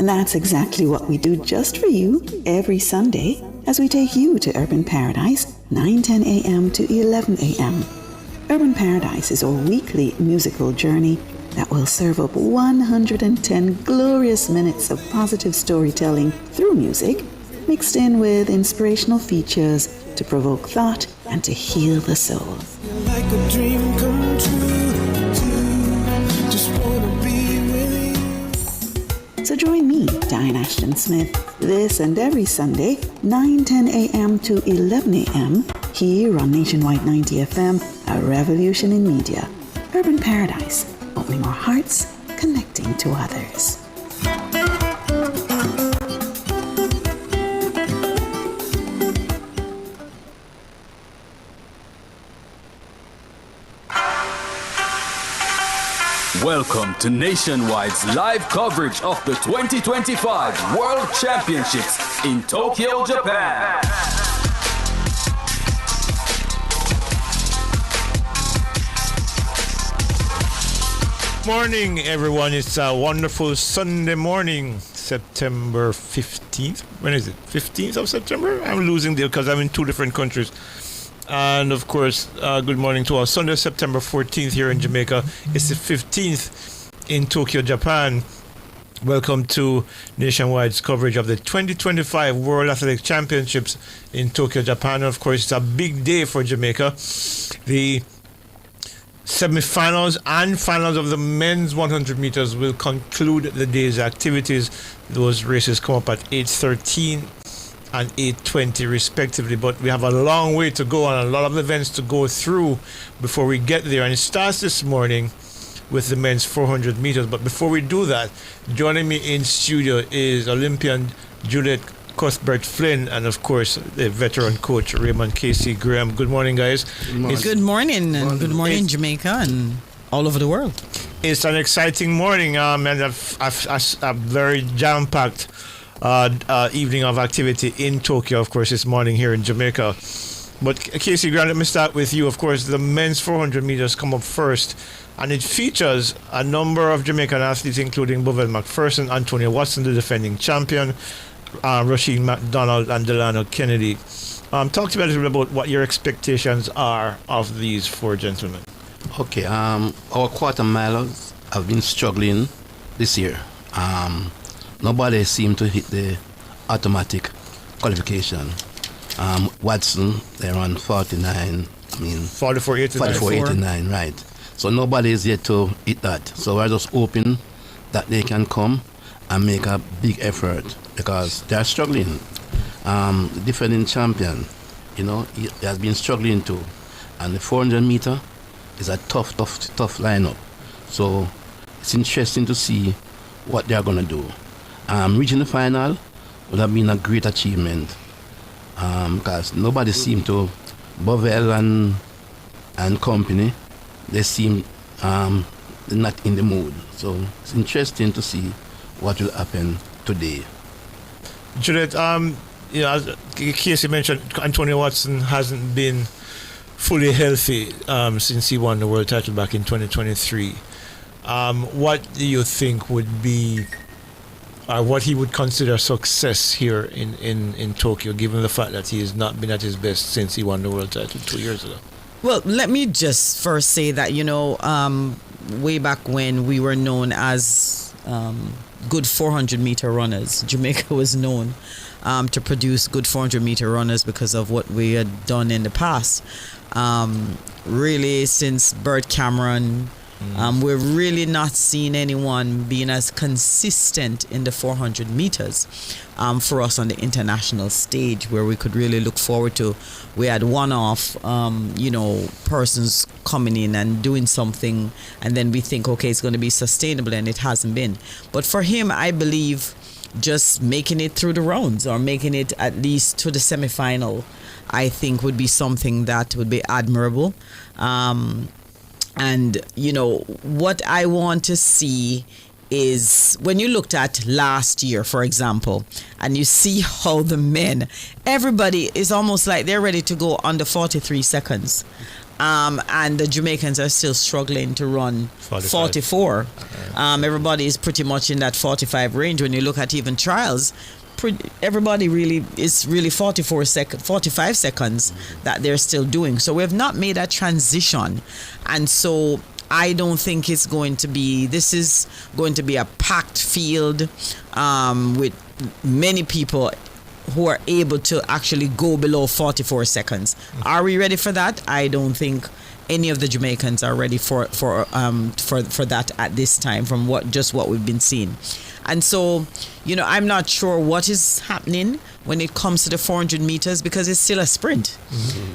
And that's exactly what we do just for you every Sunday as we take you to Urban Paradise, 9:10 a.m. to 11 a.m. Urban Paradise is our weekly musical journey that will serve up 110 glorious minutes of positive storytelling through music, mixed in with inspirational features to provoke thought and to heal the soul. Like a dream come true, just wanna be with you. So join me, Diane Ashton Smith, this and every Sunday, 9:10 a.m. to 11 a.m. here on Nationwide 90 FM, a revolution in media. Urban Paradise, opening our hearts, connecting to others. Welcome to Nationwide's live coverage of the 2025 World Championships in Tokyo, Japan. Morning, everyone. It's a wonderful Sunday morning, September 15th. When is it? 15th of September? I'm losing the because I'm in two different countries. And of course, good morning to all. Sunday, September 14th here in Jamaica. It's the 15th in Tokyo, Japan. Welcome to Nationwide's coverage of the 2025 World Athletics Championships in Tokyo, Japan. And of course, it's a big day for Jamaica. The semi-finals and finals of the men's 100 meters will conclude the day's activities. Those races come up at 8:13 and 8:20 respectively, but we have a long way to go and a lot of events to go through before we get there. And it starts this morning with the men's 400 meters. But before we do that, joining me in studio is Olympian Juliet Cuthbert-Flynn and of course the veteran coach Raymond Casey Graham. Good morning, guys. Good morning, and good morning, Jamaica and all over the world. It's an exciting morning, and a very jam-packed evening of activity in Tokyo, of course, this morning here in Jamaica. But Casey Graham, let me start with you. Of course, the men's 400 meters come up first, and it features a number of Jamaican athletes, including Bovell McPherson, Antonio Watson, the defending champion, Rashid McDonald, and Delano Kennedy. Talk to me a little bit about what your expectations are of these four gentlemen. Okay, our quarter milers have been struggling this year. Nobody seemed to hit the automatic qualification. Watson, they're on 49, 44.89, right. So nobody is yet to hit that. So we're just hoping that they can come and make a big effort because they're struggling. The defending champion, he has been struggling too. And the 400 meter is a tough lineup. So it's interesting to see what they're going to do. Reaching the final would have been a great achievement because nobody seemed to, Bovell and company, they seem not in the mood. So it's interesting to see what will happen today. Juliet, as Casey mentioned, Antonio Watson hasn't been fully healthy since he won the world title back in 2023. What do you think would be what he would consider success here in Tokyo, given the fact that he has not been at his best since he won the world title 2 years ago? Well, let me just first say that, way back when we were known as good 400 meter runners, Jamaica was known to produce good 400 meter runners because of what we had done in the past. Really, since Bert Cameron, we're really not seeing anyone being as consistent in the 400 meters for us on the international stage, where we could really look forward to. We had one-off, persons coming in and doing something, and then we think, okay, it's going to be sustainable, and it hasn't been. But for him, I believe just making it through the rounds or making it at least to the semi-final, I think would be something that would be admirable. And, what I want to see is when you looked at last year, for example, and you see how the men, everybody is almost like they're ready to go under 43 seconds. And the Jamaicans are still struggling to run 44. Everybody is pretty much in that 45 range. When you look at even trials, everybody really is really 45 seconds that they're still doing. So we have not made that transition, and so I don't think it's going to be. This is going to be a packed field with many people who are able to actually go below 44 seconds. Are we ready for that? I don't think any of the Jamaicans are ready for that at this time, from what we've been seeing. And so, I'm not sure what is happening when it comes to the 400 meters, because it's still a sprint.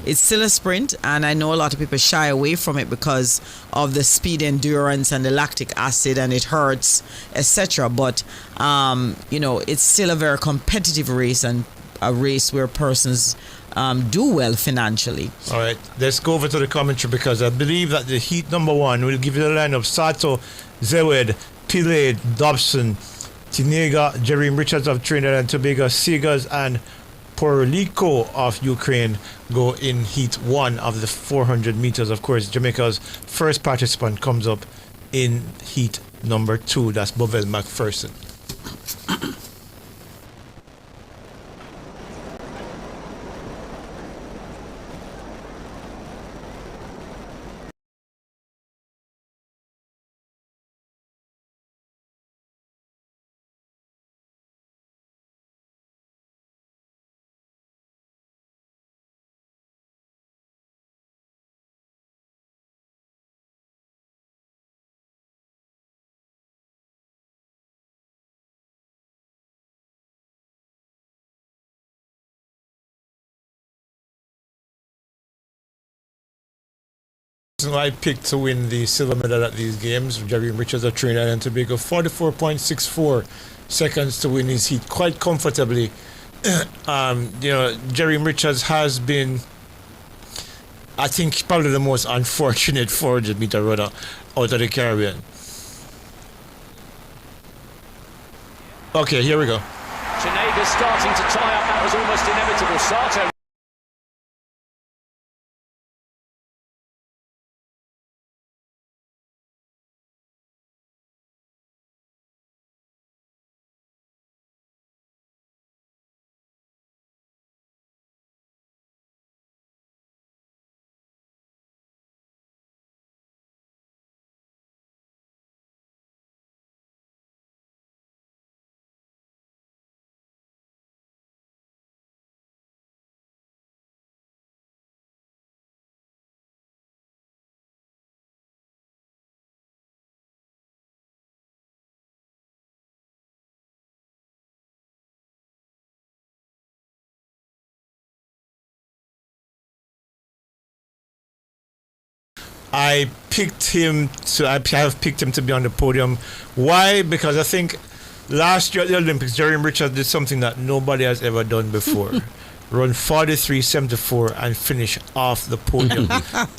It's still a sprint, and I know a lot of people shy away from it because of the speed endurance and the lactic acid, and it hurts, etc. But it's still a very competitive race, and a race where persons do well financially. All right, let's go over to the commentary, because I believe that the heat number 1 will give you the line of Sato, Zewed, Pillay, Dobson, Tinega, Jeremy Richards of Trinidad and Tobago, Segas and Poroliko of Ukraine go in heat 1 of the 400 meters. Of course, Jamaica's first participant comes up in heat number 2. That's Bovell McPherson. I picked to win the silver medal at these games. Jerry Richards of Trinidad and Tobago, 44.64 seconds to win his heat quite comfortably. Jerry Richards has been, I think, probably the most unfortunate 400 meter runner out of the Caribbean. Okay, here we go. Chenega starting to tie up. That was almost inevitable. Sato. I have picked him to be on the podium. Why? Because I think last year at the Olympics, Jerry Richards did something that nobody has ever done before. Run 43.74 and finish off the podium.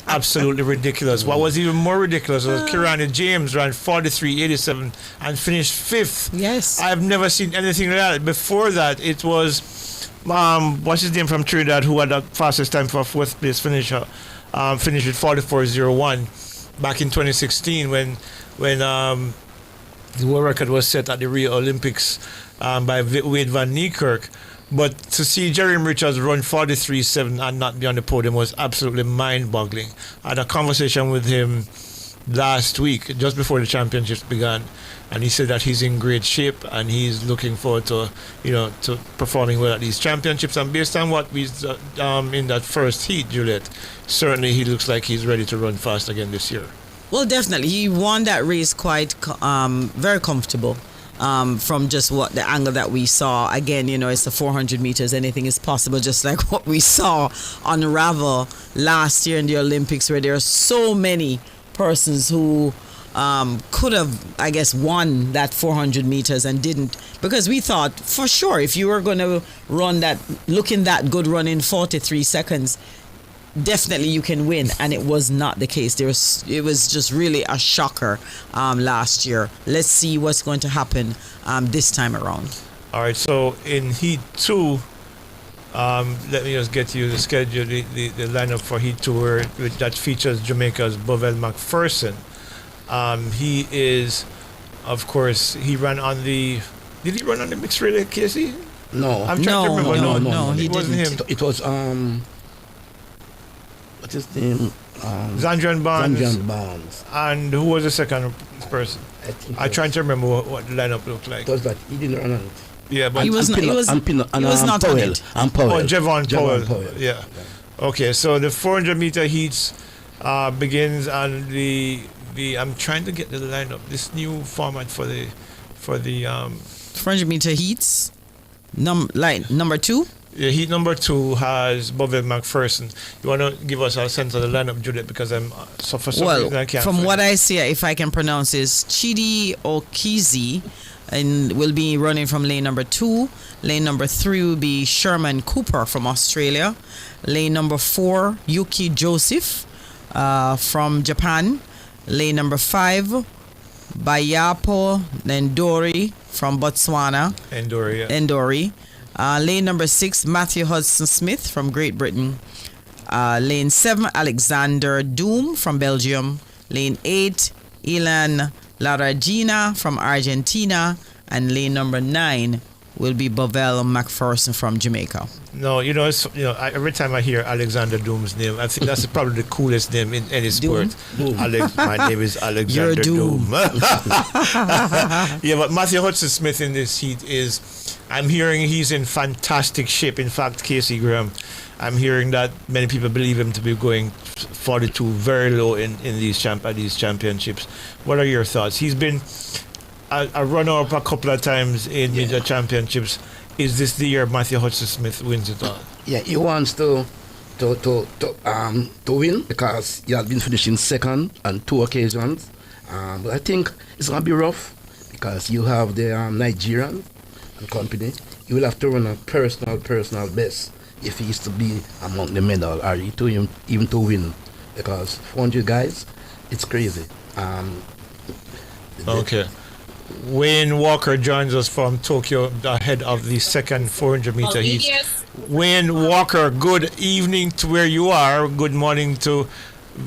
Absolutely ridiculous. What was even more ridiculous was Kirani James ran 43.87 and finished 5th. Yes. I've never seen anything like that. Before that, it was, what's his name from Trinidad, who had the fastest time for a 4th place finisher. Finished with 44.01 back in 2016 when the world record was set at the Rio Olympics by Wade van Niekerk. But to see Jerry Richards run 43.7 and not be on the podium was absolutely mind-boggling. I had a conversation with him last week, just before the championships began, and he said that he's in great shape and he's looking forward to performing well at these championships. And based on what we in that first heat, Juliet, certainly he looks like he's ready to run fast again this year. Well, definitely, he won that race quite very comfortable. From just what the angle that we saw. Again, it's the 400 meters. Anything is possible, just like what we saw unravel last year in the Olympics, where there are so many persons who could have, I guess, won that 400 meters and didn't, because we thought for sure if you were going to run that, looking that good, run in 43 seconds, definitely you can win, and it was not the case. It was just really a shocker last year. Let's see what's going to happen this time around. All right, so in heat 2, Let me just get you the schedule, the lineup for Heat 2 that features Jamaica's Bovell McPherson. He is, of course, he ran on the. Did he run on the mixed relay, Casey? No. I'm trying to remember. No, he it wasn't didn't. him. It was what's his name? Zandrian Barnes. Zandrian Barnes. And who was the second person? I'm trying to remember what the lineup looked like. It was that he didn't run on it. Yeah, but He was not. He was not on Powell. it. And Powell. Oh, Javon Powell. Powell. Yeah. Okay, so the 400 meter heats begins on the. I'm trying to get the lineup. This new format for the 400 meter heats. Number 2. Yeah, heat number 2 has Bovell McPherson. You want to give us a sense of the lineup, Judith, because I'm so for some reason I can't. From what I see, if I can pronounce, is Chidi Okizi, and will be running from lane number 2. Lane number 3 will be Sherman Cooper from Australia. Lane number 4, Yuki Joseph from Japan. Lane number 5, Bayapo Ndori from Botswana. Ndori. Lane number 6, Matthew Hudson Smith from Great Britain. Lane 7, Alexander Doom from Belgium. Lane 8, Ilan Laragina from Argentina. And lane number 9 will be Bovell McPherson from Jamaica. No, every time I hear Alexander Doom's name, I think that's probably the coolest name in any sport. My name is Alexander Doom. Yeah, but Matthew Hudson Smith in this heat I'm hearing he's in fantastic shape. In fact, Casey Graham, I'm hearing that many people believe him to be going 42 very low in these championships. What are your thoughts? He's been a runner-up a couple of times in major championships. Is this the year Matthew Hudson Smith wins it all? Yeah, he wants to win because he has been finishing second on 2 occasions. But I think it's gonna be rough because you have the Nigerian and company. You will have to run a personal best if he is to be among the medal or even to win, because 400 guys, it's crazy. Okay. Wayne Walker joins us from Tokyo ahead of the second 400 meter heat. Wayne Walker, good evening to where you are. Good morning from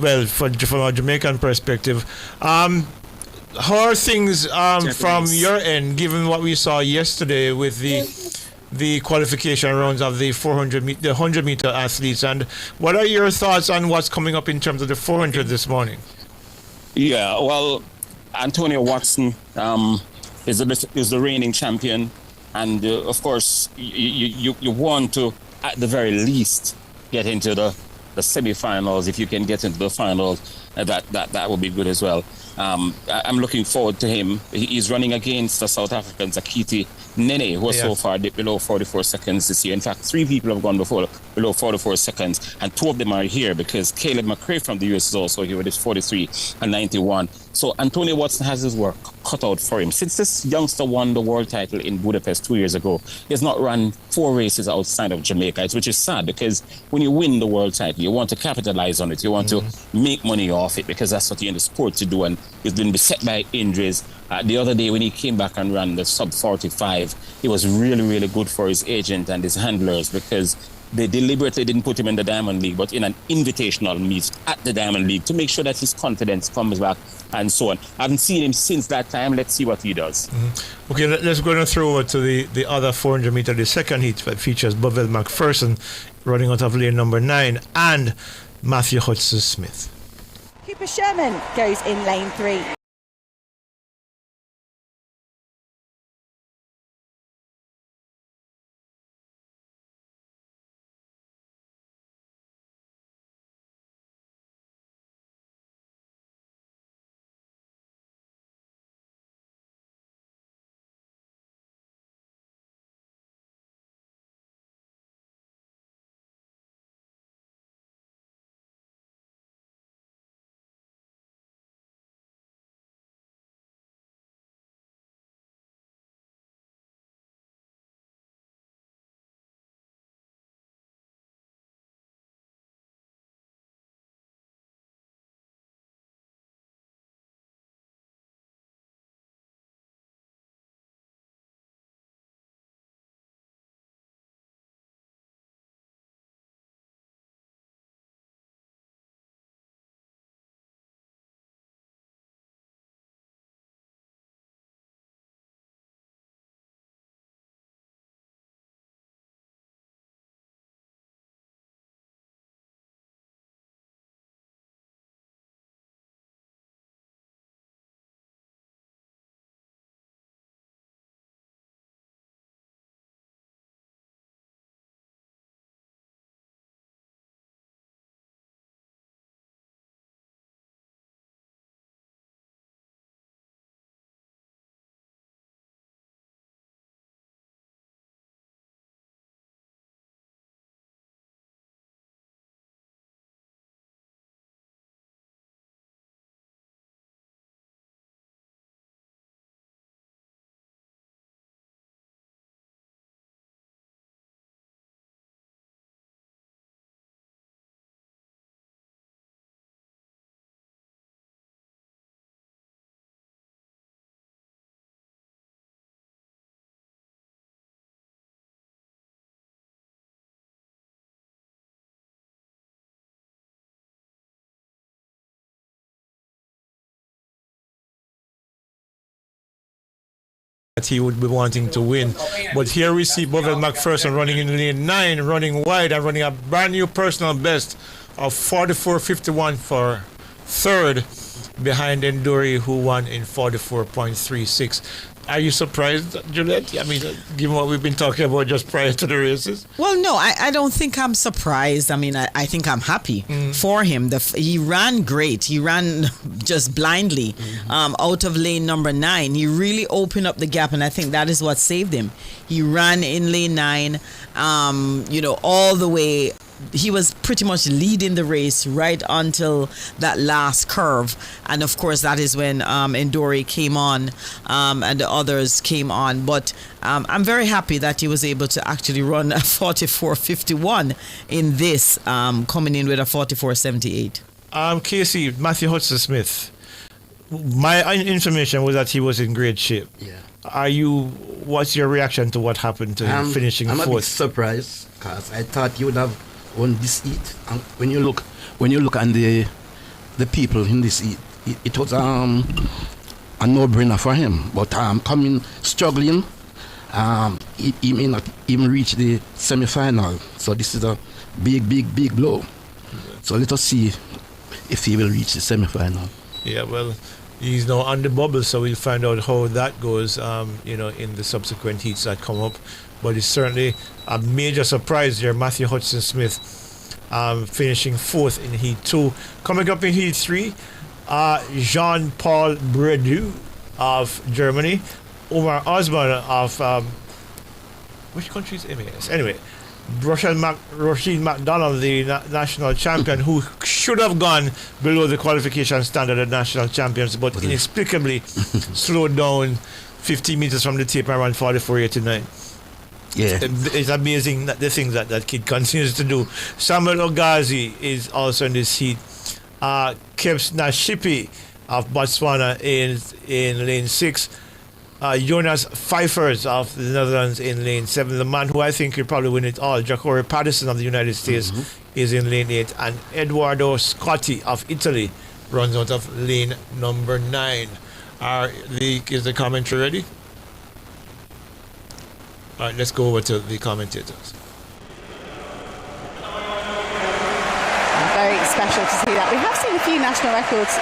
a Jamaican perspective. How are things from your end, given what we saw yesterday with the qualification rounds of the 100 meter athletes, and what are your thoughts on what's coming up in terms of the 400 this morning? Yeah, well, Antonio Watson is the reigning champion, and of course you want to at the very least get into the semi-finals. If you can get into the finals, that would be good as well. I'm looking forward to him. He's running against the South African Zakiti Nene, who has so far dipped below 44 seconds this year. In fact, 3 people have gone below 44 seconds, and 2 of them are here because Caleb McRae from the US is also here with his 43 and 91. So Antonio Watson has his work cut out for him. Since this youngster won the world title in Budapest 2 years ago, he has not run 4 races outside of Jamaica, which is sad because when you win the world title, you want to capitalize on it. You want to make money off it because that's what you're in the sport to do, and he's been beset by injuries. The other day when he came back and ran the sub 45, it was really, really good for his agent and his handlers because they deliberately didn't put him in the Diamond League, but in an invitational meet at the Diamond League to make sure that his confidence comes back and so on. I haven't seen him since that time. Let's see what he does. Okay, let's go through over to the other 400 meter, the second heat that features Bovell McPherson running out of lane number 9 and Matthew Hudson Smith. Cooper Sherman goes in lane 3. that he would be wanting to win. But here we see Bovell McPherson running in lane 9, running wide and running a brand new personal best of 44.51 for third, behind Enduri, who won in 44.36. Are you surprised, Juliet? I mean, given what we've been talking about just prior to the races? Well, no, I don't think I'm surprised. I mean, I think I'm happy for him. He ran great. He ran just blindly out of lane number 9. He really opened up the gap, and I think that is what saved him. He ran in lane 9, all the way. He was pretty much leading the race right until that last curve, and of course that is when Enduri came on and the others came on. But I'm very happy that he was able to actually run a 44.51 in this, coming in with a 44.78. Casey, Matthew Hudson Smith. My information was that he was in great shape. Yeah. What's your reaction to what happened to him finishing I'm fourth? a bit surprised because I thought you would have won this heat. And when you look at the people in this heat, it was a no-brainer for him. But coming struggling, he may not even reach the semi-final. So this is a big blow. So let us see if he will reach the semi-final. Yeah, well, he's now on the bubble, so we'll find out how that goes, in the subsequent heats that come up. But it's certainly a major surprise there. Matthew Hudson Smith finishing fourth in Heat 2. Coming up in Heat 3, Jean-Paul Bredoux of Germany, Omar Osman of which country is MAS? Anyway, Rashid McDonald, the national champion, who should have gone below the qualification standard of national champions, but inexplicably slowed down 50 meters from the tape and ran 44.89. Yeah. It's amazing that the things that kid continues to do. Samuel Ogazi is also in this heat. Kebs Nashipi of Botswana in lane 6. Jonas Pfeiffers of the Netherlands in lane 7. The man who I think could probably win it all, Jacori Patterson of the United States, is in lane 8. And Eduardo Scotti of Italy runs out of lane number 9. Is the commentary ready? All right, let's go over to the commentators. Very special to see that. We have seen a few national records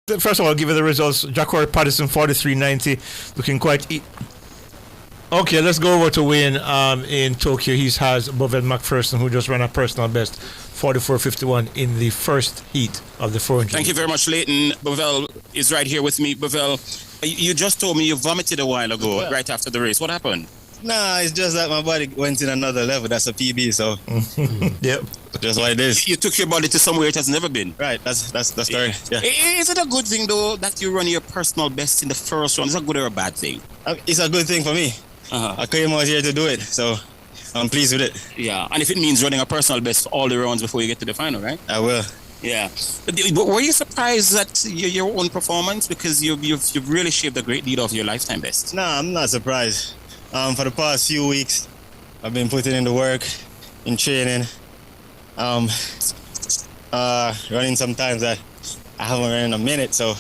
First of all, I'll give you the results. Jacor Patterson 43.90, looking quite. Okay, let's go over to Wayne in Tokyo. He has Bovell McPherson, who just ran a personal best 44.51 in the first heat of the 400. Thank you very much, Leighton. Bovell is right here with me. Bovell, you just told me you vomited a while ago, right after the race. What happened? Nah, it's just that my body went in another level. That's a PB, so yep, just what it is. You took your body to somewhere it has never been. Right, that's the story. Yeah. Is it a good thing though that you run your personal best in the first round? Is that good or a bad thing? It's a good thing for me. I came out here to do it, so I'm pleased with it. Yeah, and if it means running a personal best all the rounds before you get to the final, right? I will. Yeah. But were you surprised at your own performance because you've really shaped a great deal of your lifetime best? Nah, I'm not surprised. For the past few weeks, I've been putting in the work, in training, running sometimes that I haven't run in a minute, so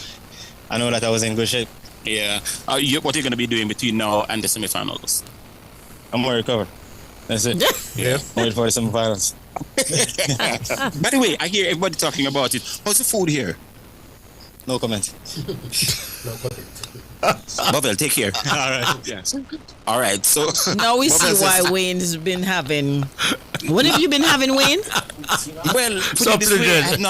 I know that I was in good shape. Yeah. What are you going to be doing between now and the semifinals? I'm going to recover. That's it. Yeah. I'm ready for the semifinals. By the way, I hear everybody talking about it. How's the food here? No comment. Bubble, take care. All right. Yes. All right. So now we see why Wayne's been having. What have you been having, Wayne? Well, Suppligen.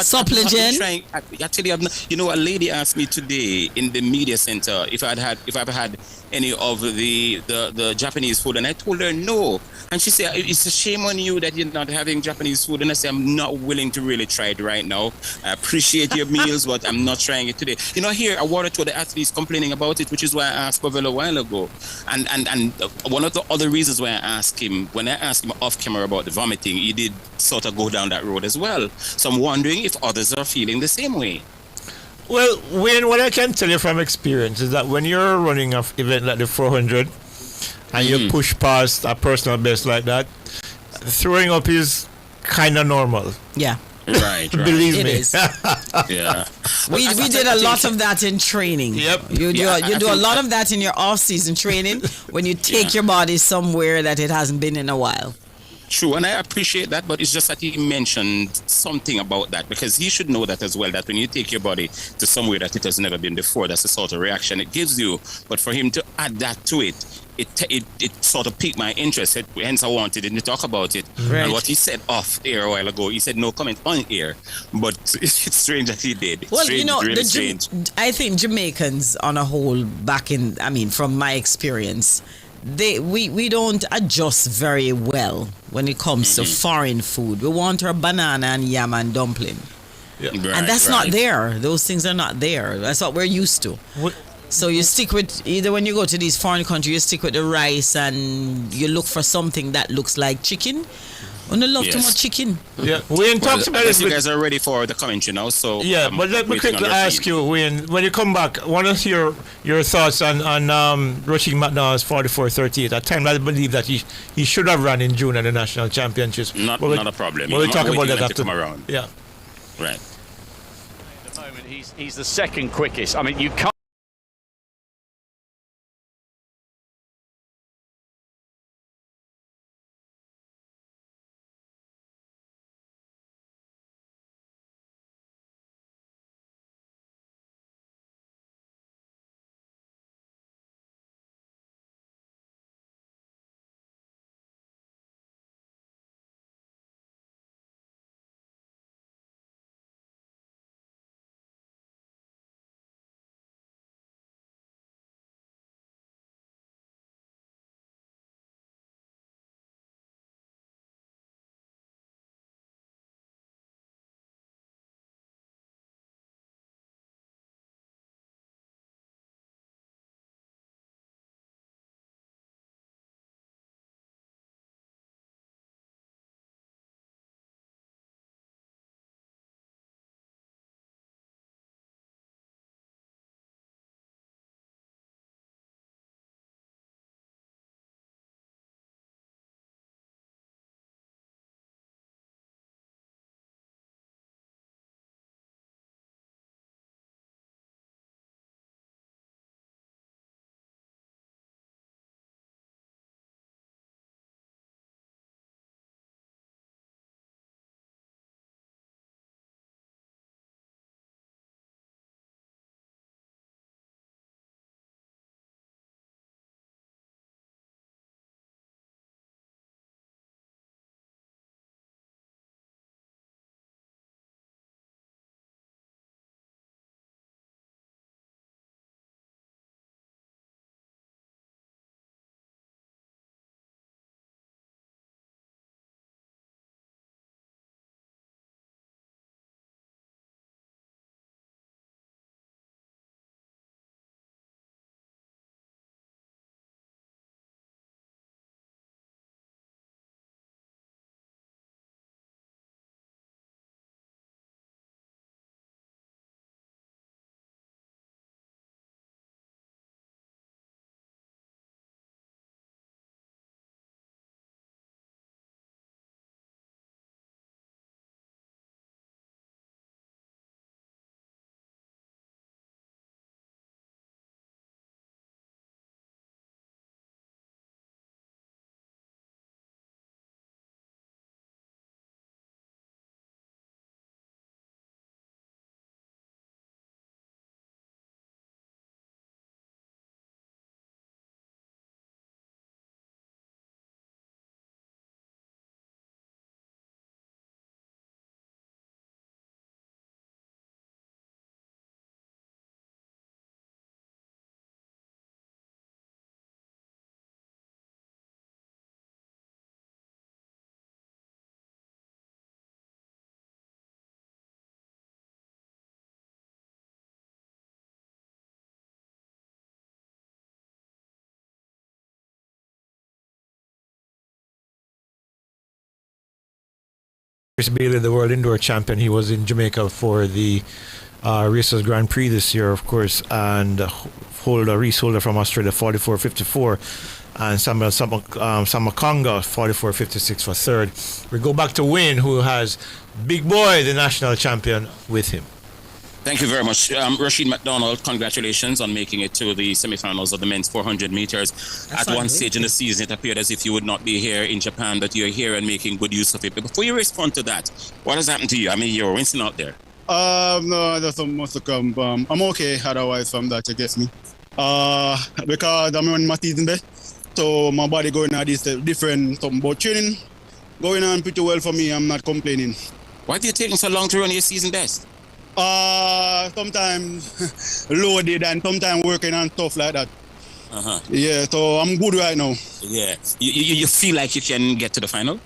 Actually, I've not. You know, a lady asked me today in the media center if I've ever had any of the Japanese food, and I told her no. And she said, it's a shame on you that you're not having Japanese food. And I said, I'm not willing to really try it right now. I appreciate your meals, but I'm not trying it today. You know, here, I wanted to the athletes complaining about it, which is why I asked Pavel a while ago. And one of the other reasons why I asked him, when I asked him off camera about the vomiting, he did sort of go down that road as well. So I'm wondering if others are feeling the same way. Well, Wayne, what I can tell you from experience is that when you're running an event like the 400 and you push past a personal best like that, throwing up is kind of normal. Yeah. Right. Believe it me. Is. Yeah. We did a lot of that in training. Yep. You do a lot of that in your off-season training when you take your body somewhere that it hasn't been in a while. True, and I appreciate that, but it's just that he mentioned something about that because he should know that as well, that when you take your body to somewhere that it has never been before, that's the sort of reaction it gives you. But for him to add that to it, it sort of piqued my interest. Hence, I wanted him to talk about it. Right. And what he said off air a while ago, he said no comment on air, but it's strange that he did. Well, strange, you know, really strange. I think Jamaicans on a whole, from my experience, we don't adjust very well when it comes to foreign food. We want our banana and yam and dumpling. Yeah. Right, and that's not there. Those things are not there. That's what we're used to. So you stick with, either when you go to these foreign countries, you stick with the rice and you look for something that looks like chicken. I don't love too much chicken. Yeah, Wayne talks about it. You guys are ready for the coming, now. Yeah, but let me quickly ask you, Wayne, when you come back, I want to hear your thoughts on Roisin McDonald's 44.38. At time, I believe that he should have run in June at the national championships. Not a problem. We'll talk about that after. Come around. Yeah. At Right. the moment, he's the second quickest. I mean, you can't. Chris Bailey, the world indoor champion, he was in Jamaica for the Racers Grand Prix this year, of course, and Reese Holder from Australia, 44.54, and Samuel Samakonga, 44.56 for third. We go back to Wayne, who has Big Boy, the national champion, with him. Thank you very much. Rashid McDonald, congratulations on making it to the semifinals of the men's 400 meters. At one stage in the season, it appeared as if you would not be here in Japan, but you're here and making good use of it. But before you respond to that, what has happened to you? I mean, you're rinsing out there. No, there's something must have come. I'm okay otherwise from that, you get me. Because I'm on my season best, so my body going at this different something. But training going on pretty well for me. I'm not complaining. Why are you taking so long to run your season best? Sometimes loaded and sometimes working on stuff like that. Yeah, so I'm good right now. Yeah. You feel like you can get to the final?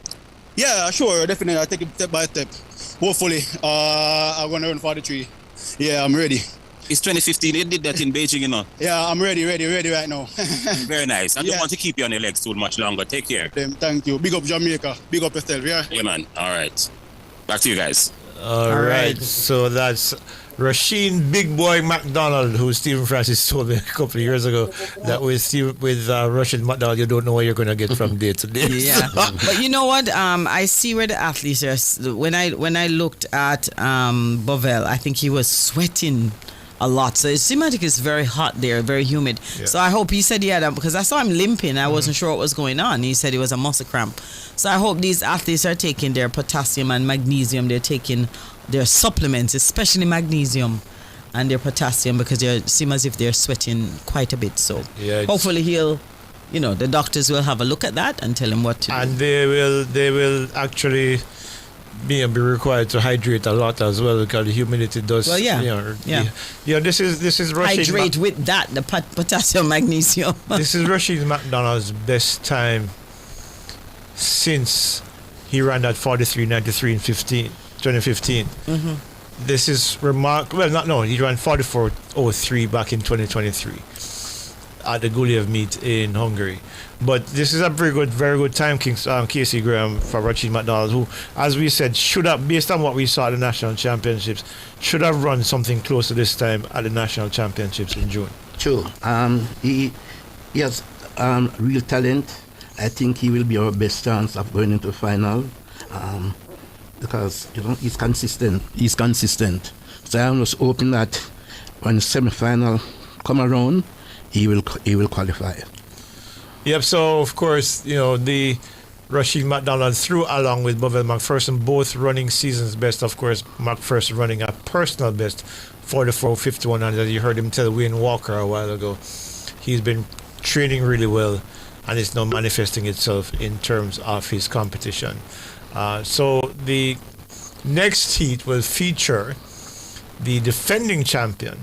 Yeah, sure, definitely. I'll take it step by step. Hopefully, I'm going to run 43. Yeah, I'm ready. It's 2015. You did that in Beijing, you know. Yeah, I'm ready right now. Very nice. I don't want to keep you on your legs too much longer. Take care. Thank you. Big up Jamaica. Big up yourself, yeah? Yeah, man. All right. Back to you guys. All right. So that's Rasheen Big Boy McDonald, who Stephen Francis told me a couple of years ago that with Rasheen McDonald, you don't know what you're going to get from day to day. Yeah. But you know what? I see where the athletes are. When I looked at Bovell, I think he was sweating a lot. So it seemed like it's very hot there, very humid. Yeah. So I hope he said he had because I saw him limping. I wasn't sure what was going on. He said it was a muscle cramp. So I hope these athletes are taking their potassium and magnesium. They're taking their supplements, especially magnesium and their potassium, because they seem as if they're sweating quite a bit. So hopefully the doctors will have a look at that and tell him what to do. And they will actually be required to hydrate a lot as well, because the humidity does. Well, yeah. This is Rashid. Hydrate with that, the potassium, magnesium. This is Rashid McDonald's best time since he ran that 43.93 in 2015. Mm-hmm. This is remarkable. Well, he ran 44.03 back in 2023 at the Guliev meet in Hungary. But this is a very good time, Casey Graham, for Rashid McDonald, who, as we said, should have, based on what we saw at the national championships, should have run something close to this time at the national championships in June. True. He has real talent. I think he will be our best chance of going into the final, because he's consistent. So I'm just hoping that when the semi-final come around, he will qualify. Yep. So of course, the Rashid McDonald threw along with Bovell McPherson, both running season's best. Of course, McPherson running a personal best, 44.51, and as you heard him tell Wayne Walker a while ago, he's been training really well, and it's now manifesting itself in terms of his competition. So the next heat will feature the defending champion,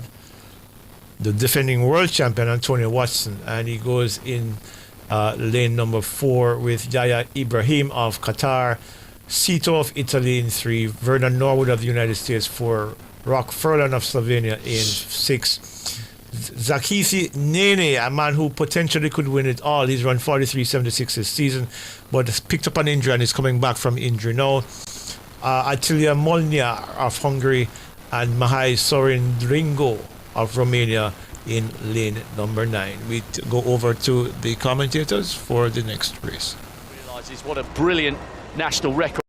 the defending world champion, Antonio Watson, and he goes in lane number 4 with Yahya Ibrahim of Qatar, Sito of Italy in 3, Vernon Norwood of the United States 4, Rock Furlan of Slovenia in 6, Zakisi Nene, a man who potentially could win it all. He's run 43.76 this season, but has picked up an injury and is coming back from injury now. Atilia Molnia of Hungary and Mahai Sorindringo of Romania in lane number 9. We go over to the commentators for the next race. Realises what a brilliant national record.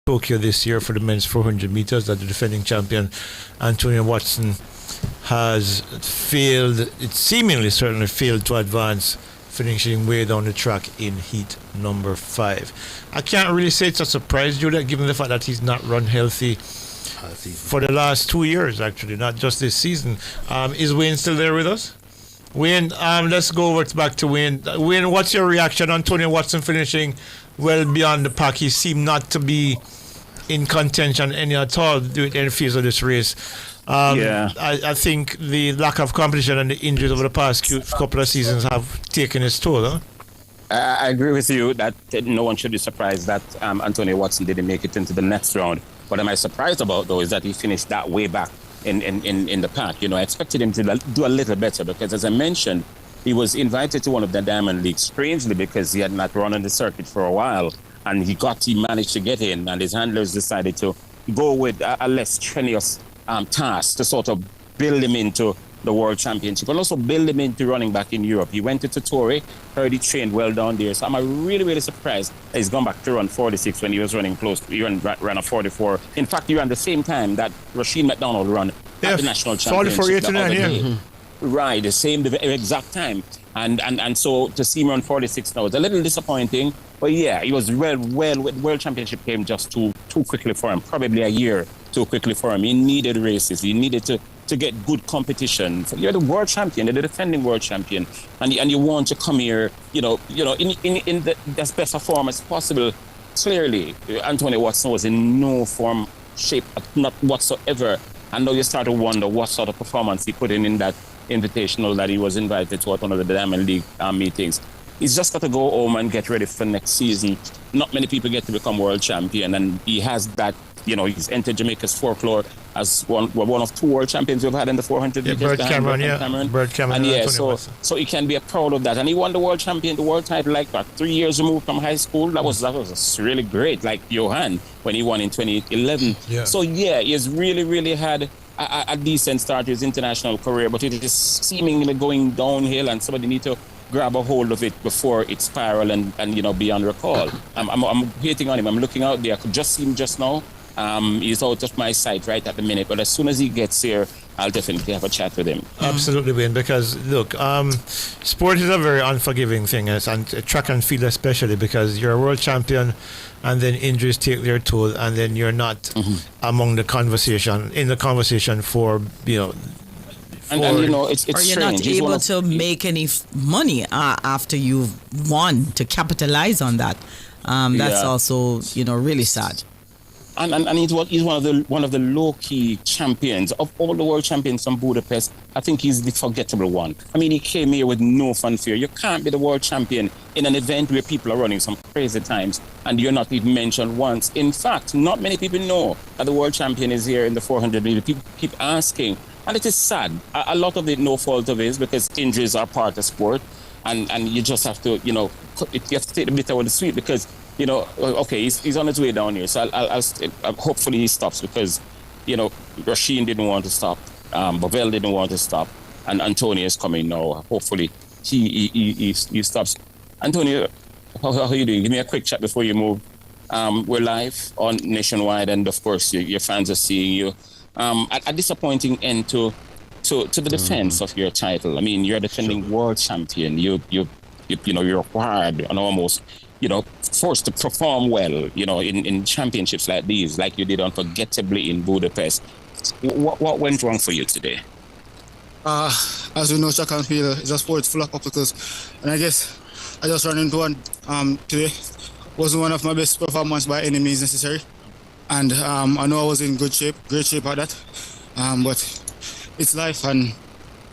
Tokyo this year for the men's 400 meters that the defending champion Antonio Watson has failed. It seemingly certainly failed to advance, finishing way down the track in heat number 5. I can't really say it's a surprise, Juliet, given the fact that he's not run healthy for the last 2 years, actually, not just this season. Is Wayne still there with us? Wayne, let's go back to Wayne. Wayne, what's your reaction? Antonio Watson finishing well beyond the pack. He seemed not to be in contention any at all during any phase of this race. I think the lack of competition and the injuries over the past couple of seasons have taken its toll. Huh? I agree with you that no one should be surprised that Antonio Watson didn't make it into the next round. What am I surprised about, though, is that he finished that way back in the pack. You know, I expected him to do a little better because, as I mentioned, he was invited to one of the Diamond Leagues, strangely, because he had not run on the circuit for a while. And he managed to get in, and his handlers decided to go with a less strenuous task to sort of build him into the World Championship and also build him into running back in Europe. He went to Torre, heard he trained well down there. So I'm really, really surprised that he's gone back to run 46 when he was running close. He ran a 44. In fact, he ran the same time that Rashid McDonald ran at the national championship. 44.89, Right, the exact time. And so to see him run 46 now is a little disappointing. But yeah, he was World Championship came just too quickly for him, probably a year too quickly for him. He needed races. He needed to get good competition. So you're the world champion, you're the defending world champion, and you want to come here, in the as best a form as possible. Clearly, Antonio Watson was in no form, shape, not whatsoever. And now you start to wonder what sort of performance he put in that invitational that he was invited to at one of the Diamond League meetings. He's just got to go home and get ready for next season. Not many people get to become world champion, and he has that. He's entered Jamaica's folklore as one of 2 world champions we've had in the 400 meters. Bert Cameron. Bert Cameron. And so he can be proud of that. And he won the world title like 3 years removed from high school. That was really great, like Johan when he won in 2011. Yeah. So yeah, he has really, really had a decent start to his international career, but it is seemingly going downhill, and somebody need to grab a hold of it before it spiral and beyond recall. I'm waiting on him. I'm looking out there. I could just see him just now. He's out of my sight right at the minute, but as soon as he gets here, I'll definitely have a chat with him. Absolutely, Wayne, because look, sport is a very unforgiving thing, and track and field especially, because you're a world champion and then injuries take their toll, and then you're not in the conversation for And it's or you're strange. not able to make any money after you've won to capitalize on that. That's also really sad. And he's one of the low-key champions of all the world champions from Budapest. I think he's the forgettable one. I mean, he came here with no fanfare. You can't be the world champion in an event where people are running some crazy times and you're not even mentioned once. In fact, not many people know that the world champion is here in the 400 meters. People keep asking, and it is sad. A lot of it, no fault of his, because injuries are part of sport, and you just have to, you have to take the bitter with the sweet, because okay, he's on his way down here. So I'll hopefully he stops, because, Rasheen didn't want to stop. Bovell didn't want to stop. And Antonio is coming now. Hopefully he stops. Antonio, how are you doing? Give me a quick chat before you move. We're live on Nationwide, and of course your fans are seeing you. A disappointing end to the defense of your title. I mean, you're a defending world champion. You're required and almost forced to perform well, in championships like these, like you did unforgettably in Budapest. What went wrong for you today? As we know, track and field is a sport full of obstacles, and I guess I just ran into one today. Wasn't one of my best performances by any means necessary, and I know I was in great shape at that, but it's life, and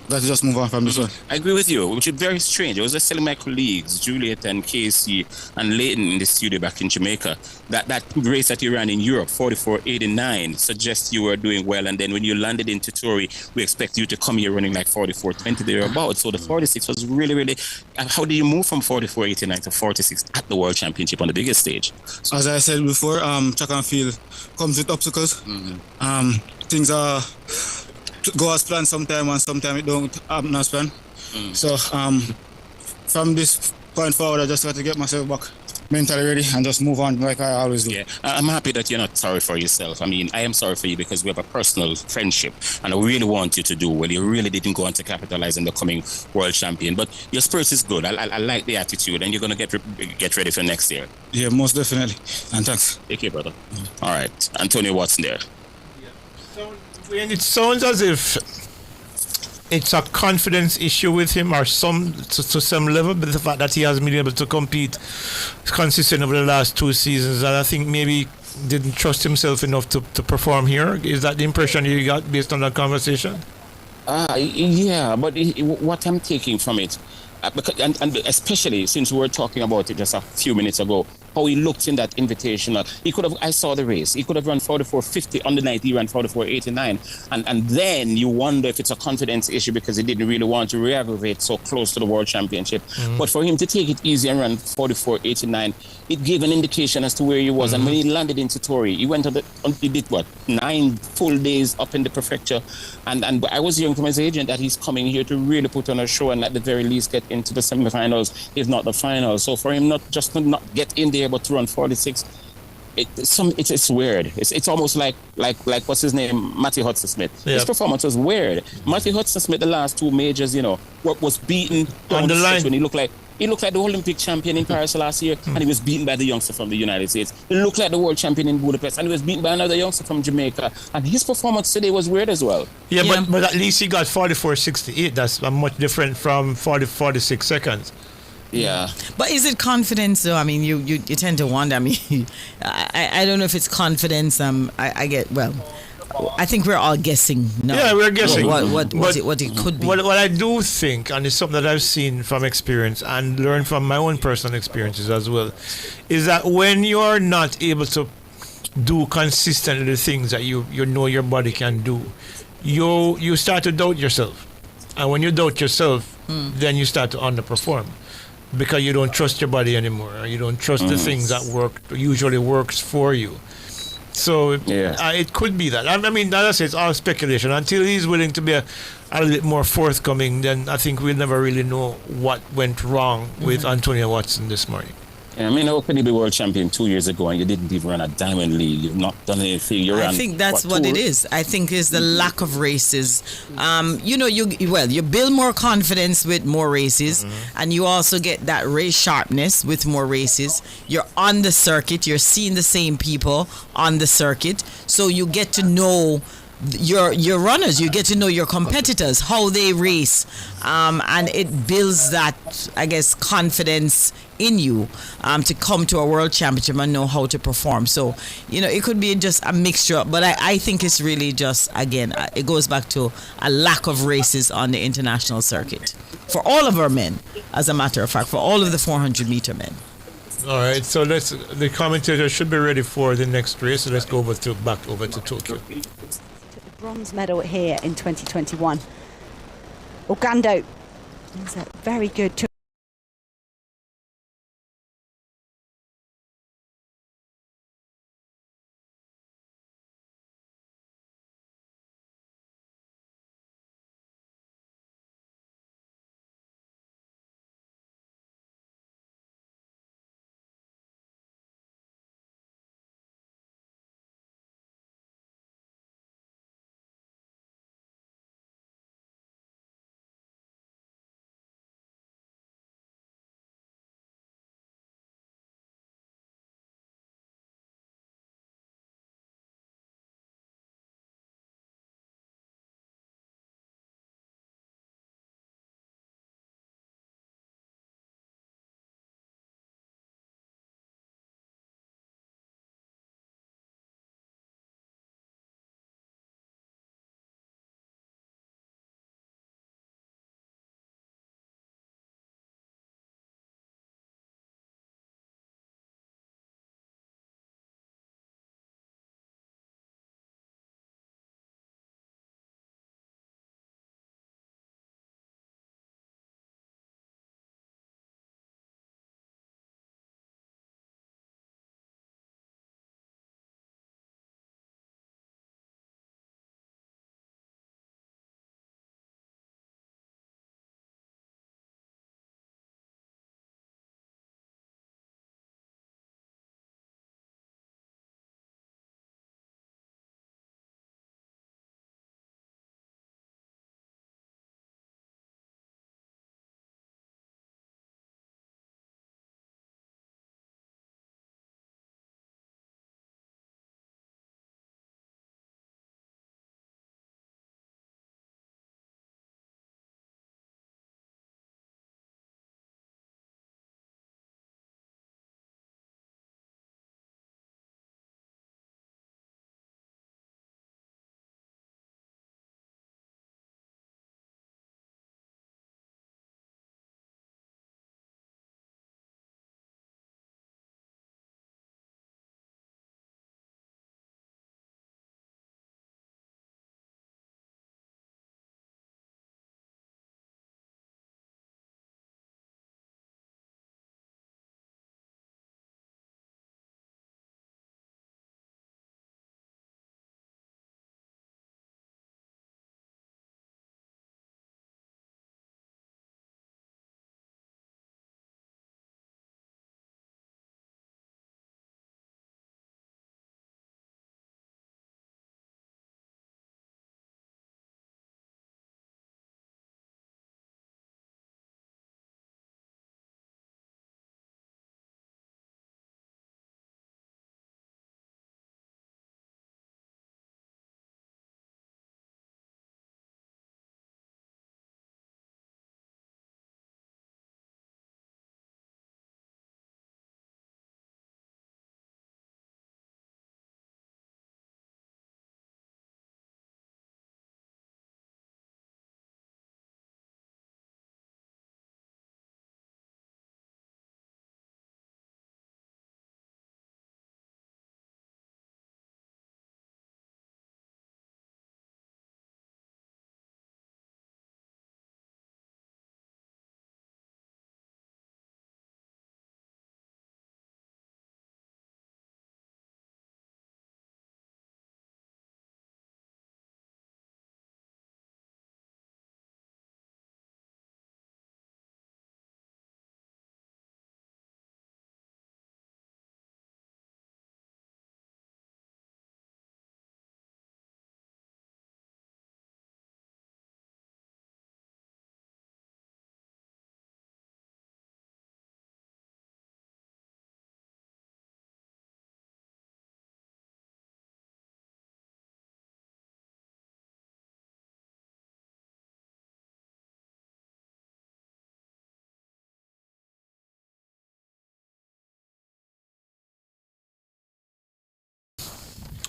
let's just move on from this one. I agree with you, which is very strange. I was just telling my colleagues, Juliet and Casey and Leighton in the studio back in Jamaica, that race that you ran in Europe, 44.89, suggests you were doing well. And then when you landed in Torre, we expect you to come here running like 44.20 thereabouts. So the 46 was really, really... How do you move from 44.89 to 46 at the World Championship on the biggest stage? As I said before, track and field comes with obstacles. Things are... go as planned sometime, and sometimes it don't happen as planned. So from this going forward, I just got to get myself back mentally ready and just move on like I always do. Yeah, I'm happy that you're not sorry for yourself. I mean, I am sorry for you because we have a personal friendship, and I really want you to do well. You really didn't go on to capitalize on becoming world champion, but your spirit is good. I like the attitude, and you're gonna get ready for next year. Yeah, most definitely. And thanks. Take care, brother. All right, Antonio Watson there. And it sounds as if it's a confidence issue with him, or to some level, but the fact that he hasn't been able to compete consistently over the last 2 seasons, and I think maybe didn't trust himself enough to perform here. Is that the impression you got based on that conversation? Yeah, but what I'm taking from it, because, and especially since we were talking about it just a few minutes ago, how he looked in that invitational. He could have, I saw the race, he could have run 44.50 on the night he ran 44.89, and then you wonder if it's a confidence issue because he didn't really want to re-aggravate so close to the world championship. But for him to take it easy and run 44.89, it gave an indication as to where he was. And when he landed in Satori, he went he did what, 9 full days up in the prefecture, and I was hearing from his agent that he's coming here to really put on a show and at the very least get into the semi-finals, if not the finals. So for him not just to not get in there but to run 46, it's weird. It's almost like what's his name, Matthew Hudson-Smith. Yeah. His performance was weird. Matthew Hudson-Smith, the last 2 majors, was beaten on the line when he looked like the Olympic champion in Paris last year, and he was beaten by the youngster from the United States. He looked like the world champion in Budapest, and he was beaten by another youngster from Jamaica. And his performance today was weird as well. Yeah. But at least he got 44.68. That's much different from 46 seconds. Yeah. But is it confidence though? I mean, you tend to wonder. I mean, I don't know if it's confidence. I think we're all guessing now. Yeah, we're guessing. What it could be. What I do think, and it's something that I've seen from experience and learned from my own personal experiences as well, is that when you're not able to do consistently the things that you know your body can do, you start to doubt yourself. And when you doubt yourself, then you start to underperform. Because you don't trust your body anymore, or you don't trust the things that usually works for you. So it could be that. I mean, as I say, it's all speculation. Until he's willing to be a little bit more forthcoming, then I think we'll never really know what went wrong with Antonio Watson this morning. Yeah, I mean, how could you be world champion 2 years ago and you didn't even run a Diamond League? You've not done anything. I think that's what it is. I think it's the lack of races. You build more confidence with more races, and you also get that race sharpness with more races. You're on the circuit. You're seeing the same people on the circuit, so you get to know your runners, you get to know your competitors, how they race, and it builds that, I guess, confidence in you to come to a world championship and know how to perform. So it could be just a mixture, but I think it's really just, again, it goes back to a lack of races on the international circuit for all of our men, as a matter of fact, for all of the 400-meter men. All right, so the commentators should be ready for the next race, so let's go back over to Tokyo. Bronze medal here in 2021. Ogando is a very good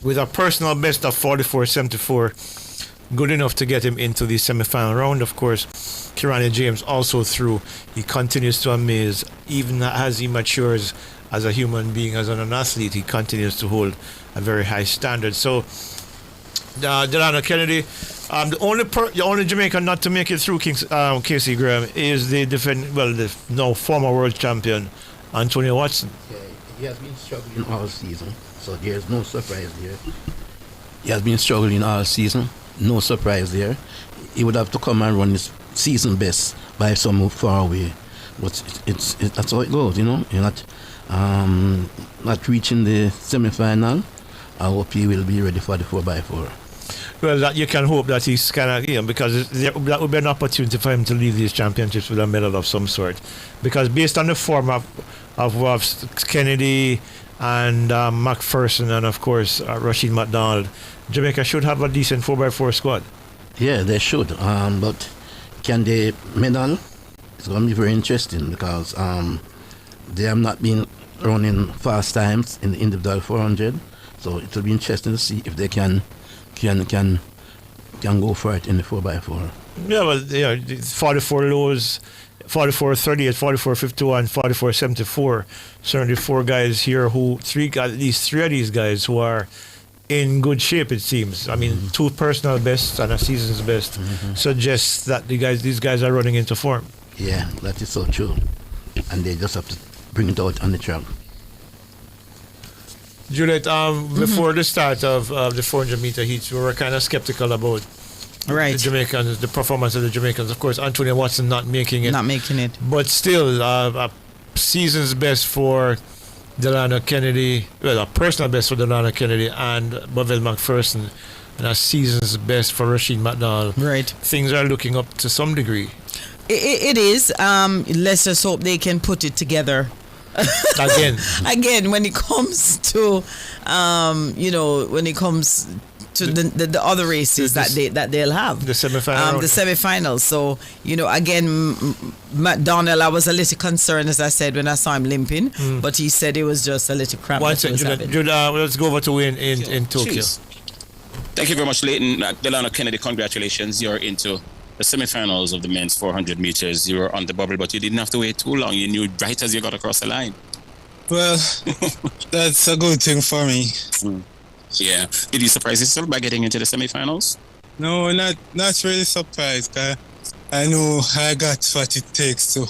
with a personal best of 44.74. Good enough to get him into the semi-final round. Of course, Kirani James also through. He continues to amaze. Even as he matures as a human being, as an athlete, he continues to hold a very high standard. So, Delano Kennedy, the only Jamaican not to make it through Casey Graham is the now former world champion Antonio Watson. Yeah, he has been struggling all season, so there's no surprise there. He has been struggling all season, no surprise there. He would have to come and run his season best by some far away, but it's that's how it goes, you know. You're not reaching the semi-final. I hope he will be ready for the 4x4. Well, that you can hope that he's kind of, because that would be an opportunity for him to leave these championships with a medal of some sort. Because based on the form of Kennedy and McPherson and, of course, Rashid McDonald, Jamaica should have a decent 4x4 squad. Yeah, they should. But can they medal? It's going to be very interesting because they have not been running fast times in the individual 400. So it will be interesting to see if they can go for it in the 4x4. Yeah, well, 44 lows, 44.38, 44.51, 44.74. Certainly four guys here at least three of these guys who are in good shape, it seems. I mean, two personal bests and a season's best suggests that these guys are running into form. Yeah, that is so true. And they just have to bring it out on the track. Juliet, before the start of the 400-meter heats, we were kind of skeptical about the Jamaicans, the performance of the Jamaicans. Of course, Antonio Watson not making it. But still, a season's best for Delano Kennedy, well, a personal best for Delano Kennedy and Bovell McPherson, and a season's best for Rashid McDonald. Right. Things are looking up to some degree. It is. Let's just hope they can put it together. Again, when it comes to, when it comes to the other races that they'll have, the semifinals. So again, McDonald, I was a little concerned, as I said, when I saw him limping, but he said it was just a little cramp. Let's go over to Wayne in Tokyo. Jeez. Thank you very much, Leighton. Delano Kennedy, congratulations. You're into the semifinals of the men's 400 meters. You were on the bubble, but you didn't have to wait too long. You knew right as you got across the line. Well, that's a good thing for me. Yeah. Did you surprise yourself by getting into the semifinals? No, not really surprised. I know I got what it takes to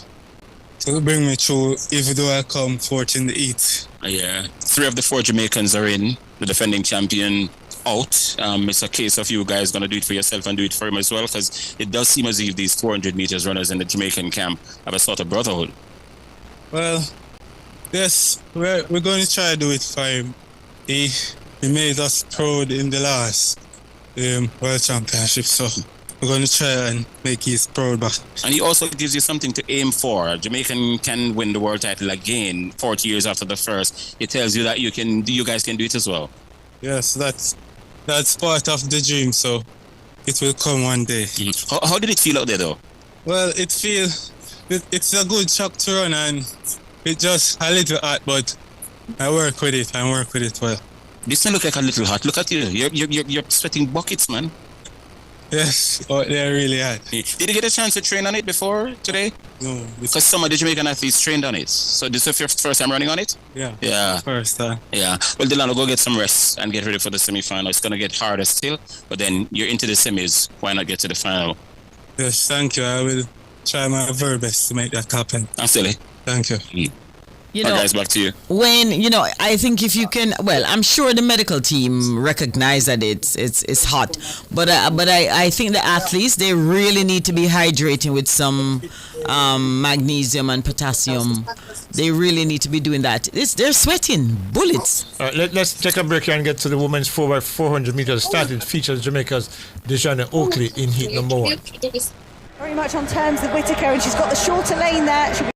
bring me through, even though I come fourth in the heat. Yeah. 3 of the 4 Jamaicans are in. The defending champion out. It's a case of you guys going to do it for yourself and do it for him as well, because it does seem as if these 400 meters runners in the Jamaican camp have a sort of brotherhood. Well, yes, we're going to try to do it for him. He made us proud in the last World Championship, so we're going to try and make his proud back. And he also gives you something to aim for. Jamaican can win the world title again 40 years after the first. It tells you that you guys can do it as well. Yes, that's part of the dream, so it will come one day. How did it feel out there, though? Well, it's a good track to run, and it's just a little hot, but I work with it well. This doesn't look like a little hot. Look at you. You're sweating buckets, man. Yes, they're really hot. Did you get a chance to train on it before today? No. Because some of the Jamaican athletes trained on it. So this is your first time running on it? Yeah. First time. Yeah. Well, Delano, go get some rest and get ready for the semi-final. It's going to get harder still, but then you're into the semis. Why not get to the final? Yes, thank you. I will try my very best to make that happen. I'm silly. Thank you. Guys, back to you. When I think if you can, well, I'm sure the medical team recognize that it's hot, but I think the athletes, they really need to be hydrating with some magnesium and potassium. They really need to be doing that. They're sweating bullets. All right, let's take a break here and get to the women's 4x400 meters start. It features Jamaica's Dejana Oakley in heat number 1. Very much on terms of Whittaker, and she's got the shorter lane there. She'll be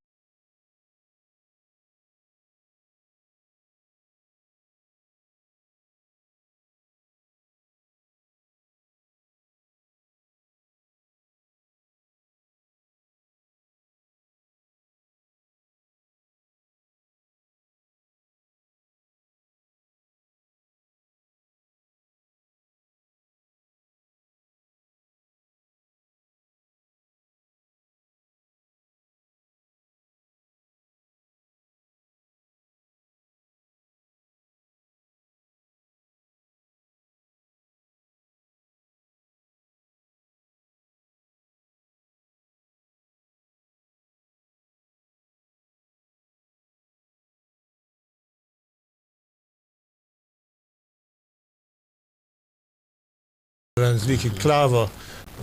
Netherlands, Vicky Klaver.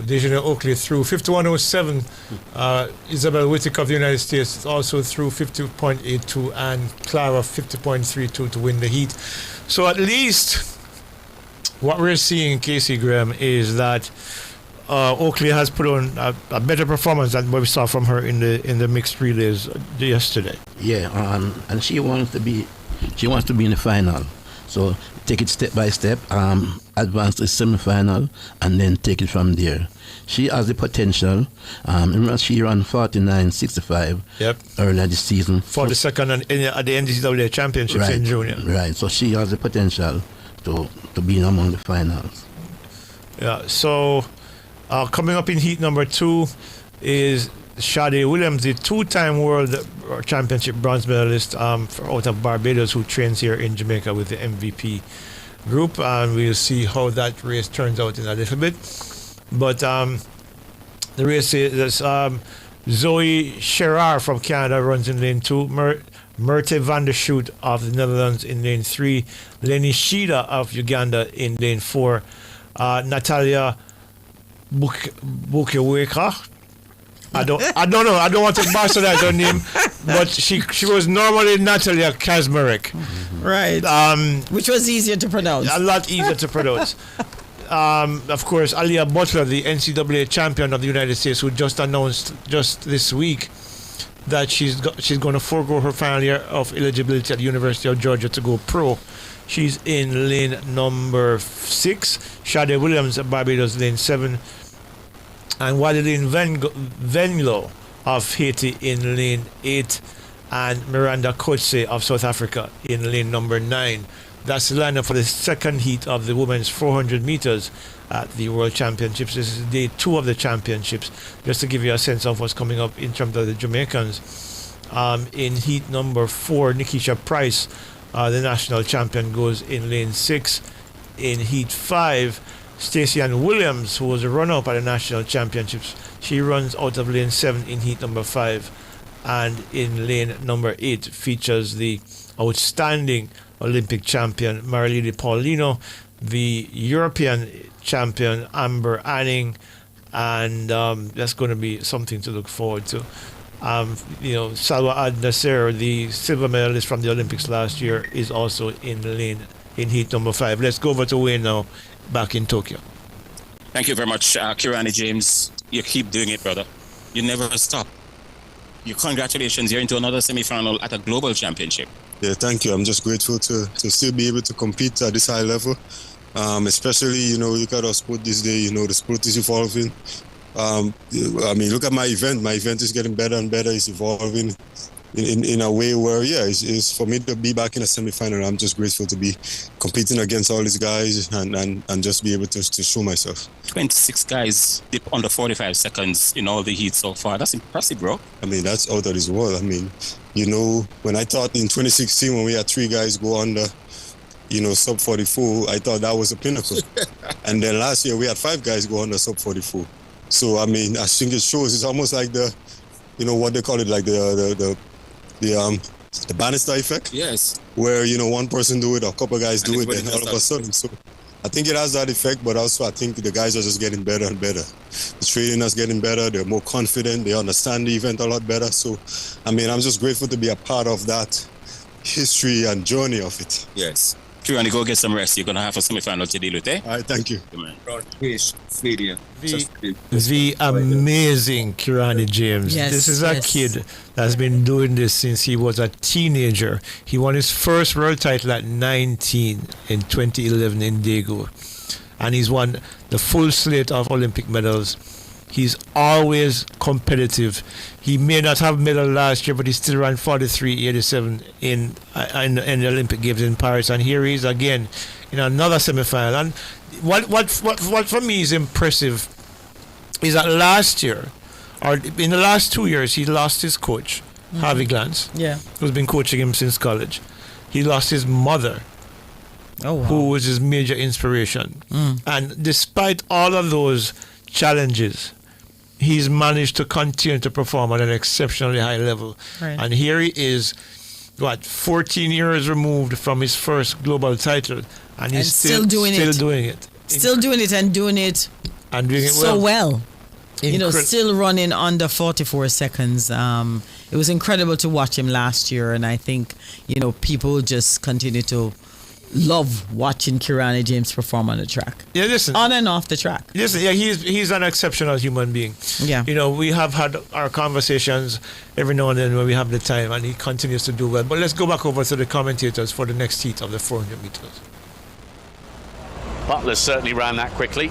Dejana Oakley through 51.07. Isabel Whittaker of the United States also through 50.82, and Clara 50.32 to win the heat. So at least what we're seeing, Casey Graham, is that Oakley has put on a better performance than what we saw from her in the mixed relays yesterday. Yeah, and she wants to be in the final. So take it step by step, advance to the semi-final, and then take it from there. She has the potential. Remember, she ran 49.65 earlier this season. For the second at the NCAA Championships in junior. Right, so she has the potential to be among the finals. Yeah, so coming up in heat number 2 is Sade Williams, the two-time World Championship bronze medalist out of Barbados, who trains here in Jamaica with the MVP group, and we'll see how that race turns out in a little bit. But the race is Zoe Sherrar from Canada runs in lane 2, Myrte van der Schoot of the Netherlands in lane 3, Lenny Shida of Uganda in lane 4, Natalia Bukeweka. I don't know. I don't want to master that her name, but she was normally Natalia Kazmarek. Right. Which was easier to pronounce. A lot easier to pronounce. Of course, Alia Butler, the NCAA champion of the United States, who just announced just this week that she's going to forego her final year of eligibility at the University of Georgia to go pro. She's in lane number 6. Sade Williams at Barbados, lane 7. And Wadeline Venlo of Haiti in lane 8, and Miranda Kotze of South Africa in lane number 9. That's the lineup for the second heat of the women's 400 meters at the World Championships. This is day 2 of the championships, just to give you a sense of what's coming up in terms of the Jamaicans. In heat number 4, Nikisha Price, the national champion, goes in lane 6. In heat 5, Stacey Ann Williams, who was a runner-up at the national championships, she runs out of lane 7 in heat number 5. And in lane number 8 features the outstanding Olympic champion Marilyn Paulino, the European champion Amber Anning, and that's going to be something to look forward to. Salwa Ad-Nasser, the silver medalist from the Olympics last year, is also in heat number 5. Let's go over to Wayne now, back in Tokyo. Thank you very much, Kirani James. You keep doing it, brother. You never stop. Congratulations, you're into another semi-final at a global championship. Yeah, thank you. I'm just grateful to still be able to compete at this high level. Especially, look at our sport this day, the sport is evolving. Look at my event. My event is getting better and better. It's evolving in a way where, it's for me to be back in a semi-final. I'm just grateful to be competing against all these guys and just be able to show myself. 26 guys dip under 45 seconds in all the heats so far. That's impressive, bro. That's out of this world. When I thought in 2016 when we had 3 guys go under, sub 44, I thought that was a pinnacle. And then last year we had 5 guys go under sub 44. So, I think it shows, it's almost like what they call it, like the Bannister effect. Yes. Where, one person do it, or a couple of guys do it, and all of a sudden. So I think it has that effect, but also I think the guys are just getting better and better. The training is getting better. They're more confident. They understand the event a lot better. So, I'm just grateful to be a part of that history and journey of it. Yes. Kirani, go get some rest. You're going to have a semi-final to deal with, eh? All right, thank you. The amazing Kirani James. Yes, this is a kid that's been doing this since he was a teenager. He won his first world title at 19 in 2011 in Daegu. And he's won the full slate of Olympic medals. He's always competitive. He may not have medal last year, but he still ran 43.87 in the Olympic Games in Paris. And here he is again in another semi-final. And what for me is impressive is that last year, or in the last 2 years, he lost his coach, Harvey Glantz, who's been coaching him since college. He lost his mother, who was his major inspiration. And despite all of those challenges, he's managed to continue to perform at an exceptionally high level. Right. And here he is, 14 years removed from his first global title, and he's still doing it. Still doing it and doing it and doing it so well. Incre- Still running under 44 seconds. It was incredible to watch him last year, and I think, people just continue to love watching Kirani James perform on the track. Yeah, listen. On and off the track. Listen, yeah, he's an exceptional human being. Yeah. We have had our conversations every now and then when we have the time, and he continues to do well. But let's go back over to the commentators for the next heat of the 400 meters. Butler certainly ran that quickly.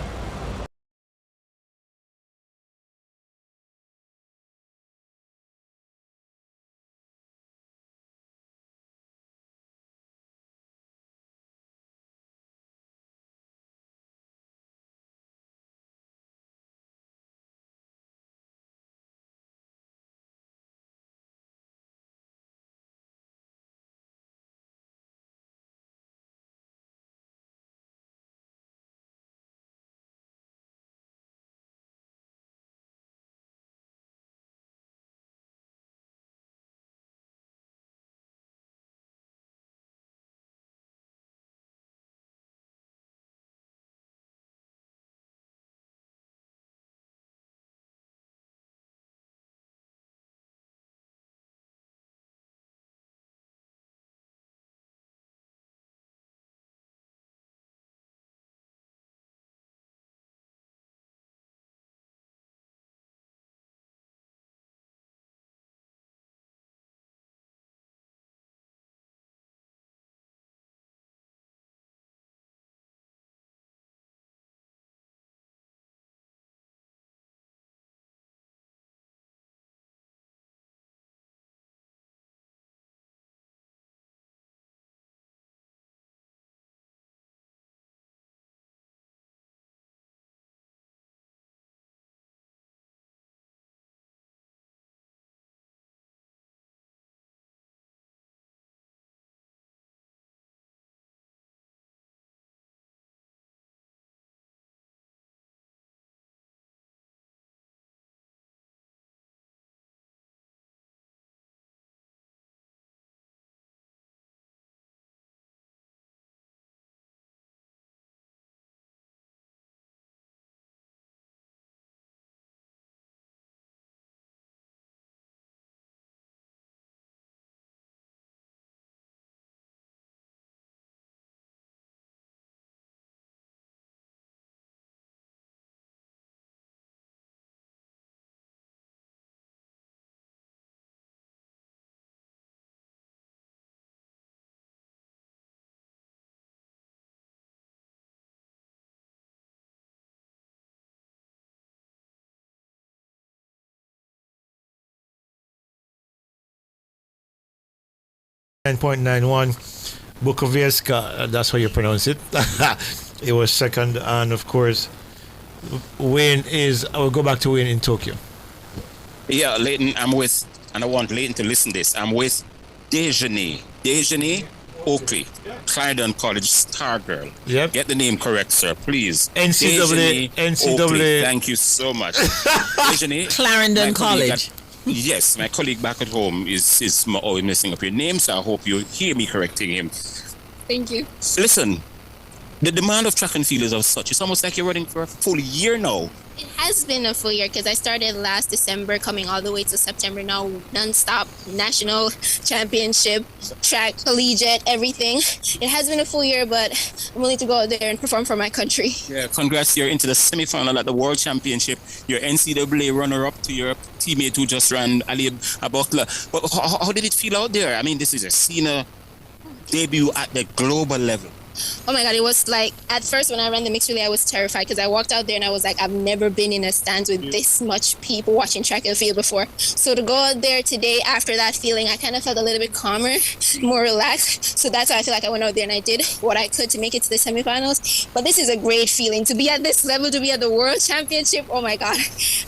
.91, Bukowiecka, that's how you pronounce it. It was second, and of course, Wayne is. I will go back to Wayne in Tokyo. Yeah, Leighton, I'm with, and I want Leighton to listen to this. I'm with Dejeuner Oakley, Clarendon College star girl. Yep. Get the name correct, sir, please. NCAA. Oakley. Thank you so much. Dejeuner, Clarendon College. Yes, my colleague back at home is always messing up your name, so I hope you hear me correcting him. Thank you. Listen, the demand of track and field is of such. It's almost like you're running for a full year now. It has been a full year because I started last December, coming all the way to September now, non-stop, national championship, track, collegiate, everything. It has been a full year, but I'm willing to go out there and perform for my country. Yeah, congrats, you're into the semi-final at the World Championship. Your NCAA runner-up to your teammate who just ran, Ali Abokla. But how did it feel out there? I mean, this is a senior debut at the global level. Oh my God, it was like, at first when I ran the mixed relay, I was terrified because I walked out there and I was like, I've never been in a stand with this much people watching track and field before. So to go out there today after that feeling, I kind of felt a little bit calmer, more relaxed. So that's why I feel like I went out there and I did what I could to make it to the semifinals. But this is a great feeling to be at this level, to be at the World Championship. Oh my God,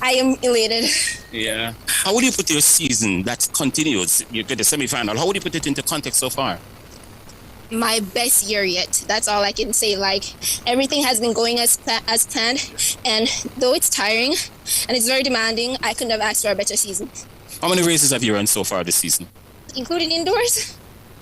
I am elated. Yeah. How would you put your season that continues? You get the semifinal. How would you put it into context so far? My best year yet. That's all I can say. Like, everything has been going as planned, and though it's tiring and it's very demanding, I couldn't have asked for a better season. How many races have you run so far this season? Including indoors?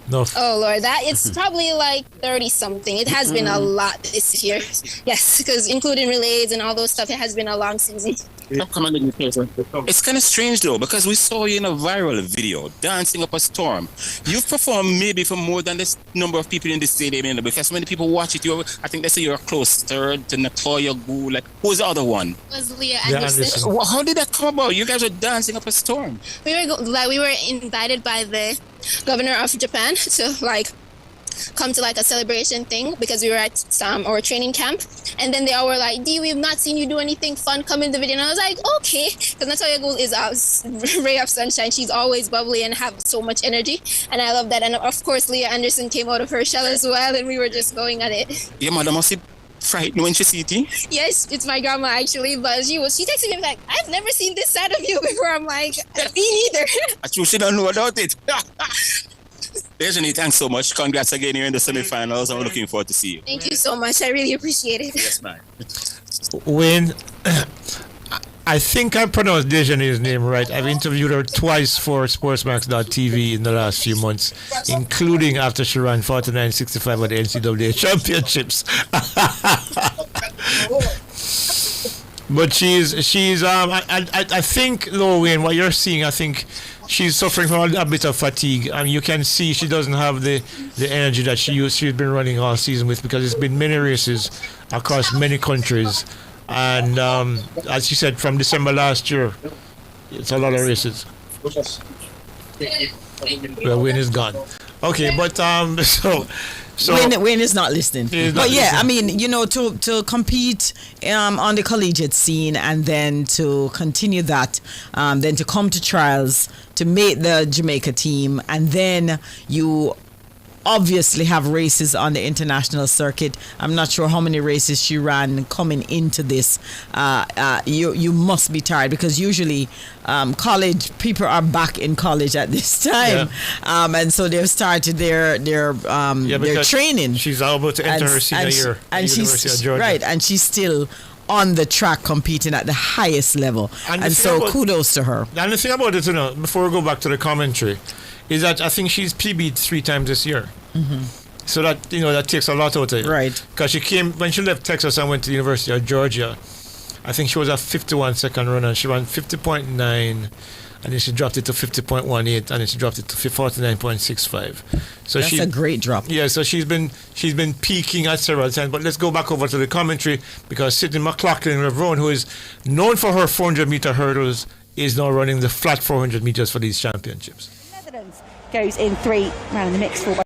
No. Oh Lord, that it's probably like 30 something. It has been a lot this year. Yes, because including relays and all those stuff, it has been a long season. It's kind of strange though, because we saw you in a viral video dancing up a storm. You've performed maybe for more than this number of people in the stadium, you know, because when people watch it, I think they say you're a close third to Natoya Gu. Like, who's the other one? Was Leah Anderson. Well, how did that come about? You guys were dancing up a storm. We were invited by the governor of Japan to like come to like a celebration thing because we were at our training camp, and then they all were like, "Dee, we've not seen you do anything fun. Come in the video." And I was like, "Okay," because Natalia Gould is a ray of sunshine. She's always bubbly and have so much energy, and I love that. And of course, Leah Anderson came out of her shell as well, and we were just going at it. Your mother must be frightened when she sees you. Yes, it's my grandma actually, but she texted me like, "I've never seen this side of you before." I'm like, "Me neither." She don't know about it. Dejani, thanks so much. Congrats again. You're in the semifinals. I'm looking forward to see you. Thank you so much. I really appreciate it. Yes, ma'am. Wayne, I think I pronounced Dejani's name right. I've interviewed her twice for Sportsmax.tv in the last few months, including after she ran 49.65 at the NCAA Championships. But she's I think, though, Wayne, what you're seeing, I think she's suffering from a bit of fatigue. I mean, you can see she doesn't have the energy that she's been running all season with, because it's been many races across many countries. And as you said, from December last year, it's a lot of races. Well, Wayne is gone. Okay, but so Wayne is not listening. But yeah, I mean, you know, to compete on the collegiate scene, and then to continue that, then to come to trials, to make the Jamaica team, and then you obviously have races on the international circuit. I'm not sure how many races she ran coming into this. You must be tired, because usually college people are back in college at this time, and so they've started their training. She's about to enter her senior year at the University of Georgia. Right, and she's still on the track competing at the highest level, and so kudos to her. And the thing about it, you know, before we go back to the commentary, is that I think she's PB'd 3 times this year. Mm-hmm. So that, you know, that takes a lot out of it. Right. Because when she left Texas and went to the University of Georgia, I think she was a 51 second runner, and she ran 50.9, and then she dropped it to 50.18, and then she dropped it to 49.65. So that's a great drop. Yeah, so she's been peaking at several times. But let's go back over to the commentary, because Sydney McLaughlin-Ravone, who is known for her 400 meter hurdles, is now running the flat 400 meters for these championships. Netherlands goes in 3, round in the mixed 4.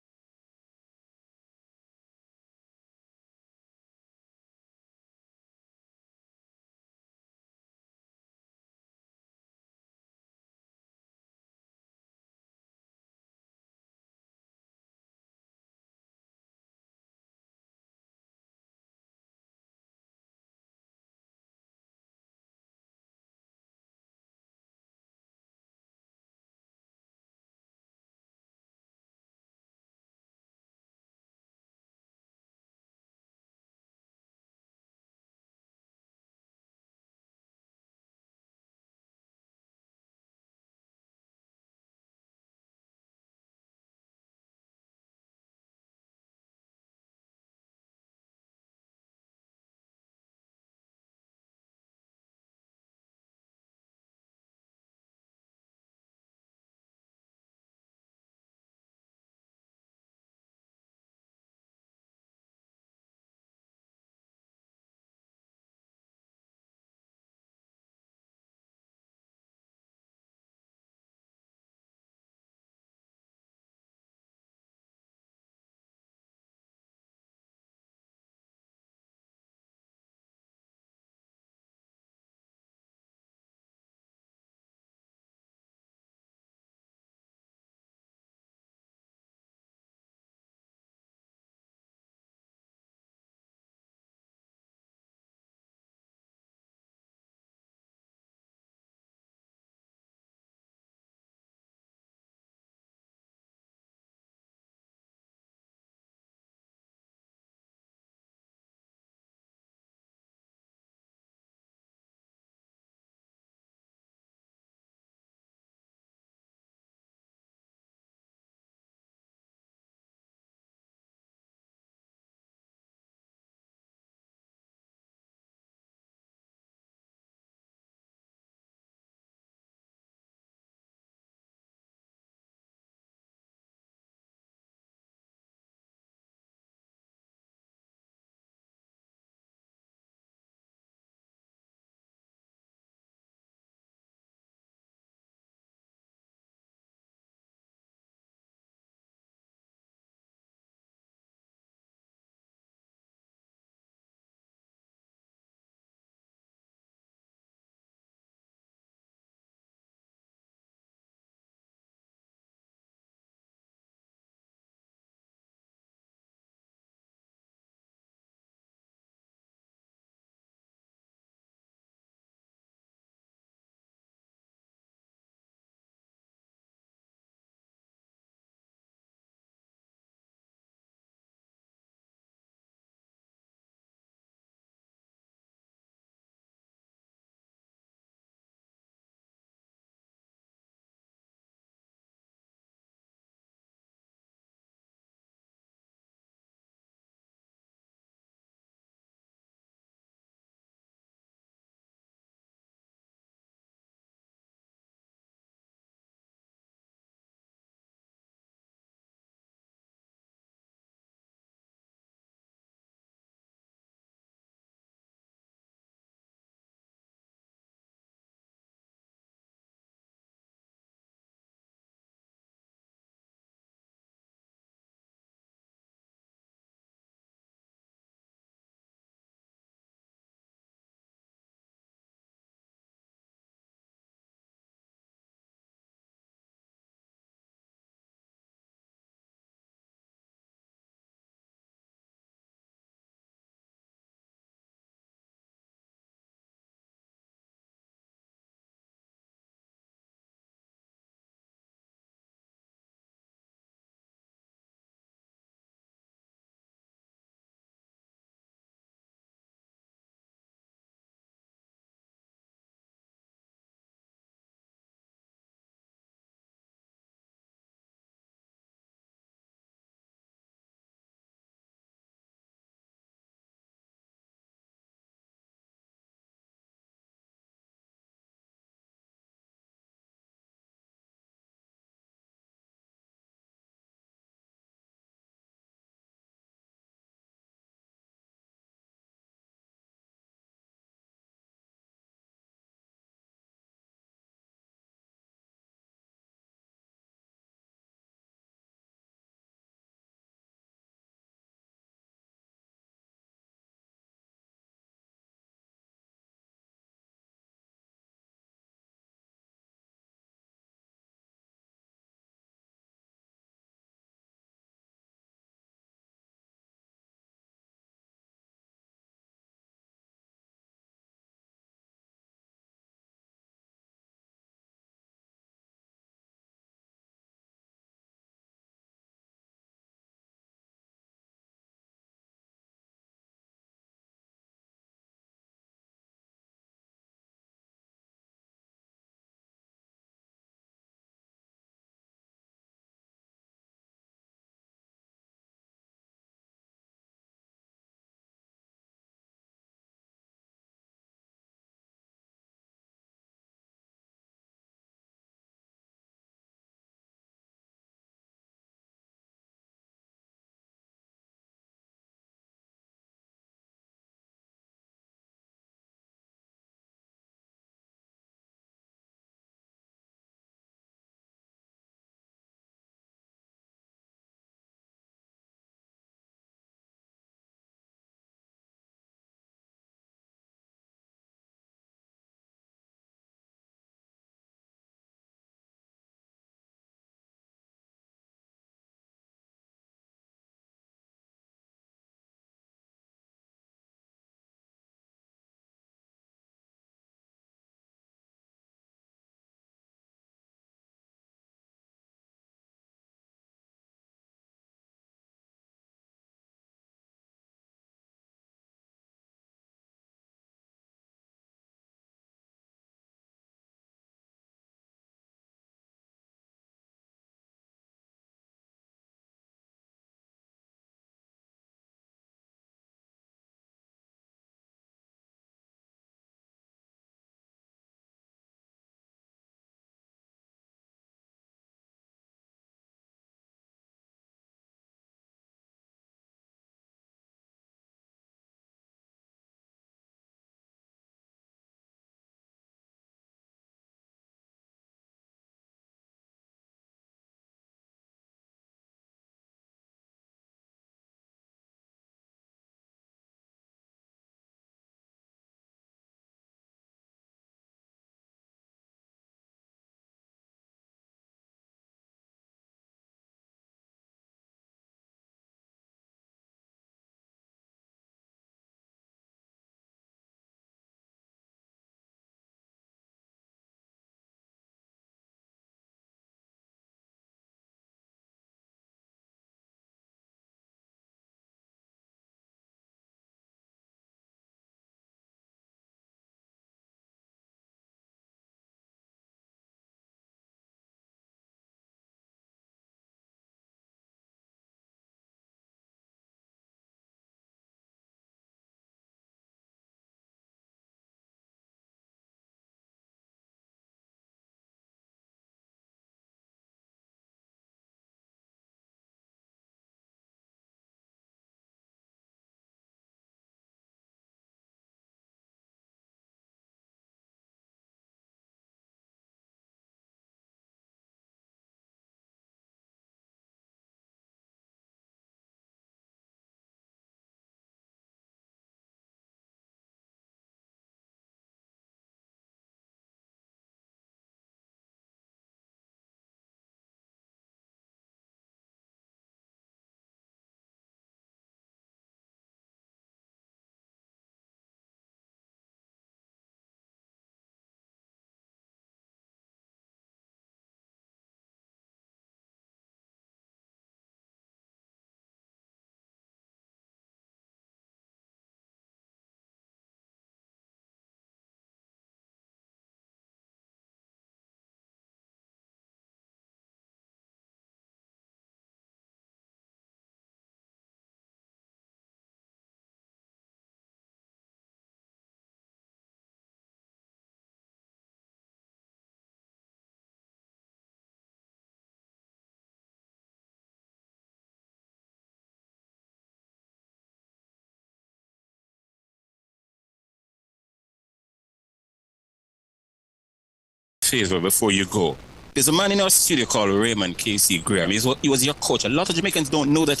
favor before you go. There's a man in our studio called Raymond Casey Graham. He was your coach. A lot of Jamaicans don't know that,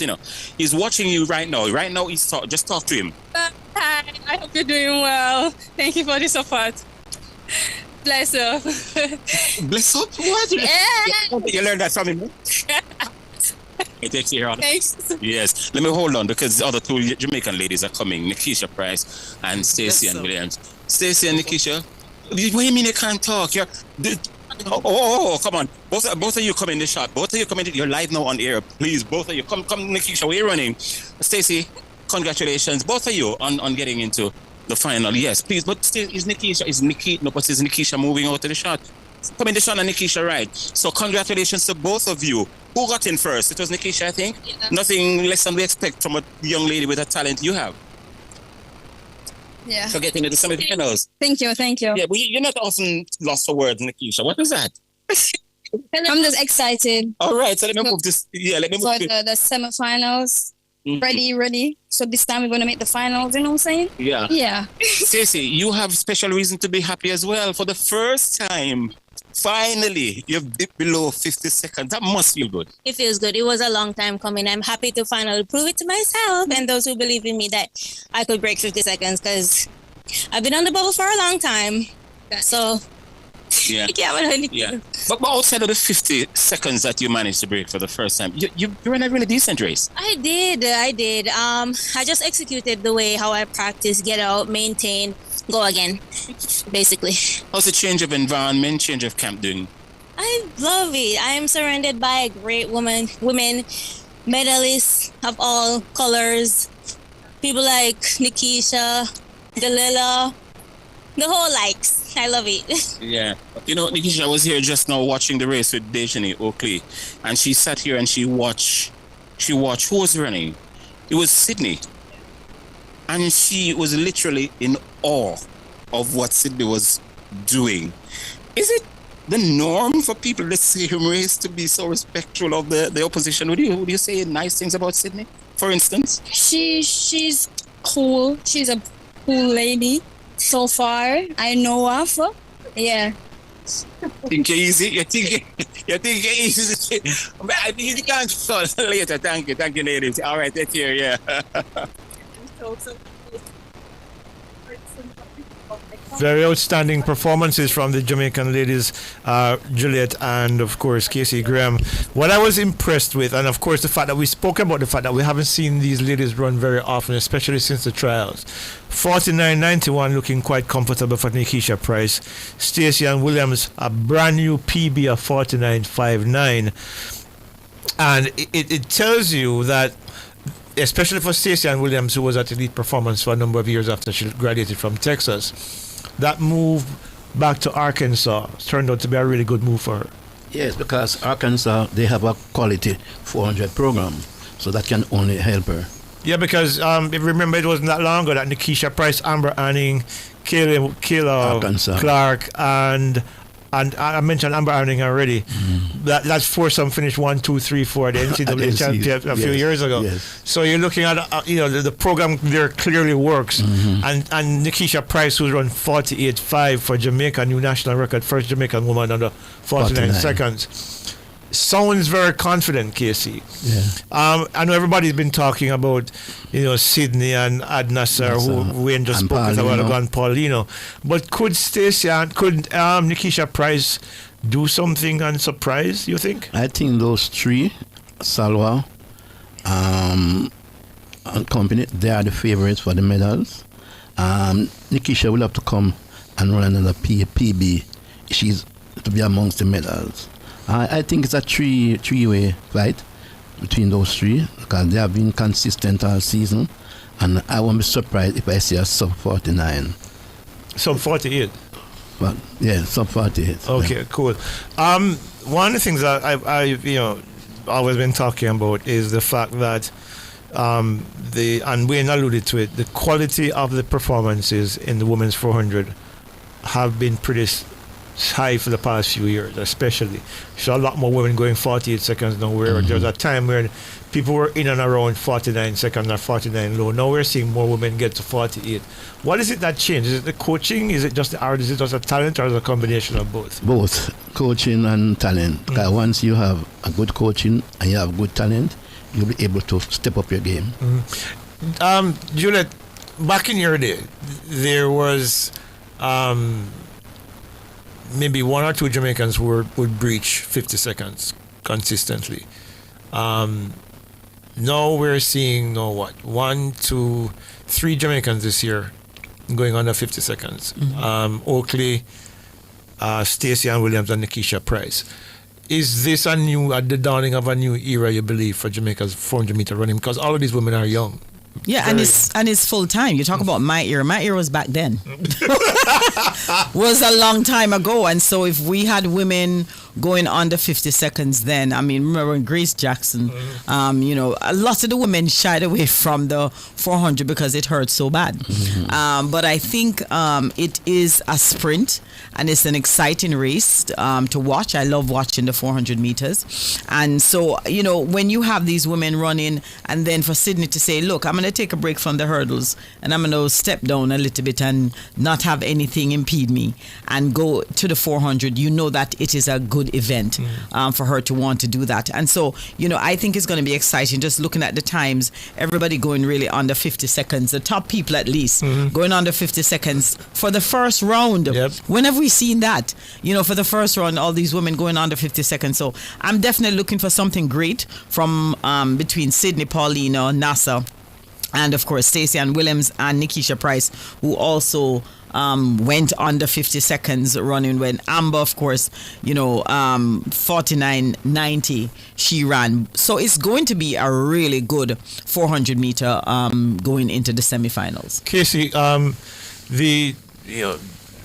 He's watching you right now. Right now, just talk to him. Hi, I hope you're doing well. Thank you for the support. Bless up. Bless up? What? Yeah. You learned that from him? It takes you on. Thanks. Yes. Let me hold on because the other two Jamaican ladies are coming. Nikisha Price and Stacey and Williams. Stacey and Nikisha, what do you mean you can't talk? Come on. Both of you come in the shot. Both of you come in. You're live now on air. Please, both of you. Come, Nikisha, where are you running? Stacey, congratulations, both of you, on getting into the final. Yes, please. But still, is Nikisha moving out to the shot? Come in the shot and Nikisha, right. So congratulations to both of you. Who got in first? It was Nikisha, I think. Yeah. Nothing less than we expect from a young lady with a talent you have. Yeah. So getting into the semi-finals. Thank you. Yeah, but you're not often lost for words, Nikisha. What is that? I'm just excited. All right, so let me move this. Yeah, let me move for the semi-finals. Mm-hmm. Ready. So this time we're going to make the finals, you know what I'm saying? Yeah. Yeah. Stacey, you have special reason to be happy as well. For the first time, finally, you've dipped below 50 seconds. That must feel good. It feels good. It was a long time coming. I'm happy to finally prove it to myself and those who believe in me that I could break 50 seconds because I've been on the bubble for a long time. So, yeah. Yeah. But outside of the 50 seconds that you managed to break for the first time, you ran a really decent race. I did. I just executed the way how I practice, get out, maintain, go again, basically. How's the change of environment, change of camp doing? I love it. I am surrounded by great women, medalists of all colors, people like Nikisha, Delilah, the whole likes. I love it. Yeah. Nikisha was here just now watching the race with Dejani Oakley, and she sat here and she watched who was running. It was Sydney. And she was literally in awe of what Sydney was doing. Is it the norm for people that see him race to be so respectful of the opposition? Would you say nice things about Sydney, for instance? She's cool. She's a cool lady. So far, I know of. Yeah. Think you're easy? You think you're easy? I think you can start later. Thank you, ladies. All right, that's here, yeah. Very outstanding performances from the Jamaican ladies, Juliet and, of course, Casey Graham. What I was impressed with, and of course the fact that we spoke about the fact that we haven't seen these ladies run very often, especially since the trials. 49.91 looking quite comfortable for Nikisha Price. Stacey and Williams, a brand new PB of 49.59. And it tells you that, especially for Stacey and Williams, who was at Elite Performance for a number of years after she graduated from Texas, that move back to Arkansas turned out to be a really good move for her. Yes, because Arkansas, they have a quality 400 program, so that can only help her. Yeah, because if you remember, it wasn't that long ago that Nikisha Price, Amber Anning, Kayla Clark, and I mentioned Amber Anning already. That foursome finished 1, 2, 3, 4 at the NCAA championship a few years ago. Yes. So you're looking at the program there clearly works. And Nikisha Price, who's run 48.5 for Jamaica, new national record, first Jamaican woman under 49 seconds. Sounds very confident, Casey. Yeah. I know everybody's been talking about, Sydney and Ad Nasser, who Wayne just spoke about a while ago, and Paulino. But could Stacey and could Nikisha Price do something and surprise, you think? I think those three, Salwa and company, they are the favorites for the medals. Nikisha will have to come and run another PB. She's to be amongst the medals. I think it's a three-way fight between those three because they have been consistent all season, and I won't be surprised if I see a sub 49. Sub 48. But yeah, sub 48. Okay, yeah. Cool. One of the things that I've always been talking about is the fact that and Wayne alluded to it, the quality of the performances in the women's 400 have been pretty high for the past few years, especially. So a lot more women going 48 seconds now, where there was a time where people were in and around 49 seconds or 49 low. Now we're seeing more women get to 48. What is it that changed? Is it the coaching? Is it just a talent, or is it a combination of both? Both coaching and talent. Because once you have a good coaching and you have good talent, you'll be able to step up your game. Juliet, back in your day, there was maybe one or two Jamaicans who would breach 50 seconds consistently. Now we're seeing 1, 2, 3 Jamaicans this year going under 50 seconds. Oakley, Stacey Ann Williams, and Nikisha Price. Is this the dawning of a new era, you believe, for Jamaica's 400 meter running? Because all of these women are young. Yeah, and it's full time. You talk about my era. My era was back then. Was a long time ago. And so if we had women going under 50 seconds then, I mean, remember when Grace Jackson, a lot of the women shied away from the 400 because it hurt so bad. But I think it is a sprint and it's an exciting race to watch. I love watching the 400 meters. And so, when you have these women running and then for Sydney to say, look, I'm going to take a break from the hurdles and I'm going to step down a little bit and not have anything impede me and go to the 400, that it is a good event for her to want to do that. And so, I think it's going to be exciting just looking at the times, everybody going really under 50 seconds, the top people at least going under 50 seconds for the first round. When have we seen that? For the first round, all these women going under 50 seconds. So I'm definitely looking for something great from between Sydney Paulino, NASA, and of course Stacey Ann Williams and Nikisha Price, who also went under 50 seconds running when Amber, of course, 49.90 she ran. So it's going to be a really good 400 meter going into the semifinals. Casey,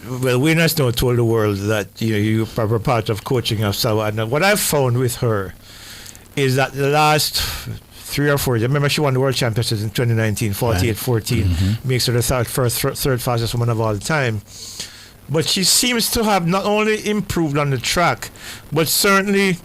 Wayne has now told the world that you are part of coaching of Salwa. And what I've found with her is that the last 3 or 4 years, I remember she won the World Championships in 2019, 48-14, makes her the third fastest woman of all time. But she seems to have not only improved on the track, but certainly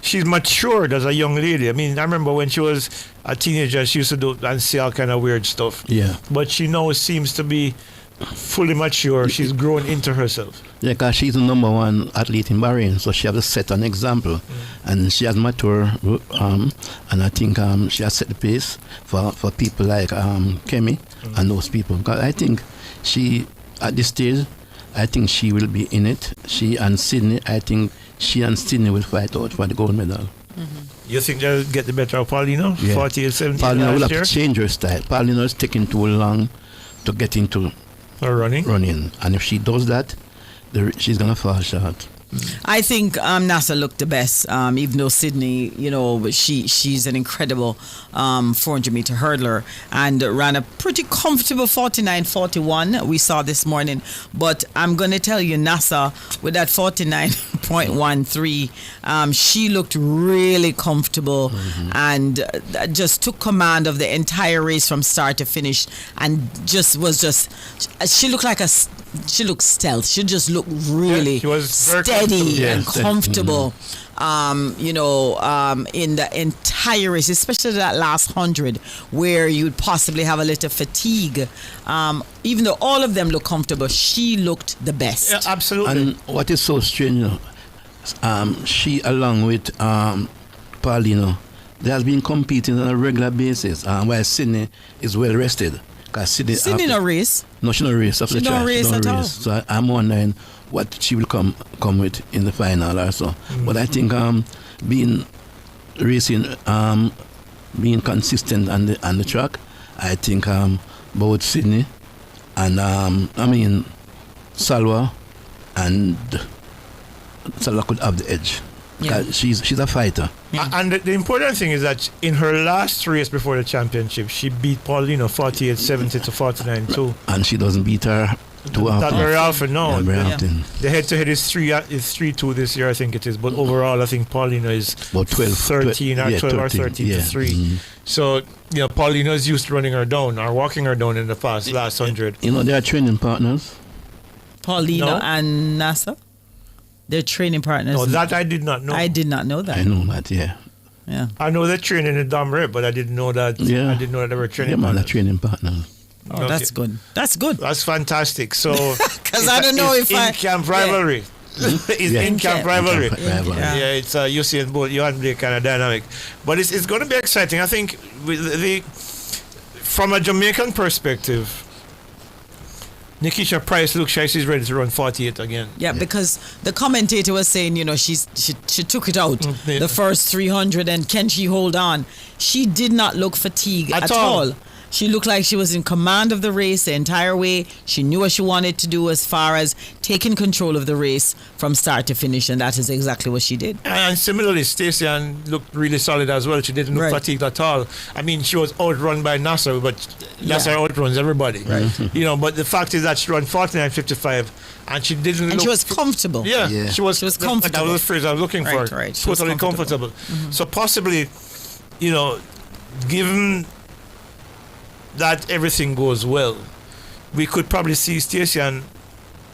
she's matured as a young lady. I mean, I remember when she was a teenager, she used to do and say all kind of weird stuff. Yeah. But she now seems to be fully mature. She's grown into herself. Yeah, because she's the number 1 athlete in Bahrain, so she has to set an example. And she has matured, and I think she has set the pace for people like Kemi and those people. Because I think she, at this stage, I think she will be in it. She and Sydney, I think she and Sydney will fight out for the gold medal. You think they'll get the better of Paulino? Yeah. 48-17 Paulino will last have year? to change her style. Paulino is taking too long to get into running. And if she does that, she's going to fall short. I think NASA looked the best, even though Sydney, she's an incredible 400 meter hurdler and ran a pretty comfortable 49.41 we saw this morning. But I'm going to tell you, NASA with that 49.13, she looked really comfortable and just took command of the entire race from start to finish, and she looked like she looked stealth. She just looked really steady and comfortable. In the entire race, especially that last 100 where you'd possibly have a little fatigue. Even though all of them look comfortable, she looked the best. Yeah, absolutely. And what is so strange, she along with Paulino, they has been competing on a regular basis, while Sydney is well rested. Sydney no race. No, she no race. She no race at all. So I'm wondering what she will come with in the final also. But I think being consistent on the track, I think both Sydney and Salwa could have the edge. Yeah. She's a fighter. Yeah. And the important thing is that in her last race before the championship, she beat Paulino 48-70 to 49-2. And she doesn't beat her too often. Not very often, no. Yeah, very often. The head-to-head is 3-2 this year, I think it is. But overall, I think Paulino is about 13 or 12 or 13 to 3. So, Paulino is used to running her down or walking her down in the last 100. They are training partners. Paulino and NASA? They're training partners. No, that I did not know. I did not know that. I know that, yeah. Yeah. I know they're training in Domrep, but I didn't know that. Yeah. I didn't know that they were training. Yeah, man, partners. a training partner. Oh, that's good. That's good. That's fantastic. So, because I don't know if I in-camp rivalry. It's in-camp rivalry. Yeah. It's Usain Bolt, Johan Blake kind of dynamic, but it's going to be exciting. I think from a Jamaican perspective, Nikisha Price looks like she's ready to run 48 again. Yeah, because the commentator was saying, you know, she took it out the first 300, and can she hold on? She did not look fatigued at all. She looked like she was in command of the race the entire way. She knew what she wanted to do as far as taking control of the race from start to finish, and that is exactly what she did. And similarly, Stacey looked really solid as well. She didn't look fatigued at all. I mean, she was outrun by Nasser, but Nasser outruns everybody. Right. You know, but the fact is that she ran 49.55, and she didn't. And she was comfortable. Yeah, she was comfortable. That was the phrase I was looking for. Right. Totally comfortable. Mm-hmm. So possibly, you know, given that everything goes well, we could probably see Stacey and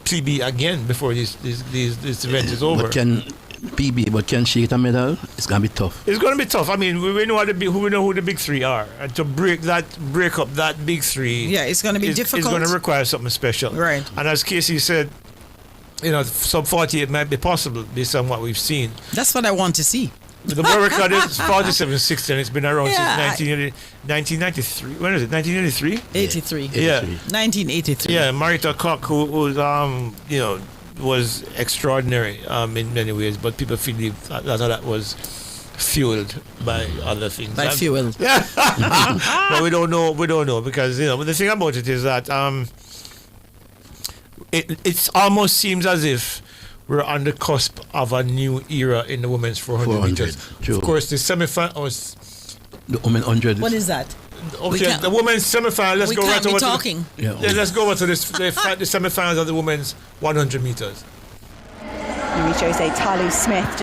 PB again before this event is over. But can she get a medal? It's gonna be tough. It's going to be tough. I mean, we know who the big three are, and to break up that big three. Yeah, it's going to be difficult. It's going to require something special. Right. And as Casey said, you know, sub 48 might be possible based on what we've seen. That's what I want to see. The world record is 47.60, and it's been around since 1993. When is it? 1983? 83. Yeah. 1983. Yeah, Marita Koch, who you know, was extraordinary in many ways, but people feel that was fueled by other things. By fuel. Yeah. But we don't know because, you know, but the thing about it is that it almost seems as if we're on the cusp of a new era in the women's 400 meters. True. Of course, the semi-finals. The women 100. What is that? Okay, the women's semi-final. Let's go right over talking. Let's go over to the semi-finals of the women's 100 meters. Marie-José Talu Smith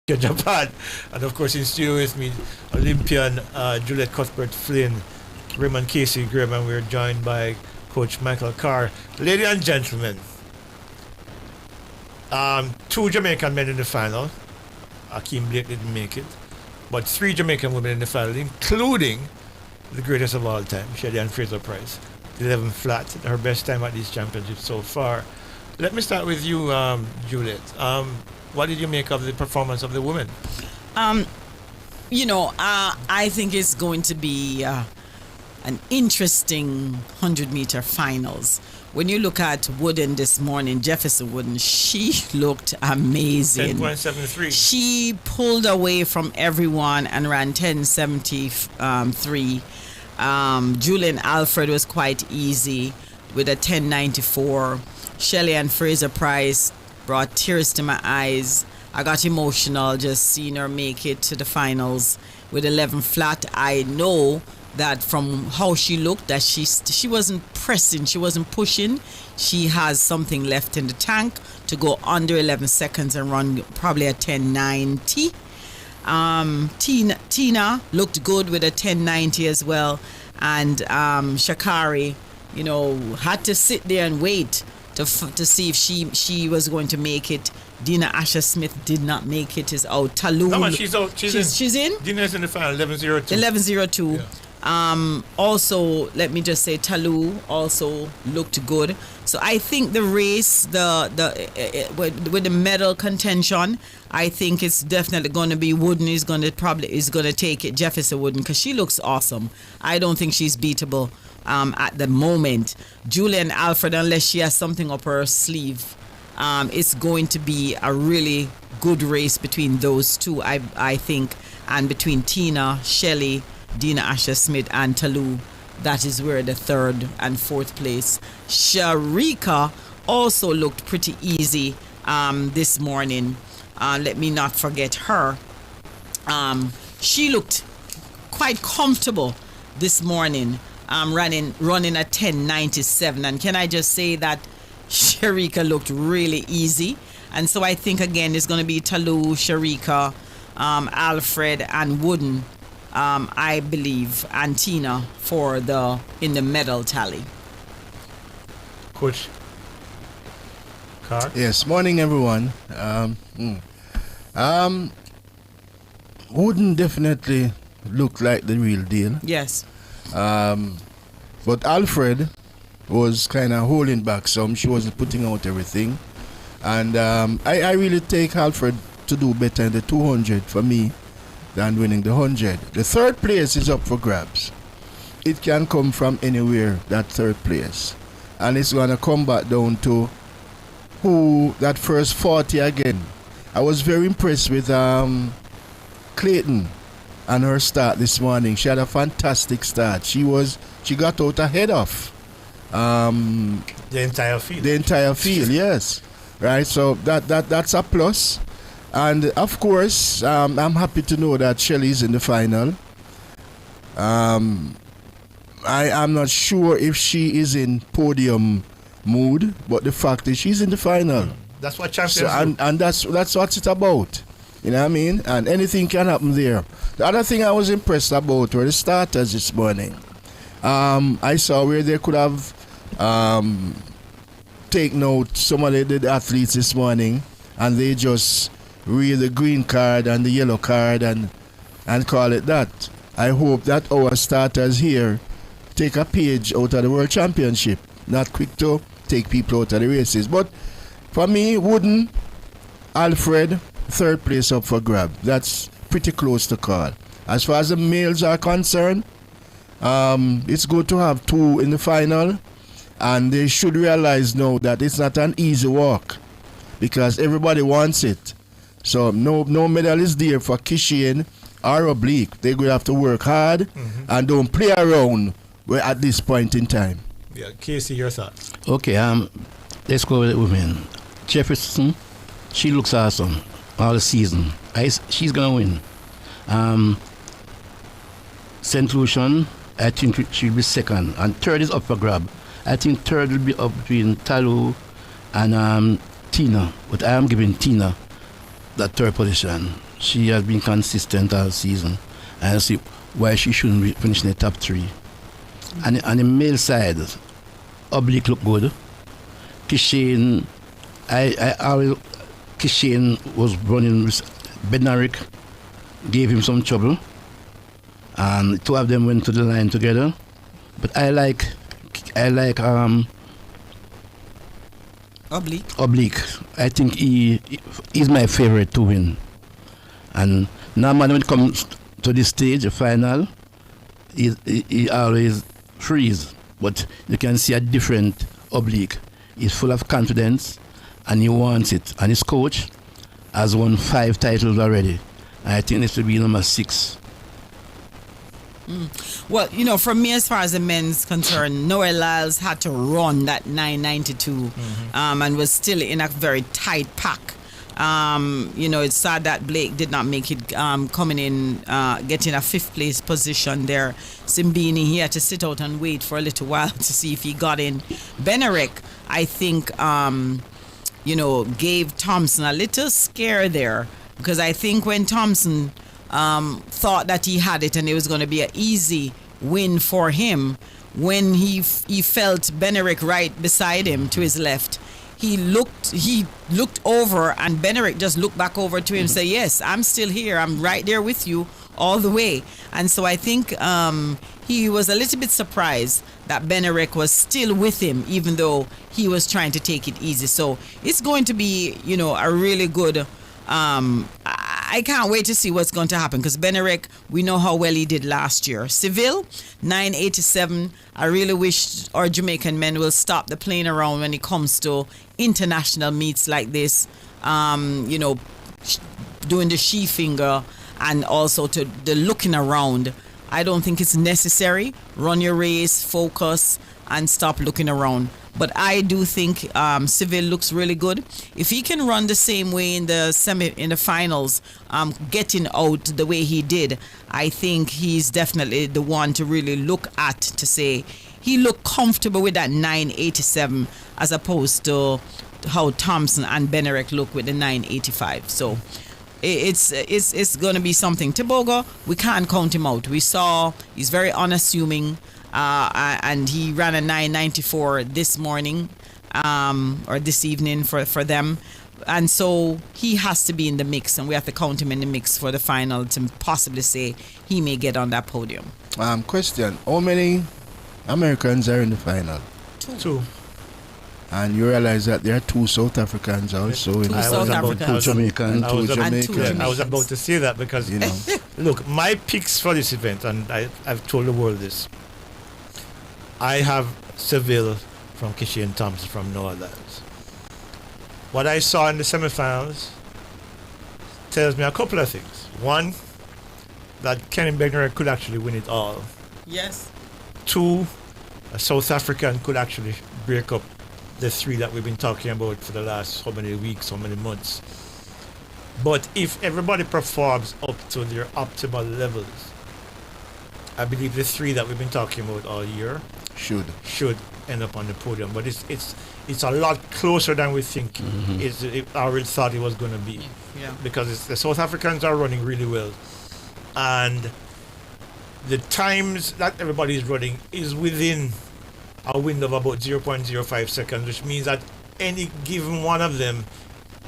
Japan. And of course, in studio with me, Olympian Juliet Cuthbert Flynn, Raymond Casey Graham, and we're joined by Coach Michael Carr. Ladies and gentlemen, 2 Jamaican men in the final. Akeem Blake didn't make it, but 3 Jamaican women in the final, including the greatest of all time, Shelly Ann Fraser-Pryce. 11 flat, her best time at these championships so far. Let me start with you, Juliet. What did you make of the performance of the women? I think it's going to be an interesting 100-meter finals. When you look at Wooden this morning, Jefferson Wooden, she looked amazing. 10.73. She pulled away from everyone and ran 10.73. Julian Alfred was quite easy with a 10.94. Shelly Ann Fraser-Pryce brought tears to my eyes. I got emotional just seeing her make it to the finals with 11 flat. I know that from how she looked, that she wasn't pressing, she wasn't pushing. She has something left in the tank to go under 11 seconds and run probably a 10.90. Tina looked good with a 10.90 as well, and Sha'Carri, had to sit there and wait to see if she was going to make it. Dina Asher-Smith did not make it, is out. Talou. No, she's out. She's in. Dina's in the final, 11.02. 11.02. Yeah. Also, let me just say, Talou also looked good. So I think the race, with the medal contention, I think it's definitely going to be Wooden is going to take it. Jefferson Wooden, because she looks awesome. I don't think she's beatable at the moment. Julian Alfred, unless she has something up her sleeve, it's going to be a really good race between those two, I think, and between Tina, Shelly, Dina Asher-Smith, and Talou. That is where the 3rd and 4th place. Sharika also looked pretty easy this morning. Let me not forget her. She looked quite comfortable this morning, running a 10.97. And can I just say that Sharika looked really easy. And so I think, again, it's going to be Talou, Sharika, Alfred, and Wooden, I believe, and Tina in the medal tally. Coach Carr? Yes, morning everyone. Wooden definitely looked like the real deal. Yes. But Alfred was kind of holding back some. She wasn't putting out everything. And I really take Alfred to do better in the 200 for me than winning the 100. The 3rd place is up for grabs. It can come from anywhere, that 3rd place. And it's going to come back down to who that first 40 again. I was very impressed with Clayton and her start this morning. She had a fantastic start. She got out ahead of the entire field. The entire field, yes. Right, so that's a plus. And of course, I'm happy to know that Shelly's in the final. I'm not sure if she is in podium mood, but the fact is she's in the final. That's what champions do. And that's what it's about. You know what I mean? And anything can happen there. The other thing I was impressed about were the starters this morning. I saw where they could have taken out some of the athletes this morning, and they just read the green card and the yellow card and call it that. I hope that our starters here take a page out of the World Championship, not quick to take people out of the races. But for me, Wooden, Alfred, 3rd place up for grab. That's pretty close to call. As far as the males are concerned, it's good to have 2 in the final, and they should realize now that it's not an easy walk because everybody wants it. So no medal is there for Kishian or Oblique. They're going to have to work hard and don't play around at this point in time. Yeah, Casey, your thoughts? Okay, let's go with the women. Jefferson, she looks awesome all the season. She's going to win. St. Lucian, I think she'll be 2nd. And 3rd is up for grab. I think 3rd will be up between Talou and Tina. But I am giving Tina that 3rd position. She has been consistent all season. I see why she shouldn't be finishing the top 3. And on the male side, Oblique look good. Kishane, Kishane was running with Bednarik, gave him some trouble. And 2 of them went to the line together. But I like Oblique. I think he's my favorite to win. And normally when it comes to this stage, the final, he always freeze. But you can see a different Oblique. He's full of confidence and he wants it. And his coach has won 5 titles already. I think this will be number 6. Well, for me, as far as the men's concerned, Noah Lyles had to run that 992 and was still in a very tight pack. It's sad that Blake did not make it coming in, getting a 5th place position there. Simbini, he had to sit out and wait for a little while to see if he got in. Benarek, I think, gave Thompson a little scare there, because I think when Thompson thought that he had it and it was going to be an easy win for him, when he felt Benarek right beside him to his left, he looked over and Benarek just looked back over to him and said, yes, I'm still here, I'm right there with you all the way. And so I think he was a little bit surprised that Benarek was still with him, even though he was trying to take it easy. So it's going to be a really good I can't wait to see what's going to happen, because Benarek, we know how well he did last year. Seville, 987. I really wish our Jamaican men will stop the playing around when it comes to international meets like this. Doing the she finger and also to the looking around. I don't think it's necessary. Run your race, focus, and stop looking around. But I do think Seville looks really good. If he can run the same way in the finals, getting out the way he did, I think he's definitely the one to really look at, to say he looked comfortable with that 987 as opposed to how Thompson and Benarek look with the 985. So it's going to be something. Tebogo, we can't count him out. We saw he's very unassuming. And he ran a 994 this morning or this evening for them. And so he has to be in the mix, and we have to count him in the mix for the final to possibly say he may get on that podium. Question, how many Americans are in the final? 2. And you realize that there are 2 South Africans also. 2 South Africans. 2 Jamaicans. I was about to say that because, look, my picks for this event, and I've told the world this, I have Seville from Kishane Thompson from Noah Lyles. What I saw in the semifinals tells me a couple of things. One, that Kenny Bednarik could actually win it all. Yes. 2, a South African could actually break up the 3 that we've been talking about for the last how many weeks, how many months. But if everybody performs up to their optimal levels, I believe the 3 that we've been talking about all year should end up on the podium. But it's a lot closer than we think. I really thought it was going to be. Yeah. Because the South Africans are running really well, and the times that everybody is running is within a window of about 0.05 seconds, which means that any given one of them,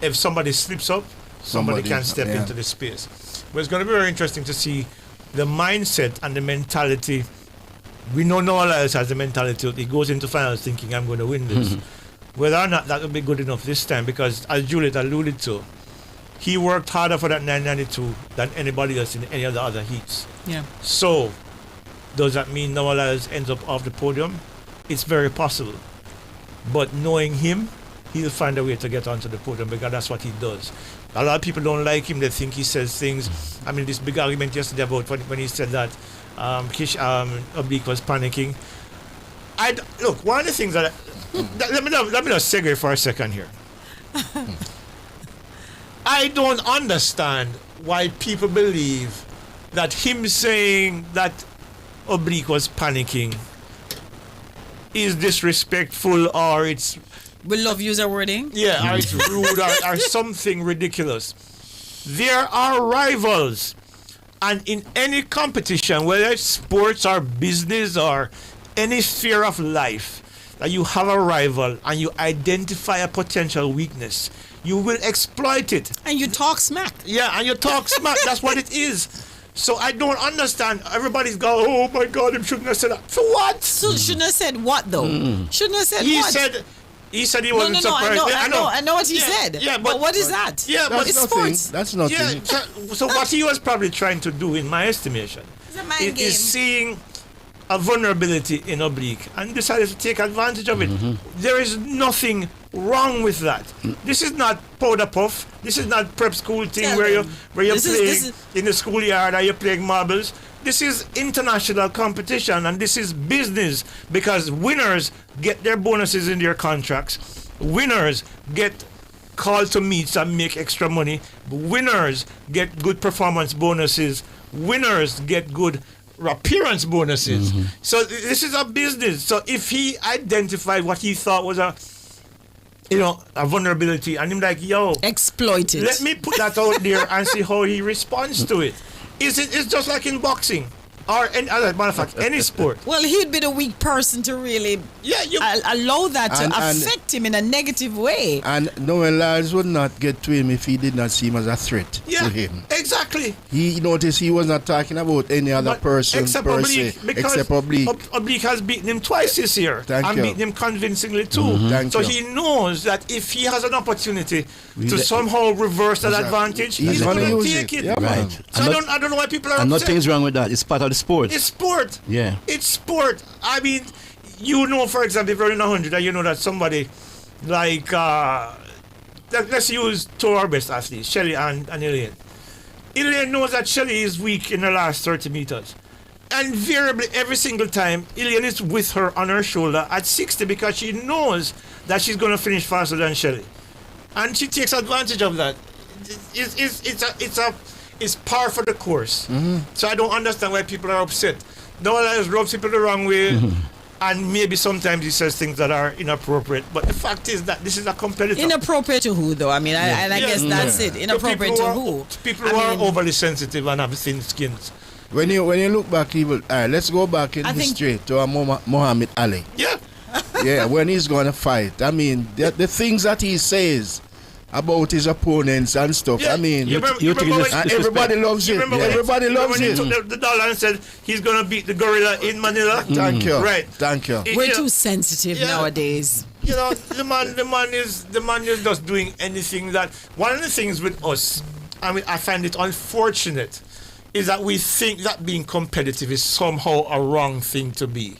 if somebody slips up, somebody can step into the space. But it's going to be very interesting to see the mindset and the mentality. We know no one else has the mentality. He goes into finals thinking, I'm going to win this. Whether or not that will be good enough this time, because as Juliet alluded to, he worked harder for that 992 than anybody else in any of the other heats. Yeah. So, does that mean Noah Lyles ends up off the podium? It's very possible. But knowing him, he'll find a way to get onto the podium, because that's what he does. A lot of people don't like him. They think he says things. I mean, this big argument yesterday about when he said that Oblique was panicking. Look, one of the things that let me just segue for a second here. I don't understand why people believe that him saying that Oblique was panicking is disrespectful, or it's... We love user wording. Yeah, or it's rude, or something ridiculous. There are rivals. And in any competition, whether it's sports or business or any sphere of life, that you have a rival and you identify a potential weakness, you will exploit it. And you talk smack. Yeah, and you talk smack. That's what it is. So I don't understand. Everybody's going, oh my God, him shouldn't have said that. For what? So shouldn't have said what though? Shouldn't have said what? He said he wasn't surprised. I know what he said. Yeah, but what is that? Yeah, That's but it's nothing. sports. That's nothing. Yeah, so what he was probably trying to do, in my estimation, It's a mind game. is seeing a vulnerability in Oblique and decided to take advantage of it. There is nothing wrong with that. This is not powder puff. This is not prep school thing Tell where them. you're This playing is- in the schoolyard or you're playing marbles. This is international competition and this is business, because winners get their bonuses in their contracts. Winners get called to meets and make extra money. Winners get good performance bonuses. Winners get good appearance bonuses. So this is a business. So if he identified what he thought was a vulnerability, and him like, yo, exploit it. Let me put that out there and see how he responds to it. It's just like in boxing or any other matter of fact, any sport. Well, he'd be the weak person to really allow that to affect him in a negative way. And Noel Lyles would not get to him if he did not see him as a threat to him. Exactly. He noticed he was not talking about any other person Except per Oblique, se, because except Oblique. Oblique has beaten him twice this year and you. beaten him convincingly too. Thank so you. he knows that if he has an opportunity to somehow reverse that advantage, he's going to take it. Yeah, Right. So I don't know why people are And upset. nothing's wrong with that. It's part of the sport. It's sport. Yeah. It's sport. I mean, for example, if you're in 100 and you know that somebody like, let's use two of our best athletes, Shelley and Ilian. Ilian knows that Shelley is weak in the last 30 meters. And invariably, every single time, Ilian is with her on her shoulder at 60 because she knows that she's going to finish faster than Shelley. And she takes advantage of that. It's par for the course. So I don't understand why people are upset. Noel Lyles rubs people the wrong way, and maybe sometimes he says things that are inappropriate. But the fact is that this is a competitor. Inappropriate to who, though? I mean, I guess that's it. Inappropriate to who? People who are overly sensitive and have thin skins. When you look back, let's go back in history to Muhammad Ali. Yeah. Yeah, when he's going to fight. I mean, the things that he says about his opponents and stuff. Yeah. I mean, everybody loves it. Everybody loves when it. he took the dollar and said he's going to beat the gorilla in Manila. Thank you. Right. Thank you. We're too sensitive nowadays. You know, the man is just doing anything that. One of the things with us, I mean, I find it unfortunate, is that we think that being competitive is somehow a wrong thing to be.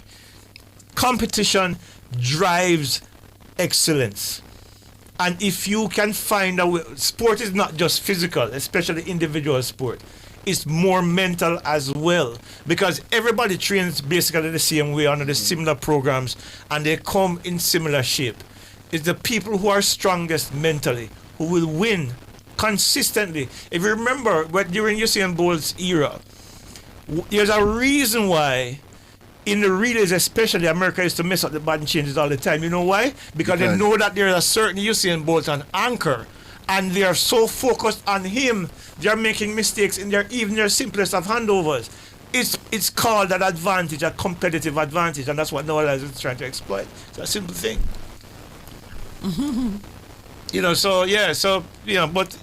Competition drives excellence. And if you can find a way, sport is not just physical, especially individual sport. It's more mental as well, because everybody trains basically the same way under the similar programs, and they come in similar shape. It's the people who are strongest mentally who will win consistently. If you remember, during Usain Bolt's era, there's a reason why in the relays especially, America used to mess up the button changes all the time. You know why? Because they know that there's a certain Usain Bolt an anchor, and they are so focused on him, they are making mistakes in even their simplest of handovers. It's called an advantage, a competitive advantage, and that's what Noel Lyles is trying to exploit. It's a simple thing.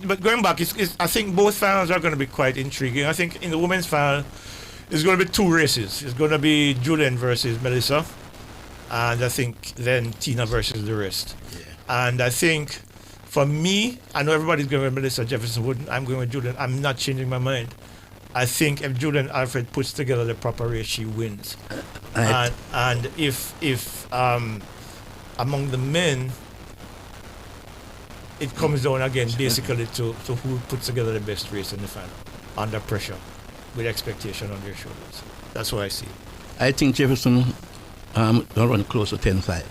But going back, I think both finals are going to be quite intriguing. I think in the women's final, it's going to be two races. It's going to be Julian versus Melissa, and I think then Tina versus the rest. Yeah. And I think for me, I know everybody's going with Melissa Jefferson Wood. I'm going with Julian. I'm not changing my mind. I think if Julian Alfred puts together the proper race, she wins. And if among the men, it comes down again basically to who puts together the best race in the final under pressure, with expectation on their shoulders. That's what I see. I think Jefferson will run close to 10-5.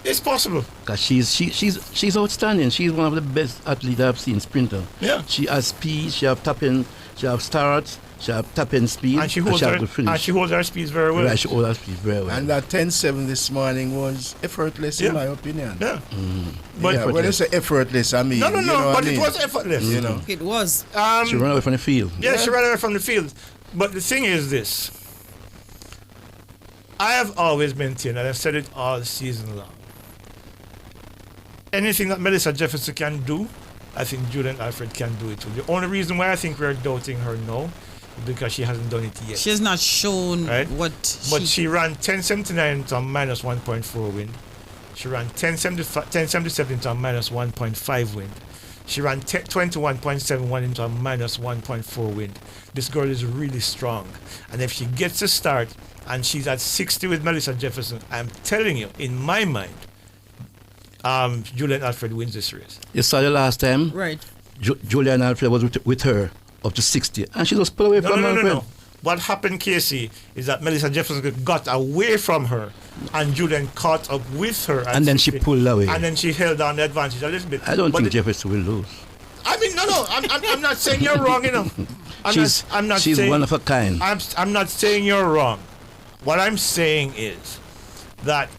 It's possible. Because she's outstanding. She's one of the best athletes I've seen, sprinter. Yeah. She has speed, she has top end, She have start, she have tapping speed, And she holds have her, to finish. and she holds her speeds very well. Right, she holds her speed very well. And that 10-7 this morning was effortless, in my opinion. Yeah. But yeah, when you say effortless, I mean... No, you know but I mean? it was effortless. You know. It was. She ran away from the field. Yeah, she ran away from the field. But the thing is this. I have always maintained, and I've said it all season long. Anything that Melissa Jefferson can do, I think Julian Alfred can do it too. The only reason why I think we're doubting her now is because she hasn't done it yet. She has not shown what But she ran 10.79 to a minus 1.4 wind. She ran 10.77 into a minus 1.5 wind. She ran 21.71 into a minus 1.4 wind. This girl is really strong. And if she gets a start and she's at 60 with Melissa Jefferson, I'm telling you, in my mind, Julian Alfred wins this race. You saw the last time? Right. Julian Alfred was with her up to 60, and she just pulled away from her. No. What happened, Casey, is that Melissa Jefferson got away from her, and Julian caught up with her. And then she pulled away. And then she held on the advantage a little bit. I don't think Jefferson will lose. I mean, no. I'm not saying you're wrong, you know. She's saying, one of a kind. I'm not saying you're wrong. What I'm saying is that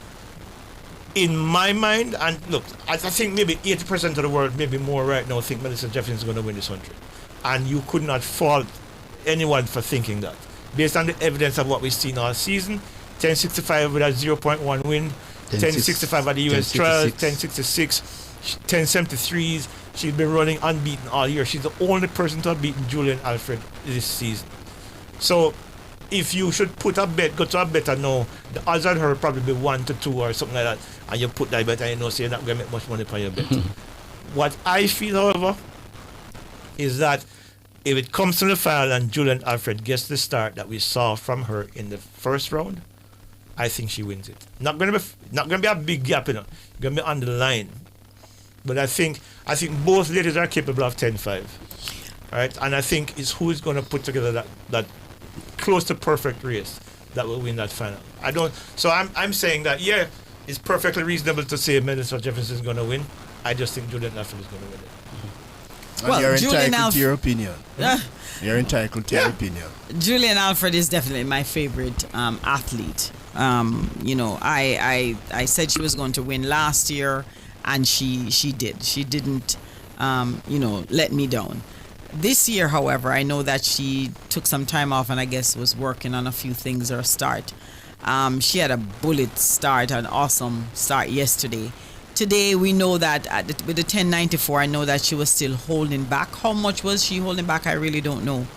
in my mind, and look, I think maybe 80% of the world, maybe more right now, think Melissa Jefferson is going to win this 100. And you could not fault anyone for thinking that. Based on the evidence of what we've seen all season, 1065 with a 0.1 win, 1065 at the US trials, 1066, 1073s. She's been running unbeaten all year. She's the only person to have beaten Julian Alfred this season. So if you should put a bet, go to a bet and know the odds on her probably be 1 to 2 or something like that, and you put that bet and you know, so you're not going to make much money for your bet. What I feel, however, is that if it comes to the final and Julian Alfred gets the start that we saw from her in the first round, I think she wins it. Not going to be a big gap, you know. Going to be on the line. But I think both ladies are capable of 10-5. Right? And I think it's who is going to put together that close to perfect race that will win that final. I'm saying that, yeah, it's perfectly reasonable to say Melissa Jefferson is going to win. I just think Julian Alfred is going to win it. Well, you're entitled to your opinion. You're entitled to your opinion. Julian Alfred is definitely my favorite athlete. You know, I said she was going to win last year, and she did. She didn't, let me down. This year, however, I know that she took some time off and I guess was working on a few things her start. She had a bullet start, an awesome start yesterday. Today, we know that with the 1094, I know that she was still holding back. How much was she holding back? I really don't know.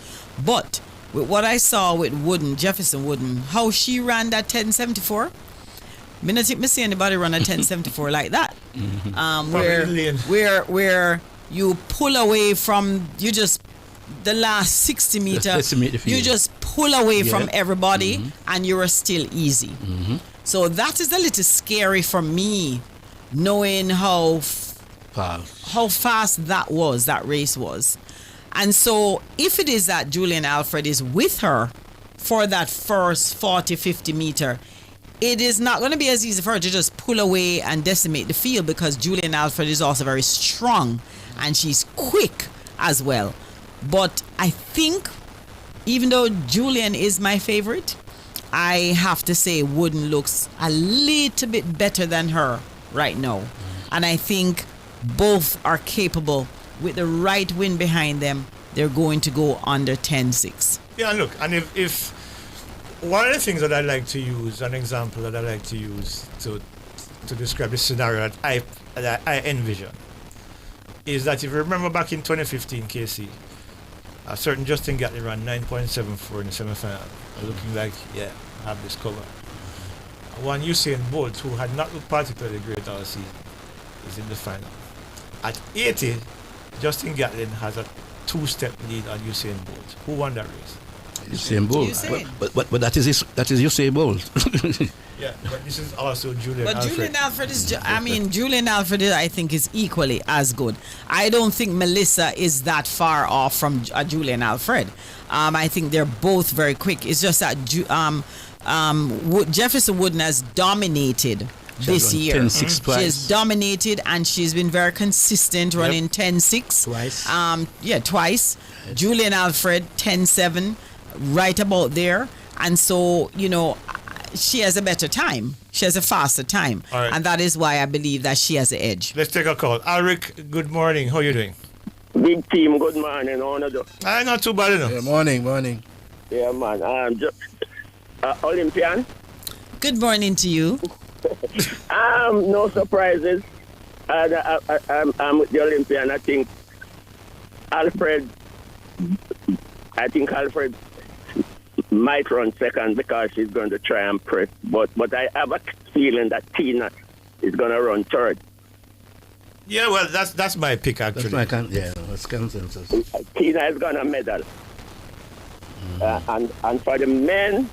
But with what I saw with Jefferson Wooden, how she ran that 1074, I don't think I see anybody run a 1074 like that. Where you pull away from, the last 60 meter, you just pull away from everybody and you are still easy. So that is a little scary for me, knowing how fast that race was. And so if it is that Julian Alfred is with her for that first 40-50 meter, it is not going to be as easy for her to just pull away and decimate the field, because Julian Alfred is also very strong and she's quick as well. But I think, even though Julian is my favorite, I have to say Wooden looks a little bit better than her right now. And I think both are capable. With the right wind behind them, they're going to go under 10-6. Yeah, look, and if one of the things that I like to use, an example that I like to use to describe the scenario that I envision, is that if you remember back in 2015, KC, a certain Justin Gatlin ran 9.74 in the semi-final, looking like, I have this cover. One Usain Bolt, who had not looked particularly great all season, is in the final. At 80, Justin Gatlin has a 2-step lead on Usain Bolt. Who won that race? Usain Bolt. But that is Usain Bolt. Yeah, but this is also Julian Alfred. But Julian Alfred Julian Alfred, I think, is equally as good. I don't think Melissa is that far off from Julian Alfred. I think they're both very quick. It's just that Jefferson Wooden has dominated this year. 10-6 twice. She has dominated, and she's been very consistent, running 10-6. Twice. Twice. Julian Alfred 10-7, right about there. And so, she has a better time. She has a faster time. All right. And that is why I believe that she has the edge. Let's take a call. Alric, good morning. How are you doing? Big team, good morning. How are you? Not too bad enough. Yeah, morning. Yeah, man. Olympian. Good morning to you. No surprises. I'm with the Olympian. I think Alfred might run second because she's going to try and press. But I have a feeling that Tina is going to run third. Yeah, well, that's my pick, actually. That's consensus. Tina is going to medal. And for the men,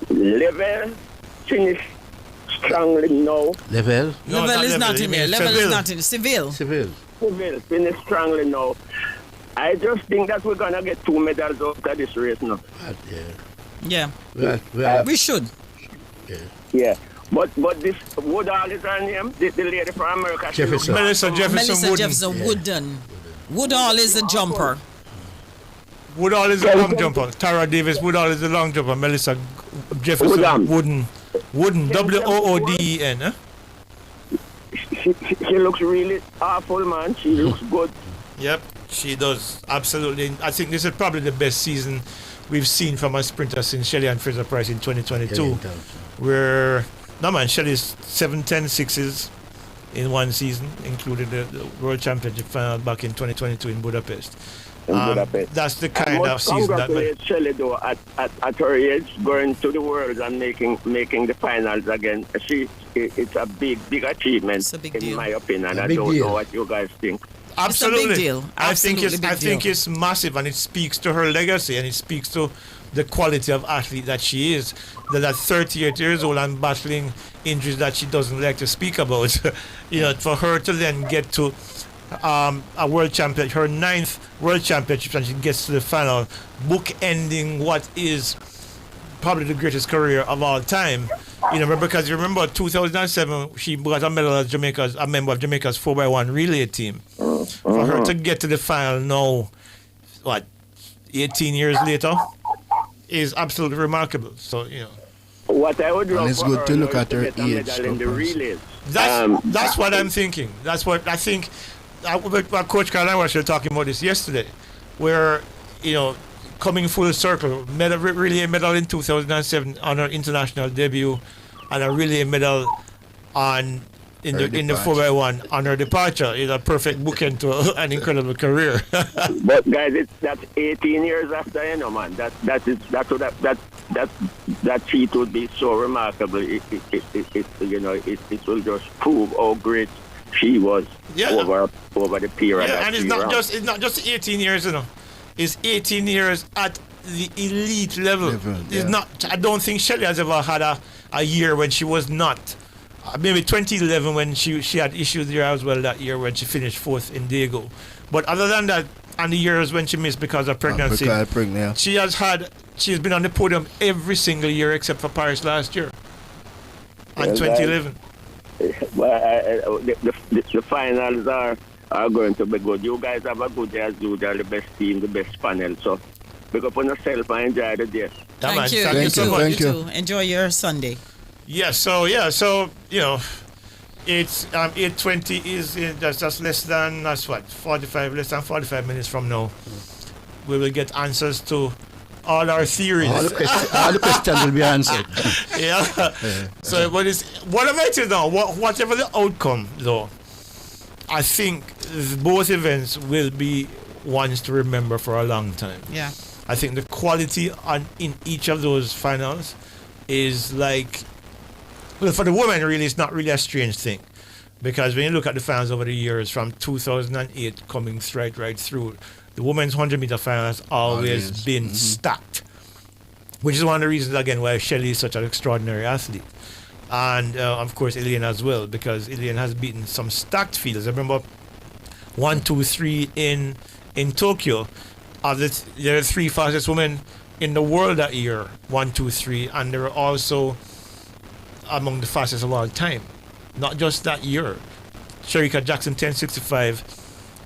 Level finish strongly now. Level? Level is not in there. Level is not in Seville. Seville finish strongly now. I just think that we're going to get 2 medals out of this race now. Yeah. We should. Yeah. But this Woodall is her name, the lady from America. Melissa Jefferson Wooden. Woodall is a jumper. Woodall is a long jumper. Tara Davis, Woodall is a long jumper. Melissa Jefferson Wooden. Wooden. Huh? She looks really awful, man. She looks good. Yep, she does. Absolutely. I think this is probably the best season we've seen from a sprinter since Shelley and Fraser Price in 2022. Shelley's 7-10 sixes in one season, including the World Championship final back in 2022 in Budapest. That's the kind of season that. Congratulate Shelley though at her age, going to the world and making the finals again. It's a big achievement in my opinion. I don't know what you guys think. Absolutely. It's a big deal. I think it's massive, and it speaks to her legacy, and it speaks to the quality of athlete that she is. That at 38 years old and battling injuries that she doesn't like to speak about, for her to then get to a world champion, her 9th world championship, and she gets to the final, bookending what is probably the greatest career of all time. Because you remember 2007, she got a medal as a member of Jamaica's 4x1 relay team. For her to get to the final now, 18 years later, is absolutely remarkable. So, What I would love and it's good to look at her age. In the relays. That's what I'm thinking. That's what I think. Coach Carl and I were actually talking about this yesterday, where, coming full circle, relay medal in 2007 on her international debut, and a relay medal in the 4x1 on her departure is a perfect bookend to an incredible career. But guys, that's 18 years after, man. That feat would be so remarkable. It will just prove how great she was over the period. Yeah, and it's not just 18 years, It's 18 years at the elite level. It's not. I don't think Shelley has ever had a year when she was not. Maybe 2011 when she had issues there as well, that year when she finished 4th in Dago. But other than that, and the years when she missed because of pregnancy, she's been on the podium every single year except for Paris last year and 2011. The finals are going to be good. You guys have a good day as usual, the best team, the best panel. So pick up on yourself and enjoy the day. Thank you. Thank you so much. You too. Enjoy your Sunday. It's 8:20 is just less than 45 minutes from now. We will get answers to all our theories. All the questions will be answered. So what am I telling now? Whatever the outcome, though, I think both events will be ones to remember for a long time. Yeah. I think the quality in each of those finals is for the women, really, it's not really a strange thing. Because when you look at the finals over the years, from 2008 coming right through, the women's 100-meter final has always been stacked. Which is one of the reasons, again, why Shelley is such an extraordinary athlete. And, of course, Elaine as well, because Elaine has beaten some stacked fields. I remember 1, 2, 3 in Tokyo. There are 3 fastest women in the world that year, 1, 2, 3, and they were also among the fastest of all time. Not just that year. Shericka Jackson 10:65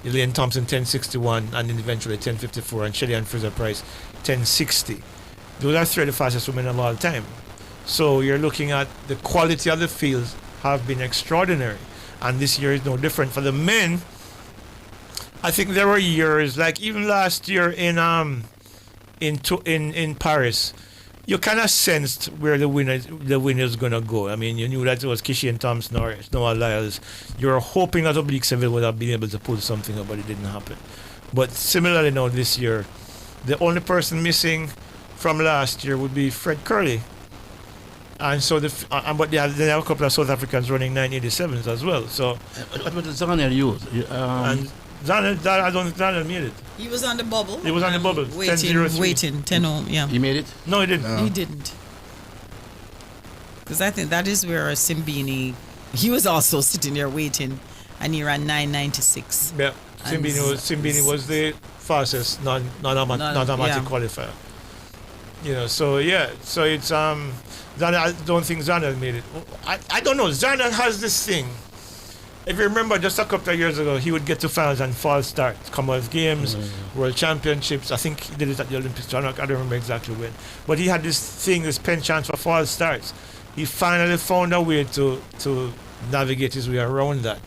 Elaine Thompson 10:61, and then eventually 10:54, and Shelly Ann Fraser-Pryce 10:60. Those are three of the fastest women of all time. So you're looking at the quality of the fields have been extraordinary, and this year is no different. For the men, I think there were years like even last year in Paris, you kind of sensed where the winner's gonna go. I mean, you knew that it was Kishian Thompson or Noah Lyles. You were hoping that Oblique Seville would have been able to pull something up, but it didn't happen. But similarly now this year, the only person missing from last year would be Fred Curley. And so but they have a couple of South Africans running 987s as well. So what did Zanel use? And Zanel, I don't think Zanel made it. He was on the bubble. He was on the bubble. Waiting, 10-0, yeah. He made it? No, he didn't. He didn't. Because I think that is where Simbini, he was also sitting there waiting, and he ran 996. Yeah, Simbini was the fastest non-automatic qualifier. You know, so it's Zanel, I don't think Zanel made it. I don't know. Zanel has this thing. If you remember, just a couple of years ago, he would get to finals and false start, Commonwealth Games, World Championships. I think he did it at the Olympics. I don't remember exactly when. But he had this penchant for false starts. He finally found a way to navigate his way around that.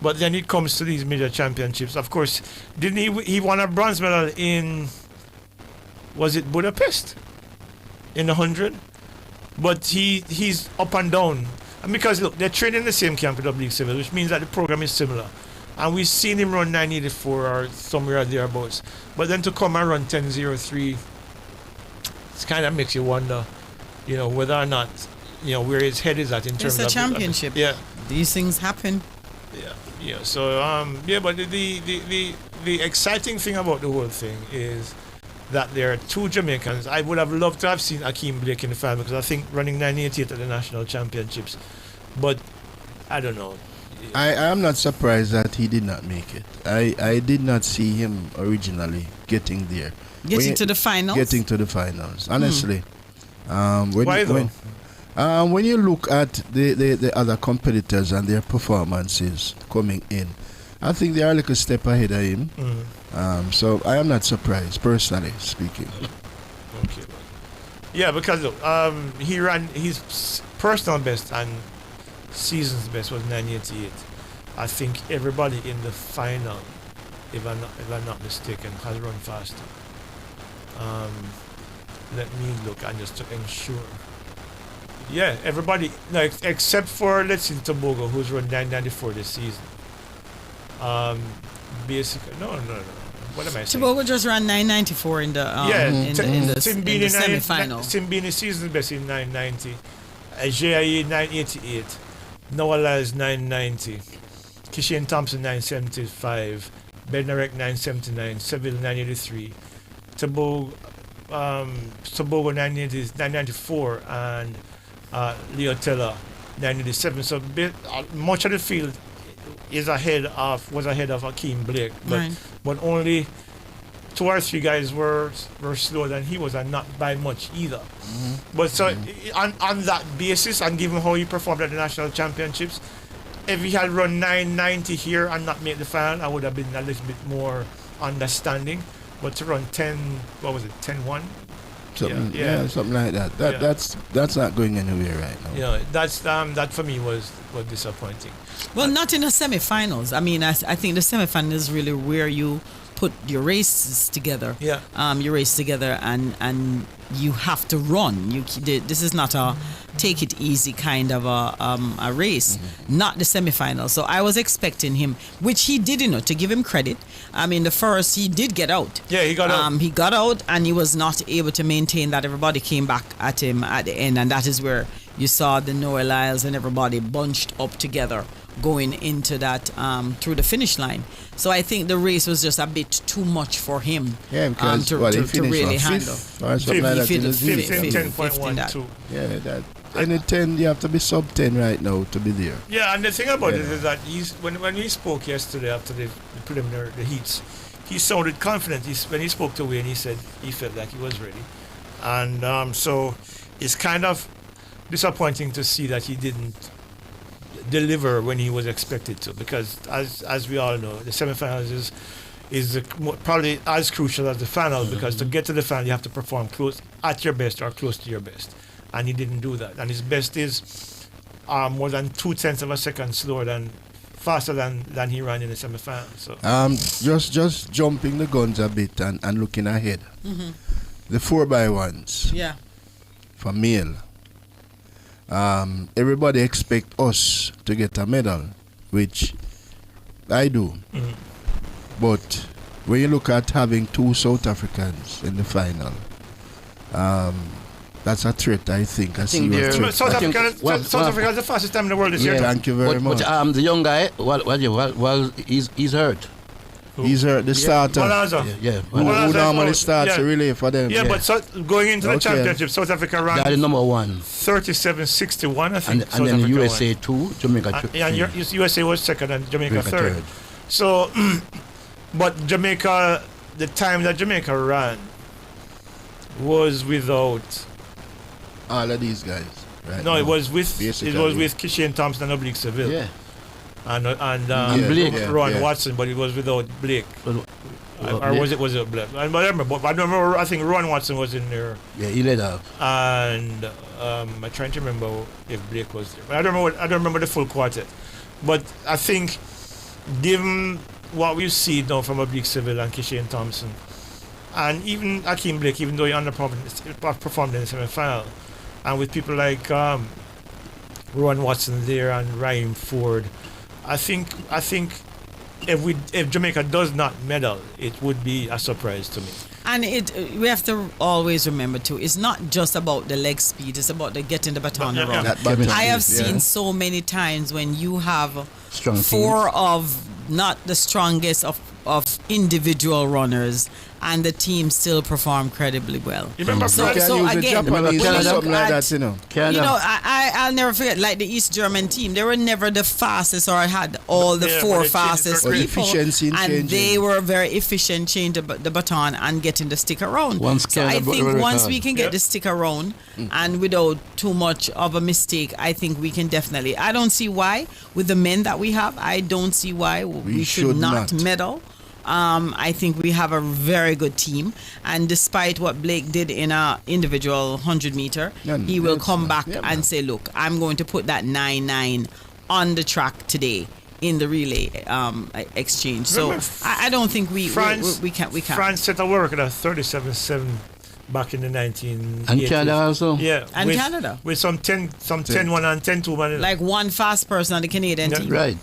But then it comes to these major championships. Of course, didn't he won a bronze medal in, was it Budapest? In the 100? But he's up and down. And because look, they're training in the same camp with Oblique Seville, which means that the program is similar. And we've seen him run 984 or somewhere thereabouts. But then to come and run 10:03, it kind of makes you wonder, you know, whether or not, you know, where his head is at in terms of... It's a championship. Yeah. These things happen. Yeah. So but the exciting thing about the whole thing is that there are two Jamaicans. I would have loved to have seen Akeem Blake in the final because I think running 988 at the national championships. But I don't know. I am not surprised that he did not make it. I did not see him originally getting there. Getting to the finals? Getting to the finals, honestly. Why though? When you look at the other competitors and their performances coming in, I think they are a little step ahead of him. So I am not surprised, personally speaking. Okay. Yeah, because look, he ran his personal best and season's best was 988. I think everybody in the final, if I'm not mistaken, has run faster. Let me look and just to ensure. Yeah, everybody, no, except for, let's see, Tobago, who's run 994 this season. Basically, no. What am I saying? Tobago just ran 994 in the semi-final. Simbini season best in 990. JIA 988. Noah Lyles 990. Kishian Thompson 975. Bednarek 979. Seville 983. Tobago 994 and Leo Teller 987. So much of the field was ahead of Akeem Blake, but only 2 or 3 guys were slower than he was, and not by much either. But so on that basis, and given how he performed at the national championships, if he had run 990 here and not made the final, I would have been a little bit more understanding. But to run 10-1? Something like that. That's not going anywhere right now. Yeah, that for me was disappointing. Well, not in the semi-finals. I mean, I think the semi-finals is really where you put your races together. Yeah. Your race together, and you have to run. This is not a take it easy kind of a race. Not the semi-final. So I was expecting him, which he did, to give him credit. I mean, the first he did get out. Yeah, he got out. He got out, and he was not able to maintain that. Everybody came back at him at the end, and that is where you saw the Noah Lyles and everybody bunched up together going into that through the finish line. So I think the race was just a bit too much for him. Yeah, because to really handle. Or something like that. 10.12. Yeah, that. And in 10, you have to be sub 10 right now to be there. Yeah, and the thing about it is that when he spoke yesterday after the preliminary, the heats, he sounded confident. When he spoke to Wayne, he said he felt like he was ready. And so it's kind of disappointing to see that he didn't deliver when he was expected to, because as we all know, the semifinals is probably as crucial as the final, because to get to the final you have to perform close at your best or close to your best, and he didn't do that. And his best is more than 0.2 of a second faster than he ran in the semifinals. So just jumping the guns a bit and looking ahead. The 4x1s. Yeah. For male. Everybody expect us to get a medal, which I do. But when you look at having 2 South Africans in the final, that's a threat, I think. South Africa is the fastest time in the world this year. Thank you very much. But the young guy, he's hurt. He's hurt, the starter. Who normally starts a relay for them. Yeah, but going into the championship, South Africa ran the number 1. 37.61, I think. And then USA 2, Jamaica 3. And USA was second and Jamaica third. So, but Jamaica, the time that Jamaica ran was without all of these guys. Right? No, it was with Kishane Thompson and Oblique Seville. Yeah. And Blake. Ron Watson, but it was without Blake. Or was it Blake? I remember. I think Ron Watson was in there. Yeah, he led off. And I'm trying to remember if Blake was there. But I don't remember the full quartet. But I think, given what we see now from Oblique Seville and Kishane Thompson, and even Akeem Blake, even though he underperformed in the semi-final, and with people like Ron Watson there and Ryan Ford, I think if Jamaica does not medal, it would be a surprise to me. And we have to always remember too, it's not just about the leg speed, it's about the getting the baton around. I have seen so many times when you have four of not the strongest of individual runners, and the team still perform credibly well. You remember so again, I'll never forget, like the East German team, they were never the fastest or had all the four fastest people, and they were very efficient changing the baton and getting the stick around. So I think once we can get the stick around and without too much of a mistake, I think we can definitely. I don't see why with the men that we have. I don't see why we should not medal. I think we have a very good team, and despite what Blake did in a individual 100-meter, he will come back and say, look, I'm going to put that 9.9 on the track today in the relay exchange. So I don't think we can't. France set a work at a 37.7 back in the 1980s. And Canada also? Yeah. And Canada. With some 10-1 and 10-2. Like one fast person on the Canadian team. Right.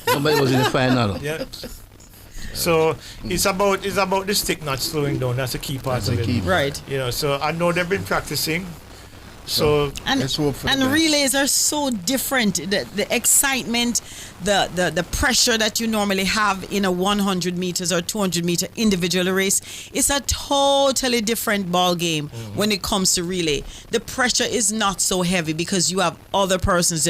Nobody was in the final. Yeah. So it's about the stick not slowing down. That's a key part of it. Right. You know, so I know they've been practicing. So let's hope for and relays are so different. The excitement, the pressure that you normally have in a 100 meters or 200 meter individual race, it's a totally different ball game when it comes to relay. The pressure is not so heavy because you have other persons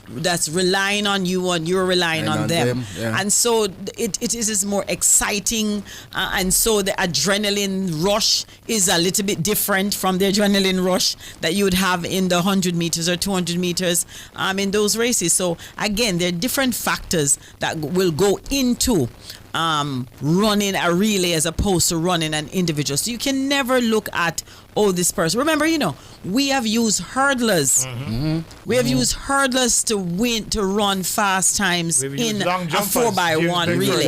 that's relying on you and you're relying on them. And so it is more exciting, and so the adrenaline rush is a little bit different from the adrenaline rush that you would have in the 100 meters or 200 meters in those races. So again, there are different factors that will go into running a relay as opposed to running an individual. So you can never look at, this person. Remember, we have used hurdlers. We have used hurdlers to run fast times in a 4x1 relay.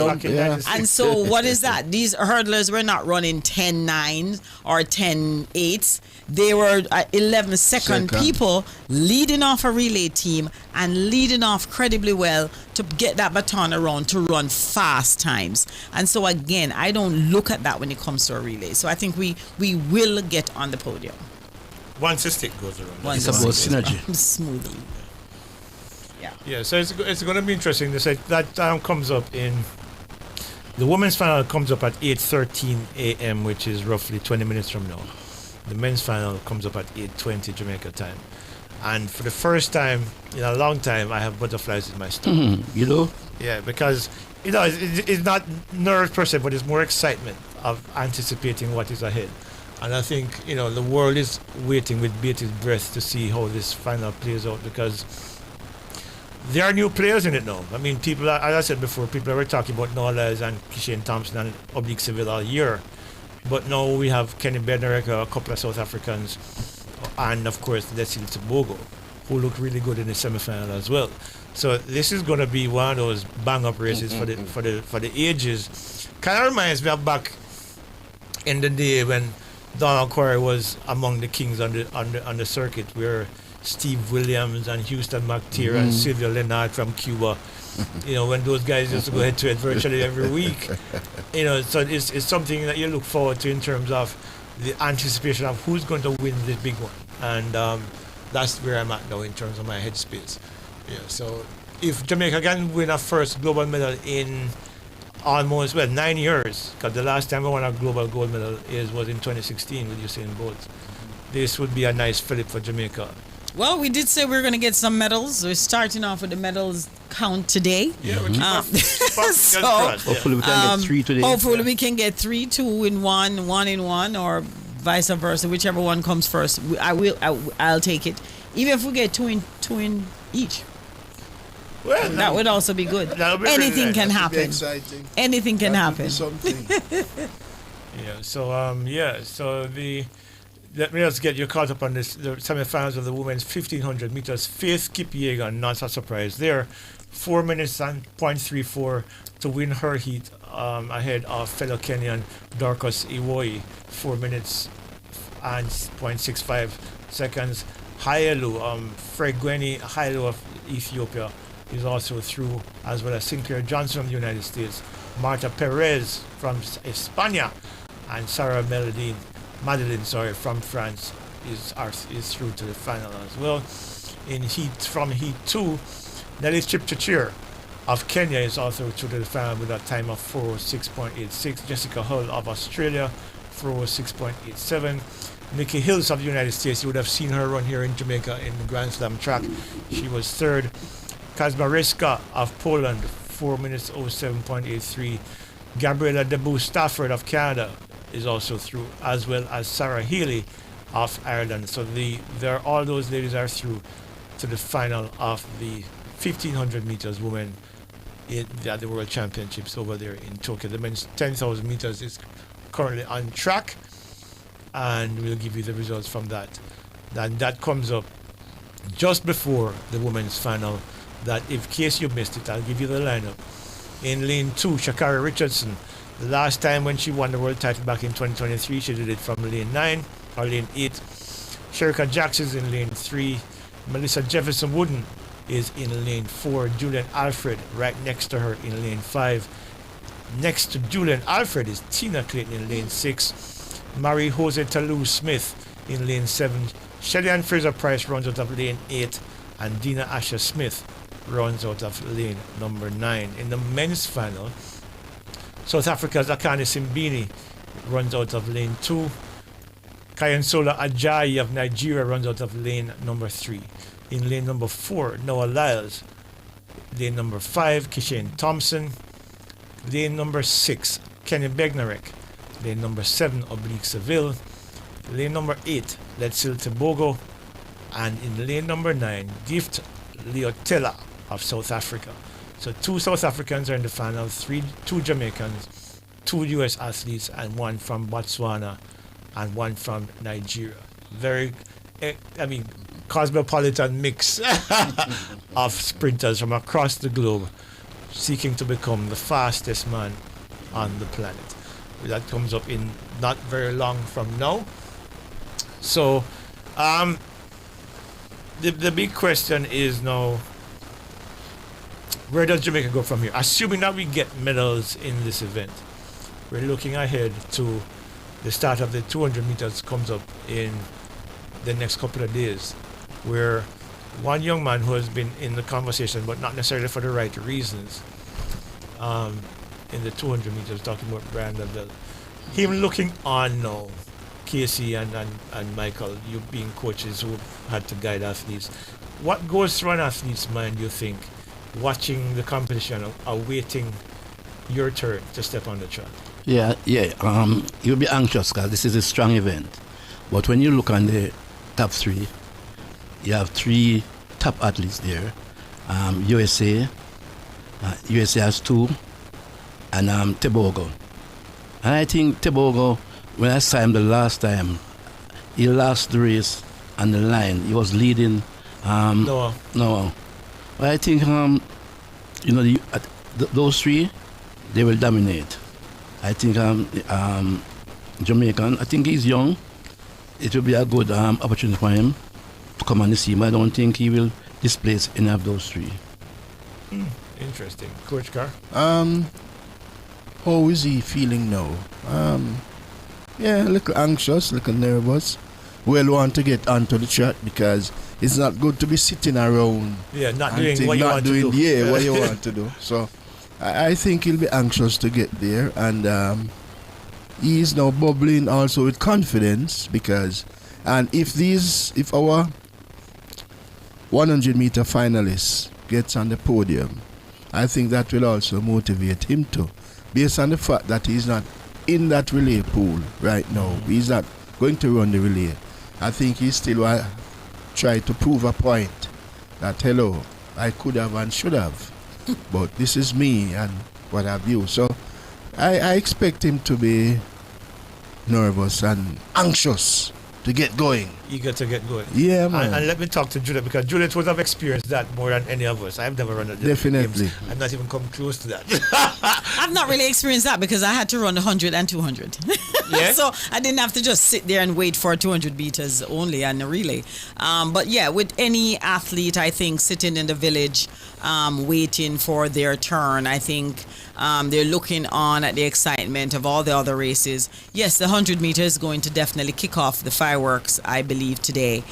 And so what is that? These hurdlers were not running 10.9s or 10.8s. They were 11-second people leading off a relay team and leading off credibly well to get that baton around to run fast times. And so again, I don't look at that when it comes to a relay. So I think we will get on the podium. Once the stick goes around. It's about synergy. Smoothly. Yeah, so it's going to be interesting. That time comes up in... The women's final comes up at 8:13 a.m., which is roughly 20 minutes from now. The men's final comes up at 8:20 Jamaica time. And for the first time in a long time, I have butterflies in my stomach. Yeah, because, it's not nerves per se, but it's more excitement of anticipating what is ahead. And I think, the world is waiting with bated breath to see how this final plays out, because there are new players in it now. I mean, people, as I said before, people were talking about Noles and Kishane Thompson and Oblique Seville all year. But now we have Kenny Bednarek, a couple of South Africans, and of course Leslie Tobogo, who looked really good in the semi-final as well. So this is going to be one of those bang-up races for the ages. Kind of reminds me of back in the day when Donald Quarry was among the kings on the circuit, where Steve Williams and Houston McTeer and Silvio Leonard from Cuba, when those guys used to go head-to-head virtually every week. So it's something that you look forward to in terms of the anticipation of who's going to win this big one. And that's where I'm at now in terms of my headspace. So if Jamaica can win a first global medal in almost 9 years, because the last time we won a global gold medal was in 2016 with Usain Bolt, this would be a nice fillip for Jamaica. Well, we did say we were going to get some medals. We're starting off with the medals count today. Yeah, we so, hopefully we can get 3 today. Hopefully we can get 3, 2 in 1, 1 in 1, or vice versa, whichever one comes first. I'll take it. Even if we get 2 in each. Well, that would also be good. Anything really can happen. Anything can happen. Let me just get you caught up on this. The semi-finals of the women's 1500 meters. Faith Kipyega, not a surprise there. 4 minutes and 0.34 to win her heat ahead of fellow Kenyan Dorcas Iwoyi. 4 minutes and 0.65 seconds. Hayelu, Fregweni Hayelu of Ethiopia is also through, as well as Sinclair Johnson from the United States. Marta Perez from España and Sarah Madeline from France is through to the final as well. From Heat 2, Nelly Chipchachir of Kenya is also through to the final with a time of 4:06.86. Jessica Hull of Australia, 4:06.87. Nikki Hills of the United States, you would have seen her run here in Jamaica in the Grand Slam track. She was third. Kazmarewska of Poland, 4 minutes 07.83. Gabriela Debu Stafford of Canada is also through, as well as Sarah Healy of Ireland. So all those ladies are through to the final of the 1500 meters women at the World Championships over there in Tokyo. The men's 10,000 meters is currently on track, and we'll give you the results from that. And that comes up just before the women's final. That, in case you missed it, I'll give you the lineup. In lane 2, Sha'Carri Richardson. The last time when she won the world title back in 2023, she did it from lane 9 or lane 8. Sherika Jackson is in lane 3. Melissa Jefferson Wooden is in lane 4. Julian Alfred right next to her in lane 5. Next to Julian Alfred is Tina Clayton in lane 6. Marie Jose Talou Smith in lane 7. Shelly-Ann Fraser-Price runs out of lane 8. And Dina Asher Smith runs out of lane number 9. In the men's final, South Africa's Akani Simbini runs out of lane 2. Kayansola Ajayi of Nigeria runs out of lane number 3. In lane number 4, Noah Lyles. Lane number 5, Kishane Thompson. Lane number 6, Kenny Bednarek. Lane number 7, Oblique Seville. Lane number 8, Letsil Tobogo. And in lane number 9, Gift Leotela of South Africa. So 2 South Africans are in the final, 2 Jamaicans, 2 U.S. athletes, and 1 from Botswana, and 1 from Nigeria. Very, cosmopolitan mix of sprinters from across the globe seeking to become the fastest man on the planet. That comes up in not very long from now. So, the big question is now, where does Jamaica go from here? Assuming that we get medals in this event, we're looking ahead to the start of the 200 meters comes up in the next couple of days, where one young man who has been in the conversation, but not necessarily for the right reasons, in the 200 meters, talking about Brian Lavelle, him looking on now, Casey and Michael, you being coaches who had to guide athletes, what goes through an athlete's mind, you think, watching the competition, awaiting your turn to step on the track? Yeah. You'll be anxious because this is a strong event. But when you look on the top 3, you have 3 top athletes there, USA. USA has 2, and Tobago. And I think Tobago, when I saw him the last time, he lost the race on the line. He was leading. No. But I think those 3, they will dominate. I think Jamaican, I think he's young. It will be a good opportunity for him to come on the scene. But I don't think he will displace any of those 3. Interesting. Coach Carr? How is he feeling now? Yeah, a little anxious, a little nervous. We'll want to get onto the track because it's not good to be sitting around. Yeah, not doing what you want to do. Yeah, what you want to do. So I think he'll be anxious to get there, and he is now bubbling also with confidence because, and if our 100-meter finalist gets on the podium, I think that will also motivate him too, based on the fact that he's not in that relay pool right now. He's not going to run the relay. I think he still try to prove a point that, hello, I could have and should have, but this is me and what have you. So I expect him to be nervous and anxious to get going. Eager to get going. Yeah, man. And let me talk to Juliet, because Juliet would have experienced that more than any of us. I've never run a Definitely. games. I've not even come close to that. I've not really experienced that because I had to run 100 and 200. Yeah? So I didn't have to just sit there and wait for 200 meters only and a relay. But yeah, with any athlete, I think sitting in the village, waiting for their turn, I think they're looking on at the excitement of all the other races. Yes, the 100 meters is going to definitely kick off the fireworks, I believe, today.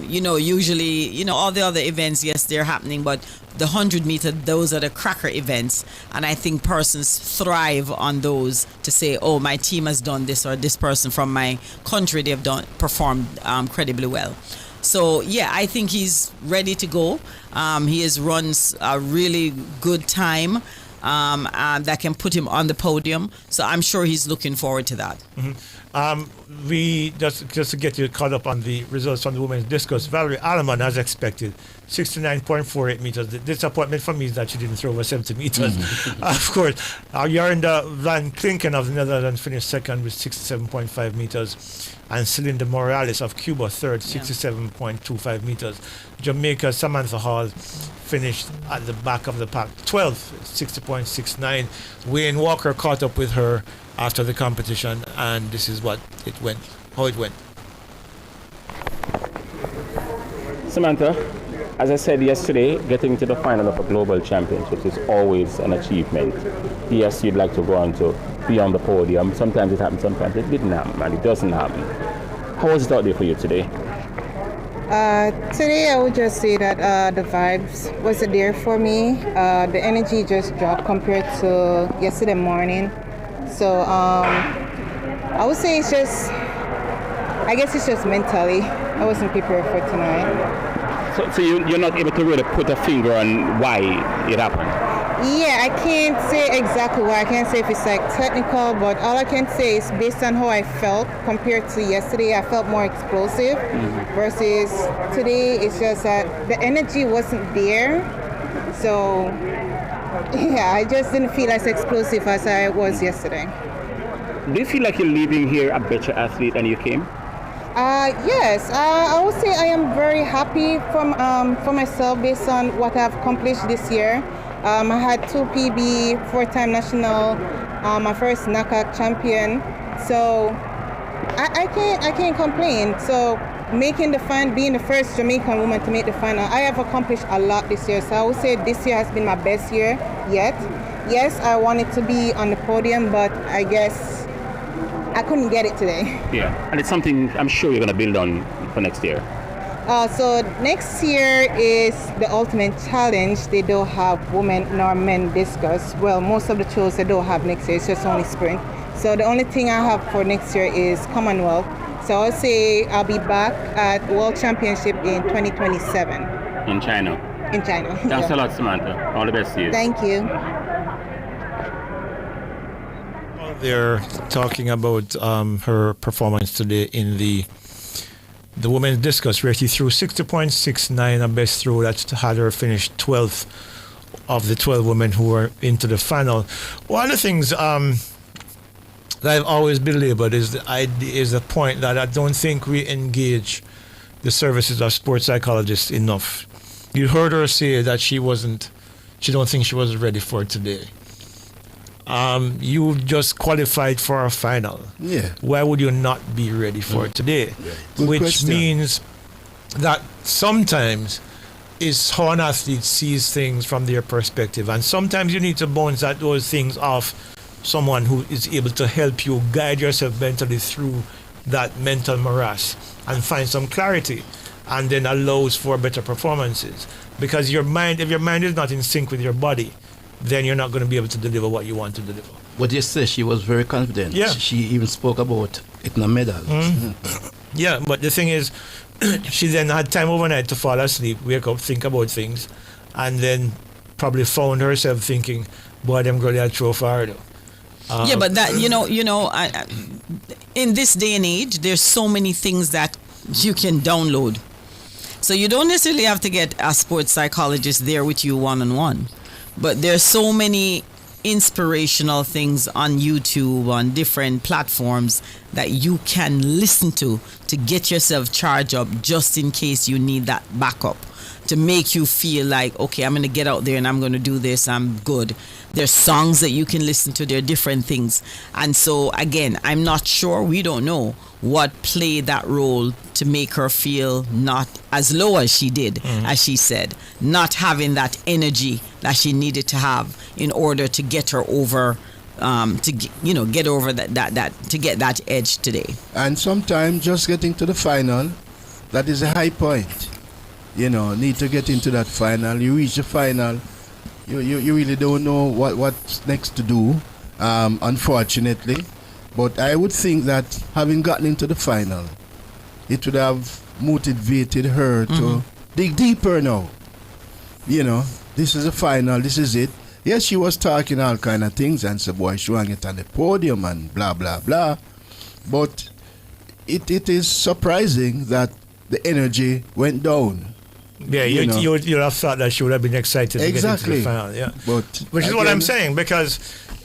Usually, all the other events, yes, they're happening, but the 100 meter, those are the cracker events. And I think persons thrive on those to say, oh, my team has done this, or this person from my country, they've performed incredibly well. So, yeah, I think he's ready to go. He has run a really good time that can put him on the podium. So I'm sure he's looking forward to that. Mm-hmm. We just to get you caught up on the results from the women's discus. Valerie Alleman, as expected, 69.48 meters. The disappointment for me is that she didn't throw over 70 meters. Mm-hmm. Of course, Jorinde Van Klinken of the Netherlands finished second with 67.5 meters. And Celinda Morales of Cuba third, 67.25 meters. Jamaica Samantha Hall finished at the back of the pack, 12th, 60.69. Wayne Walker caught up with her after the competition, and this is how it went. Samantha, as I said yesterday, getting to the final of a global championship is always an achievement. Yes, you'd like to go on to be on the podium. Sometimes it happens, sometimes it didn't happen, and it doesn't happen. How was it out there for you today? Today I would just say that the vibes wasn't there for me. The energy just dropped compared to yesterday morning. So I would say it's just mentally. I wasn't prepared for tonight. So you're not able to really put a finger on why it happened? Yeah, I can't say exactly why. I can't say if it's like technical, but all I can say is based on how I felt compared to yesterday, I felt more explosive versus today. It's just that the energy wasn't there. So yeah, I just didn't feel as explosive as I was yesterday. Do you feel like you're leaving here a better athlete than you came? Yes, I would say I am very happy for myself based on what I've accomplished this year. I had 2 PB, 4-time national, my first knockout champion. So I can't complain. So being the first Jamaican woman to make the final, I have accomplished a lot this year. So I would say this year has been my best year yet. Yes, I wanted to be on the podium, but I guess I couldn't get it today. Yeah, and it's something I'm sure you're going to build on for next year. So next year is the Ultimate Challenge. They don't have women nor men discus. Well, most of the shows they don't have next year. It's just only sprint. So the only thing I have for next year is Commonwealth. So I'll say I'll be back at World Championship in 2027. In China? In China. Thanks a lot, Samantha. All the best to you. Thank you. They're talking about her performance today in the the women's discus, where she threw 60.69, a best throw that had her finish 12th of the 12 women who were into the final. One of the things that I've always belabored is the point that I don't think we engage the services of sports psychologists enough. You heard her say that she don't think she was ready for today. You just qualified for a final. Yeah. Why would you not be ready for it today? Good Which question. means that sometimes is how an athlete sees things from their perspective, and sometimes you need to bounce those things off someone who is able to help you guide yourself mentally through that mental morass and find some clarity, and then allows for better performances. Because if your mind is not in sync with your body, then you're not going to be able to deliver what you want to deliver. But you say she was very confident. Yeah. She even spoke about getting a medal. Yeah, but the thing is, she then had time overnight to fall asleep, wake up, think about things, and then probably found herself thinking, boy, them girl they throw far though. Yeah, but that, in this day and age, there's so many things that you can download. So you don't necessarily have to get a sports psychologist there with you one-on-one. But there's so many inspirational things on YouTube, on different platforms that you can listen to get yourself charged up just in case you need that backup, to make you feel like, okay, I'm going to get out there and I'm going to do this, I'm good. There's songs that you can listen to, there are different things. And so, again, I'm not sure, we don't know what played that role to make her feel not as low as she did, as she said, not having that energy that she needed to have in order to get her over, get over that to get that edge today. And sometimes just getting to the final, that is a high point. Need to get into that final. You reach the final, you really don't know what's next to do, unfortunately. But I would think that having gotten into the final, it would have motivated her to dig deeper now. This is a final, this is it. Yes, she was talking all kind of things and said, boy, she want to get on the podium and blah, blah, blah. But it is surprising that the energy went down. Yeah, you'd have thought that she would have been excited to get into the final. Yeah, which is what I'm saying, because,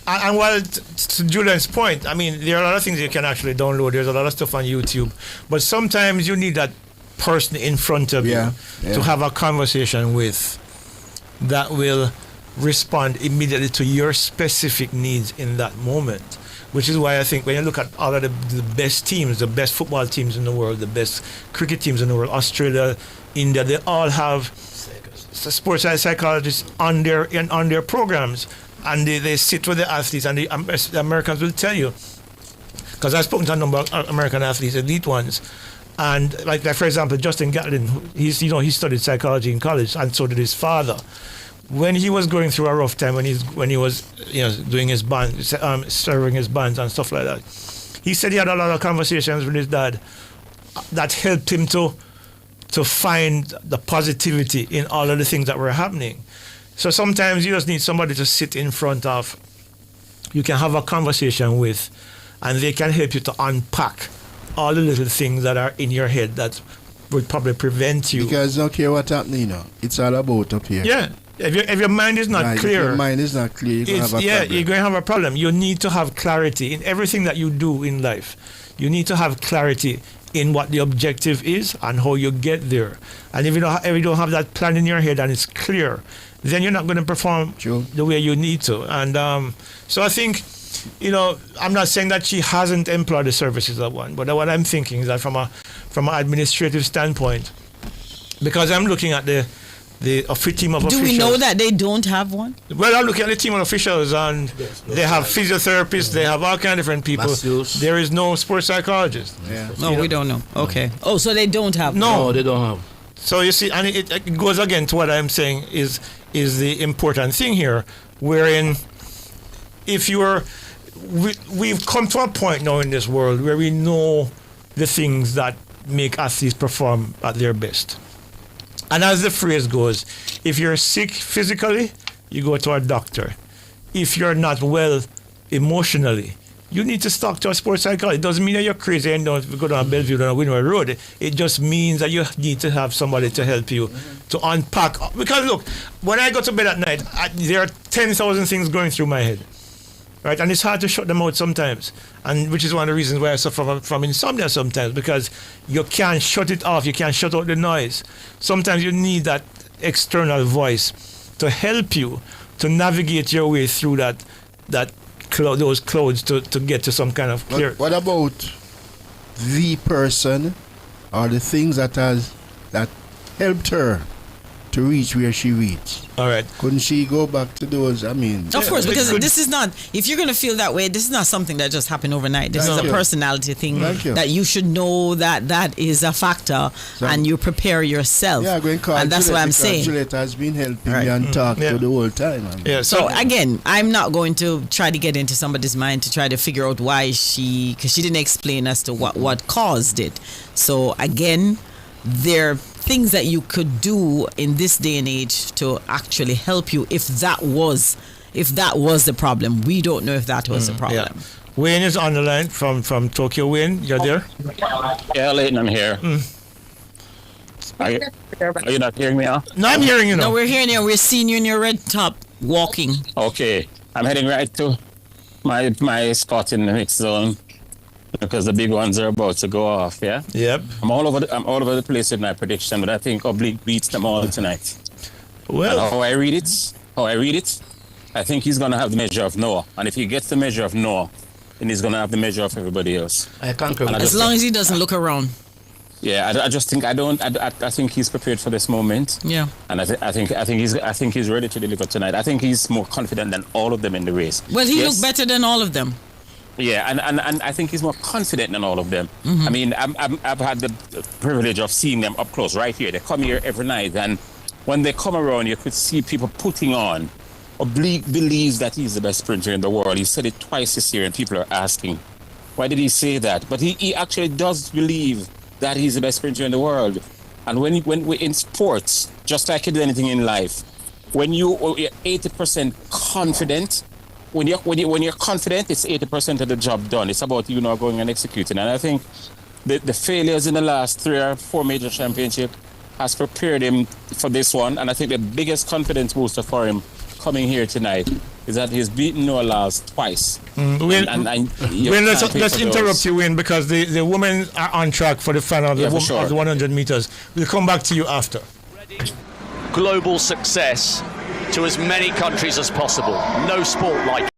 and while to Julian's point, I mean, there are a lot of things you can actually download. There's a lot of stuff on YouTube, but sometimes you need that person in front of you to have a conversation with that will respond immediately to your specific needs in that moment. Which is why I think when you look at all of the best teams, the best football teams in the world, the best cricket teams in the world, Australia, India, they all have sports psychologists on their programs, and they sit with the athletes, and the Americans will tell you, because I've spoken to a number of American athletes, elite ones, and like for example, Justin Gatlin, he studied psychology in college, and so did his father. When he was going through a rough time, when he was doing his band, serving his bands and stuff like that, he said he had a lot of conversations with his dad that helped him to find the positivity in all of the things that were happening. So sometimes you just need somebody to sit in front of, you can have a conversation with, and they can help you to unpack all the little things that are in your head that would probably prevent you. Because don't care what happening, it's all about up here. Yeah. If your mind is not clear, if your mind is not clear, you're going to have a problem. You're going to have a problem. You need to have clarity in everything that you do in life. You need to have clarity in what the objective is and how you get there. And if you don't have that plan in your head and it's clear, then you're not going to perform the way you need to. And so I think, I'm not saying that she hasn't employed the services of one, but what I'm thinking is that from an administrative standpoint, because I'm looking at the team of officials. Do we know that they don't have one? Well, I'm looking at the team of officials, and they have physiotherapists, they have all kind of different people. There is no sports psychologist. Yeah. No, we don't know. Okay. Oh, so they don't have one. No, they don't have. So you see, and it goes again to what I'm saying is the important thing here, wherein we've come to a point now in this world where we know the things that make athletes perform at their best. And as the phrase goes, if you're sick physically, you go to a doctor. If you're not well emotionally, you need to talk to a sports psychologist. It doesn't mean that you're crazy and don't go down Bellevue down Winway Road. It just means that you need to have somebody to help you to unpack. Because look, when I go to bed at night, there are 10,000 things going through my head. Right, and it's hard to shut them out sometimes, and which is one of the reasons why I suffer from insomnia sometimes, because you can't shut it off, you can't shut out the noise. Sometimes you need that external voice to help you to navigate your way through those clouds to get to some kind of clear. What about the person or the things that helped her to reach where she reached? All right. Couldn't she go back to those? I mean, of course, because this is not, if you're going to feel that way, this is not something that just happened overnight. This is a personality thing that you should know that is a factor, and you prepare yourself. Yeah, going to and that's what I'm saying. Juliet has been helping me and talk to the whole time. Yeah. So again, I'm not going to try to get into somebody's mind to try to figure out why because she didn't explain as to what caused it. So again, there are things that you could do in this day and age to actually help you if that was the problem. We don't know if that was the problem. Yeah. Wayne is on the line from Tokyo. Wayne, you're there? Yeah, Leighton, I'm here. Are you not hearing me now? No, I'm hearing you now. No, we're hearing you. We're seeing you in your red top walking. Okay. I'm heading right to my spot in the mix zone, because the big ones are about to go off, yeah? Yep. I'm all over the place with my prediction, but I think Oblique beats them all tonight. Well, and how I read it, I think he's going to have the measure of Noah. And if he gets the measure of Noah, then he's going to have the measure of everybody else. I concur. As long as he doesn't look around. Yeah, I just think I think he's prepared for this moment. Yeah. And I think he's ready to deliver tonight. I think he's more confident than all of them in the race. Well, he looked better than all of them. Yeah, and I think he's more confident than all of them. Mm-hmm. I mean, I've had the privilege of seeing them up close right here. They come here every night, and when they come around, you could see people putting on. Oblique believes that he's the best sprinter in the world. He said it twice this year, and people are asking, why did he say that? But he actually does believe that he's the best sprinter in the world. And when we in sports, just like you do anything in life, when you're 80% confident, when you're confident, it's 80% of the job done. It's about you now going and executing. And I think the failures in the last 3 or 4 major championships has prepared him for this one. And I think the biggest confidence booster for him coming here tonight is that he's beaten Noah Lyles twice. Let's interrupt you, Wayne, because the women are on track for the final of the 100 meters. We'll come back to you after. Global success to as many countries as possible. No sport like it.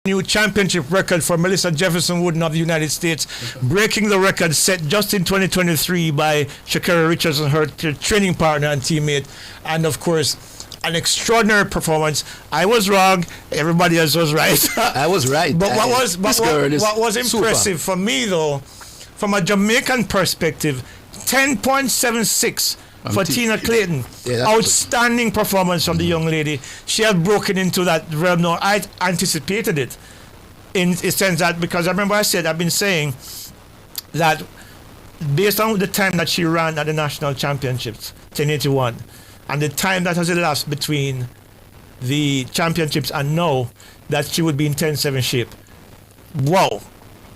new championship record for Melissa Jefferson Wooden of the United States, breaking the record set just in 2023 by Shakira Richardson, her training partner and teammate, and of course, an extraordinary performance. I was wrong. Everybody else was right. I was right. But what was impressive super. for me, though, from a Jamaican perspective, 10.76 for Tina Clayton. Yeah, Outstanding performance from the young lady. She had broken into that realm. No, I anticipated it in a sense that, because I remember I've been saying that based on the time that she ran at the national championships, 1081, and the time that has elapsed between the championships and now, that she would be in 10-7 shape. Wow.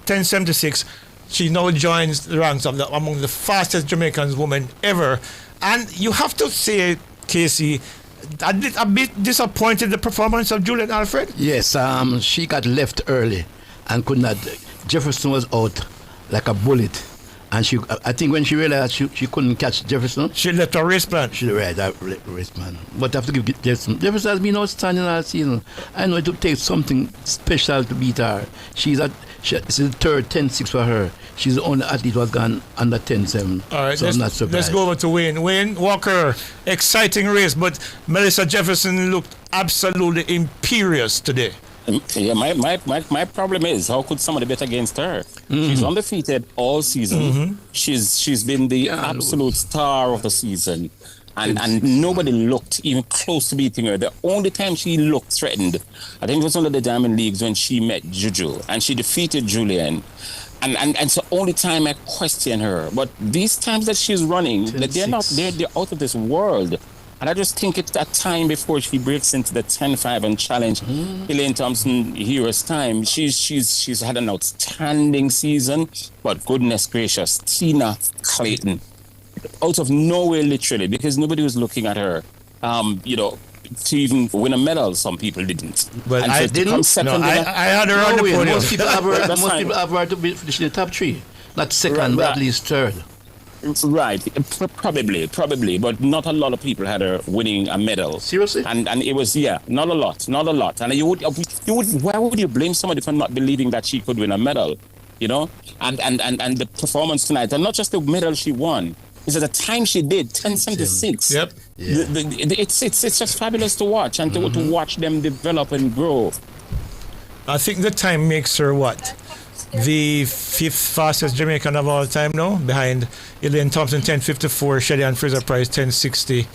10.76. She now joins the ranks of among the fastest Jamaican women ever. And you have to say, Casey, a bit disappointed the performance of Julian Alfred? Yes, she got left early and could not. Jefferson was out like a bullet. And I think when she realized she couldn't catch Jefferson, she left her race plan. She left her race plan. But I have to give Jefferson. Jefferson has been outstanding all season. I know it would take something special to beat her. She's the third 10-6 for her. She's the only athlete who has gone under 10-7. All right, so I'm not surprised. Let's go over to Wayne. Wayne Walker, exciting race, but Melissa Jefferson looked absolutely imperious today. Yeah, my problem is, how could somebody bet against her? She's undefeated all season. She's been the absolute star of the season. And nobody looked even close to beating her. The only time she looked threatened, I think it was under the Diamond Leagues when she met Juju and she defeated Julian. And it's the only time I question her. But these times that she's running, they're out of this world. And I just think it's that time before she breaks into the 10-5 and challenge Elaine Thompson Hero's time. She's had an outstanding season, but goodness gracious, Tina Clayton, out of nowhere literally, because nobody was looking at her, to even win a medal. Some people didn't. Well, and I didn't. I had her on the podium. Most people have her to be finishing the top three, not second, but at least third. Right, probably, but not a lot of people had her winning a medal. Seriously? And it was, not a lot. And you would, why would you blame somebody for not believing that she could win a medal? And the performance tonight, and not just the medal she won, is at the time she did 10.76. Yep. Yeah. It's just fabulous to watch and to watch them develop and grow. I think the time makes her what? The fifth fastest Jamaican of all time now, behind Elaine Thompson 10.54, Shelley-Ann Fraser-Pryce 10.60,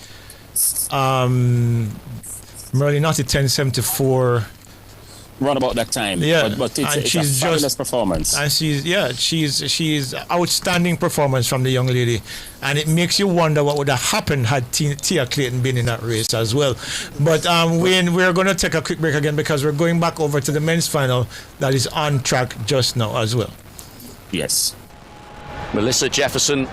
Merlin Naughty 10.74. Run about that time, yeah, but it's a fabulous performance. And she's outstanding performance from the young lady, and it makes you wonder what would have happened had Tia Clayton been in that race as well. But we're going to take a quick break again because we're going back over to the men's final that is on track just now as well. Yes, Melissa Jefferson.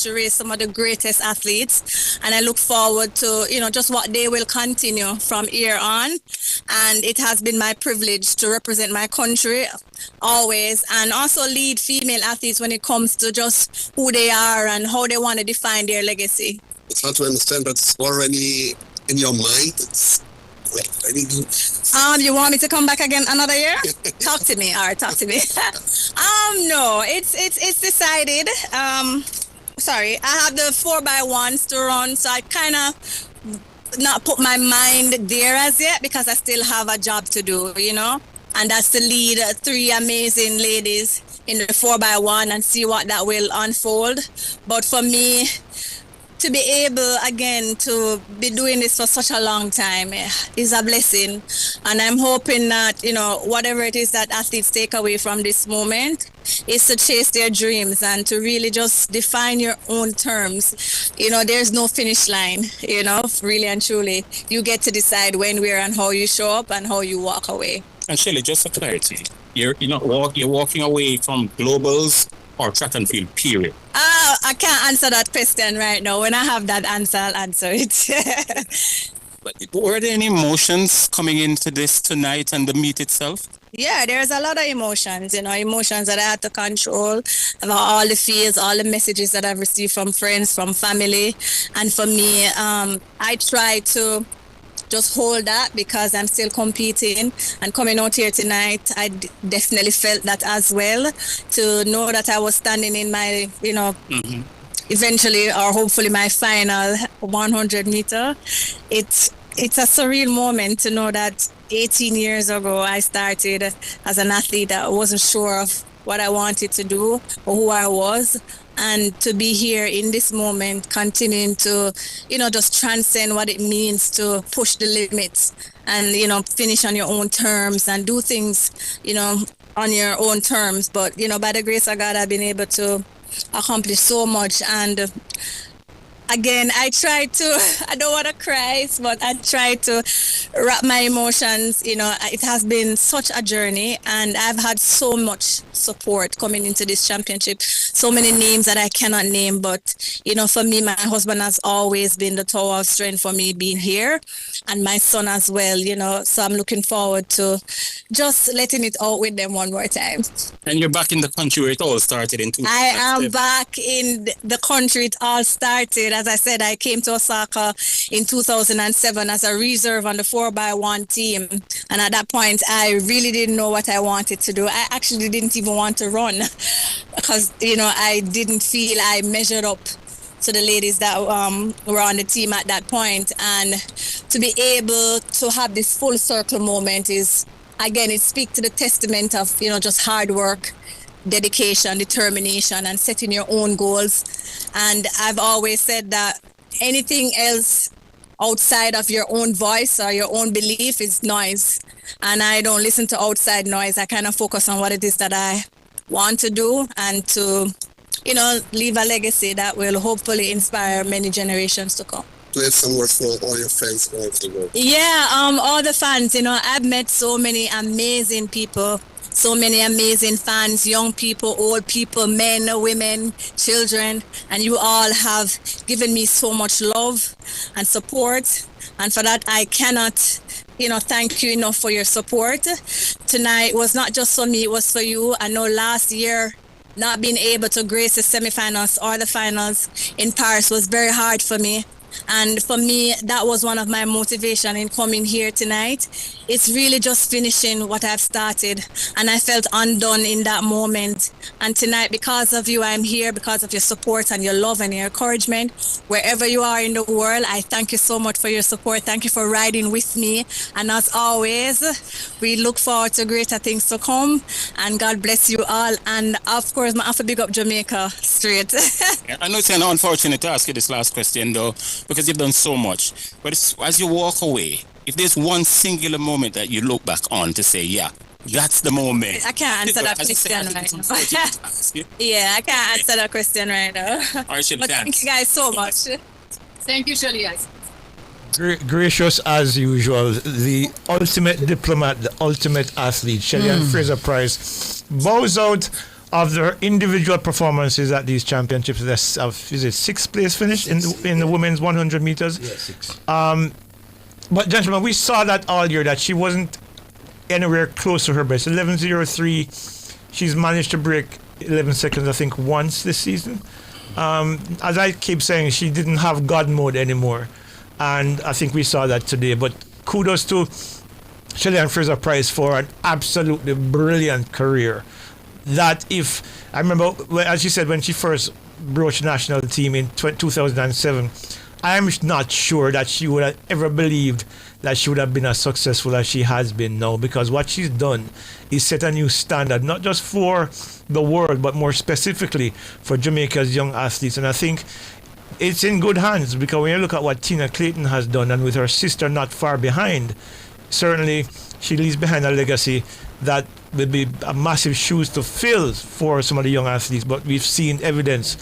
to raise some of the greatest athletes. And I look forward to, just what they will continue from here on. And it has been my privilege to represent my country always, and also lead female athletes when it comes to just who they are and how they want to define their legacy. It's hard to understand, but it's already in your mind. You want me to come back again another year? Talk to me. All right, talk to me. No, it's decided. Sorry, I have the 4x1s to run, so I kind of not put my mind there as yet because I still have a job to do, and that's to lead 3 amazing ladies in the 4x1 and see what that will unfold. But for me, to be able again to be doing this for such a long time is a blessing, and I'm hoping that whatever it is that athletes take away from this moment is to chase their dreams and to really just define your own terms. There's no finish line, really and truly. You get to decide when, where, and how you show up and how you walk away. And Shelley, just for clarity, you're walking away from globals or track and field, period? I can't answer that question right now. When I have that answer, I'll answer it. But were there any emotions coming into this tonight and the meet itself? Yeah, there's a lot of emotions, emotions that I had to control about all the fears, all the messages that I've received from friends, from family. And for me, I try to just hold that because I'm still competing, and coming out here tonight, I definitely felt that as well, to know that I was standing in my, eventually or hopefully my final 100 meter. It's a surreal moment to know that 18 years ago I started as an athlete that wasn't sure of what I wanted to do or who I was. And to be here in this moment, continuing to, just transcend what it means to push the limits and, finish on your own terms and do things, on your own terms. But, by the grace of God, I've been able to accomplish so much. And again, I don't want to cry, but I try to wrap my emotions. It has been such a journey, and I've had so much support coming into this championship. So many names that I cannot name, but, for me, my husband has always been the tower of strength for me being here, and my son as well, so I'm looking forward to just letting it out with them one more time. And you're back in the country where it all started in 2007. I am back in the country it all started. As I said, I came to Osaka in 2007 as a reserve on the 4x1 team. And at that point, I really didn't know what I wanted to do. I actually didn't even want to run because, I didn't feel I measured up to the ladies that were on the team at that point. And to be able to have this full circle moment is, again, it speaks to the testament of, just hard work, dedication, determination, and setting your own goals. And I've always said that anything else outside of your own voice or your own belief is noise. And I don't listen to outside noise. I kind of focus on what it is that I want to do and to, leave a legacy that will hopefully inspire many generations to come. To have some words for all your fans all over the world. Yeah, all the fans, I've met so many amazing people, so many amazing fans, young people, old people, men, women, children, and you all have given me so much love and support. And for that, I cannot, thank you enough for your support. Tonight was not just for me, it was for you. I know last year, not being able to grace the semifinals or the finals in Paris was very hard for me. And for me, that was one of my motivation in coming here tonight. It's really just finishing what I've started. And I felt undone in that moment. And tonight, because of you, I'm here, because of your support and your love and your encouragement. Wherever you are in the world, I thank you so much for your support. Thank you for riding with me. And as always, we look forward to greater things to come. And God bless you all. And of course, I have to big up Jamaica straight. I know it's unfortunate to ask you this last question, though, because you've done so much. But as you walk away, if there's one singular moment that you look back on to say, yeah, that's the moment. I can't answer that question right now. Yeah, I can't answer that question right now. But thank you guys so much. Thank you, Shelley. Gracious as usual, the ultimate diplomat, the ultimate athlete, Shelley Ann Fraser Pryce bows out of their individual performances at these championships, is it 6th place finish in the women's 100 meters? Yeah, 6. But gentlemen, we saw that all year that she wasn't anywhere close to her best. 11:03. She's managed to break 11 seconds, I think, once this season. As I keep saying, she didn't have God mode anymore, and I think we saw that today. But kudos to Shelly-Ann Fraser-Pryce for an absolutely brilliant career. That if I remember, as she said, when she first broached national team in 2007, I'm not sure that she would have ever believed that she would have been as successful as she has been now, because what she's done is set a new standard, not just for the world, but more specifically for Jamaica's young athletes. And I think it's in good hands, because when you look at what Tina Clayton has done, and with her sister not far behind, certainly she leaves behind a legacy that will be a massive shoes to fill for some of the young athletes. But we've seen evidence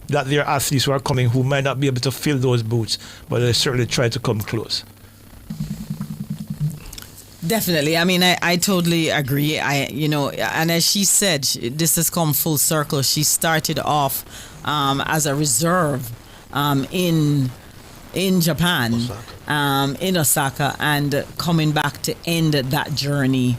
that there are athletes who are coming who might not be able to fill those boots, but they certainly try to come close. Definitely. I mean, I totally agree. And as she said, this has come full circle. She started off as a reserve in Japan, in Osaka, and coming back to end that journey.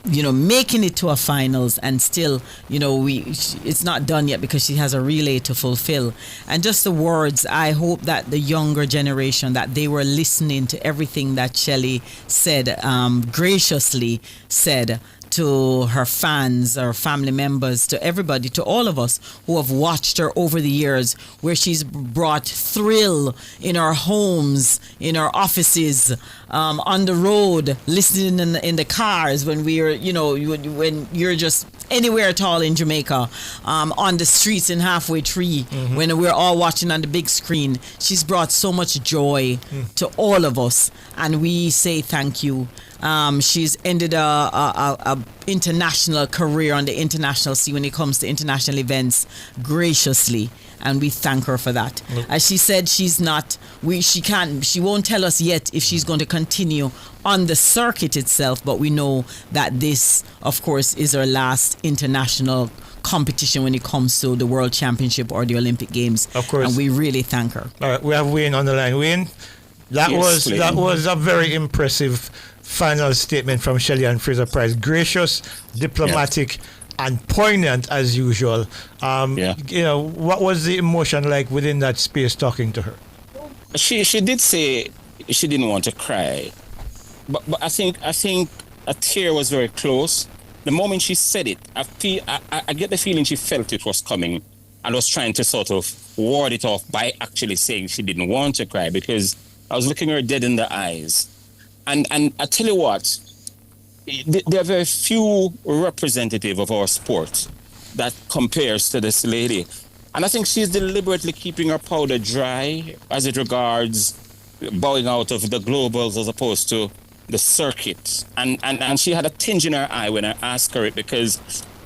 Making it to a finals, and still, it's not done yet because she has a relay to fulfill. And just the words, I hope that the younger generation, that they were listening to everything that Shelly said, graciously said to her fans, her family members, to everybody, to all of us who have watched her over the years, where she's brought thrill in our homes, in our offices, on the road, listening in the cars when we're, when you're just anywhere at all in Jamaica, on the streets in Halfway Tree, when we're all watching on the big screen. She's brought so much joy to all of us, and we say thank you. She's ended a international career on the international scene when it comes to international events graciously, and we thank her for that. As she said, she won't tell us yet if she's going to continue on the circuit itself, but we know that this, of course, is her last international competition when it comes to the World Championship or the Olympic Games. Of course. And we really thank her. All right, we have Wayne on the line. Wayne, that was a very impressive final statement from Shelly-Ann Fraser-Pryce. Gracious, diplomatic, and poignant as usual. What was the emotion like within that space talking to her? She did say she didn't want to cry, but I think a tear was very close. The moment she said it, I get the feeling she felt it was coming and was trying to sort of ward it off by actually saying she didn't want to cry, because I was looking her dead in the eyes. And I tell you what, there are very few representative of our sport that compares to this lady. And I think she's deliberately keeping her powder dry as it regards bowing out of the globals as opposed to the circuit. And she had a tinge in her eye when I asked her it, because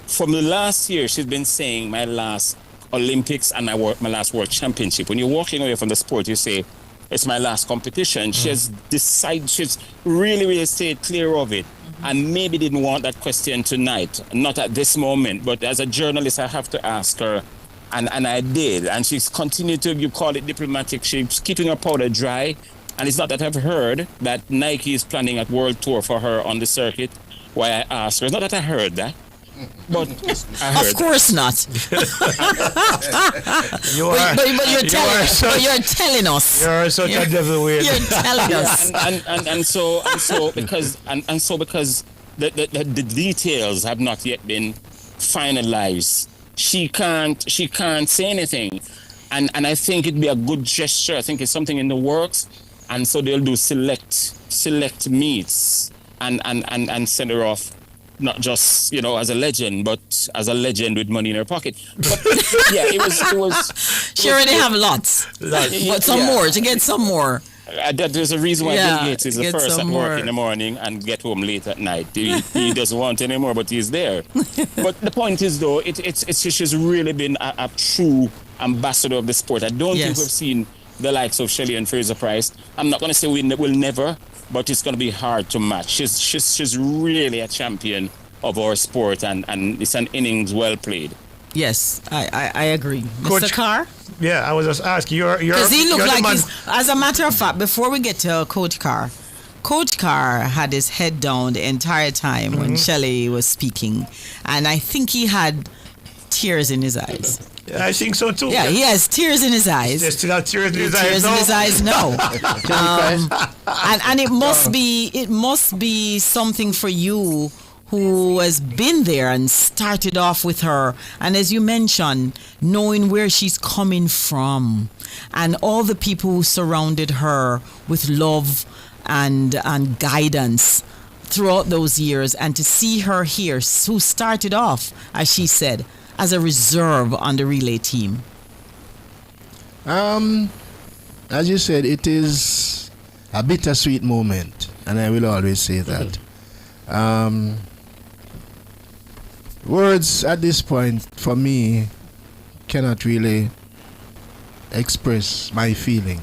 from the last year, she's been saying my last Olympics and my last World Championship. When you're walking away from the sport, you say, it's my last competition. She has decided, she's really stayed clear of it, and maybe didn't want that question tonight, not at this moment, but as a journalist, I have to ask her, and I did. And she's continued to, you call it diplomatic, she's keeping her powder dry. And it's not that I've heard that Nike is planning a world tour for her on the circuit. Why I asked her, it's not that I heard that, but I heard of course not. You're telling us. You're such a devil weird. You're telling us. And so because the details have not yet been finalized. She can't say anything, and I think it'd be a good gesture. I think it's something in the works, and so they'll do select meets and send her off. Not just, as a legend, but as a legend with money in her pocket. But yeah, it was. She already have lots. But some more, to get some more. There's a reason why Bill Gates is the first at work in the morning and get home late at night. He doesn't want any more, but he's there. But the point is, though, she's really been a true ambassador of the sport. I don't think we've seen the likes of Shelly-Ann Fraser-Pryce. I'm not going to say we'll never, but it's going to be hard to match. She's really a champion of our sport, and it's an innings well played. Yes, I agree. Coach, Mr. Carr? Yeah, I was just asking. You're Because he looked you're the like man- he's, as a matter of fact, before we get to Coach Carr had his head down the entire time when Shelley was speaking, and I think he had tears in his eyes. I think so too. Yeah, he has tears in his eyes. There's still have tears in his Tears in his eyes, no. Can And it must be something for you who has been there and started off with her, and as you mentioned, knowing where she's coming from and all the people who surrounded her with love and guidance throughout those years, and to see her here, who started off, as she said, as a reserve on the relay team. As you said, it is a bittersweet moment, and I will always say that. Words at this point for me cannot really express my feeling.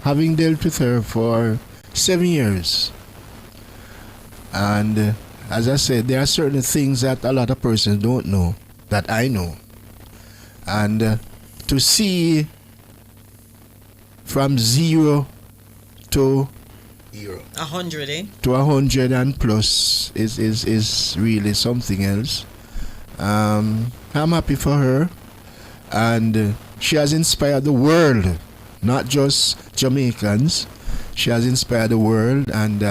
Having dealt with her for 7 years, and as I said, there are certain things that a lot of persons don't know that I know, and to see from 0 to 100, eh? to 100 and plus is really something else. I'm happy for her, and she has inspired the world, not just Jamaicans. She has inspired the world, and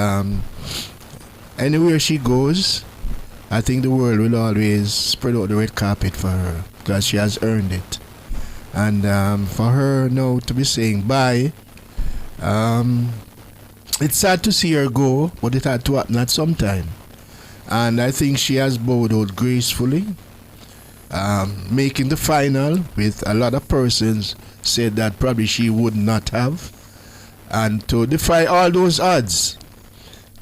anywhere she goes, I think the world will always spread out the red carpet for her, because she has earned it. And for her now to be saying bye, it's sad to see her go, but it had to happen at some time. And I think she has bowed out gracefully, making the final with a lot of persons said that probably she would not have. And to defy all those odds,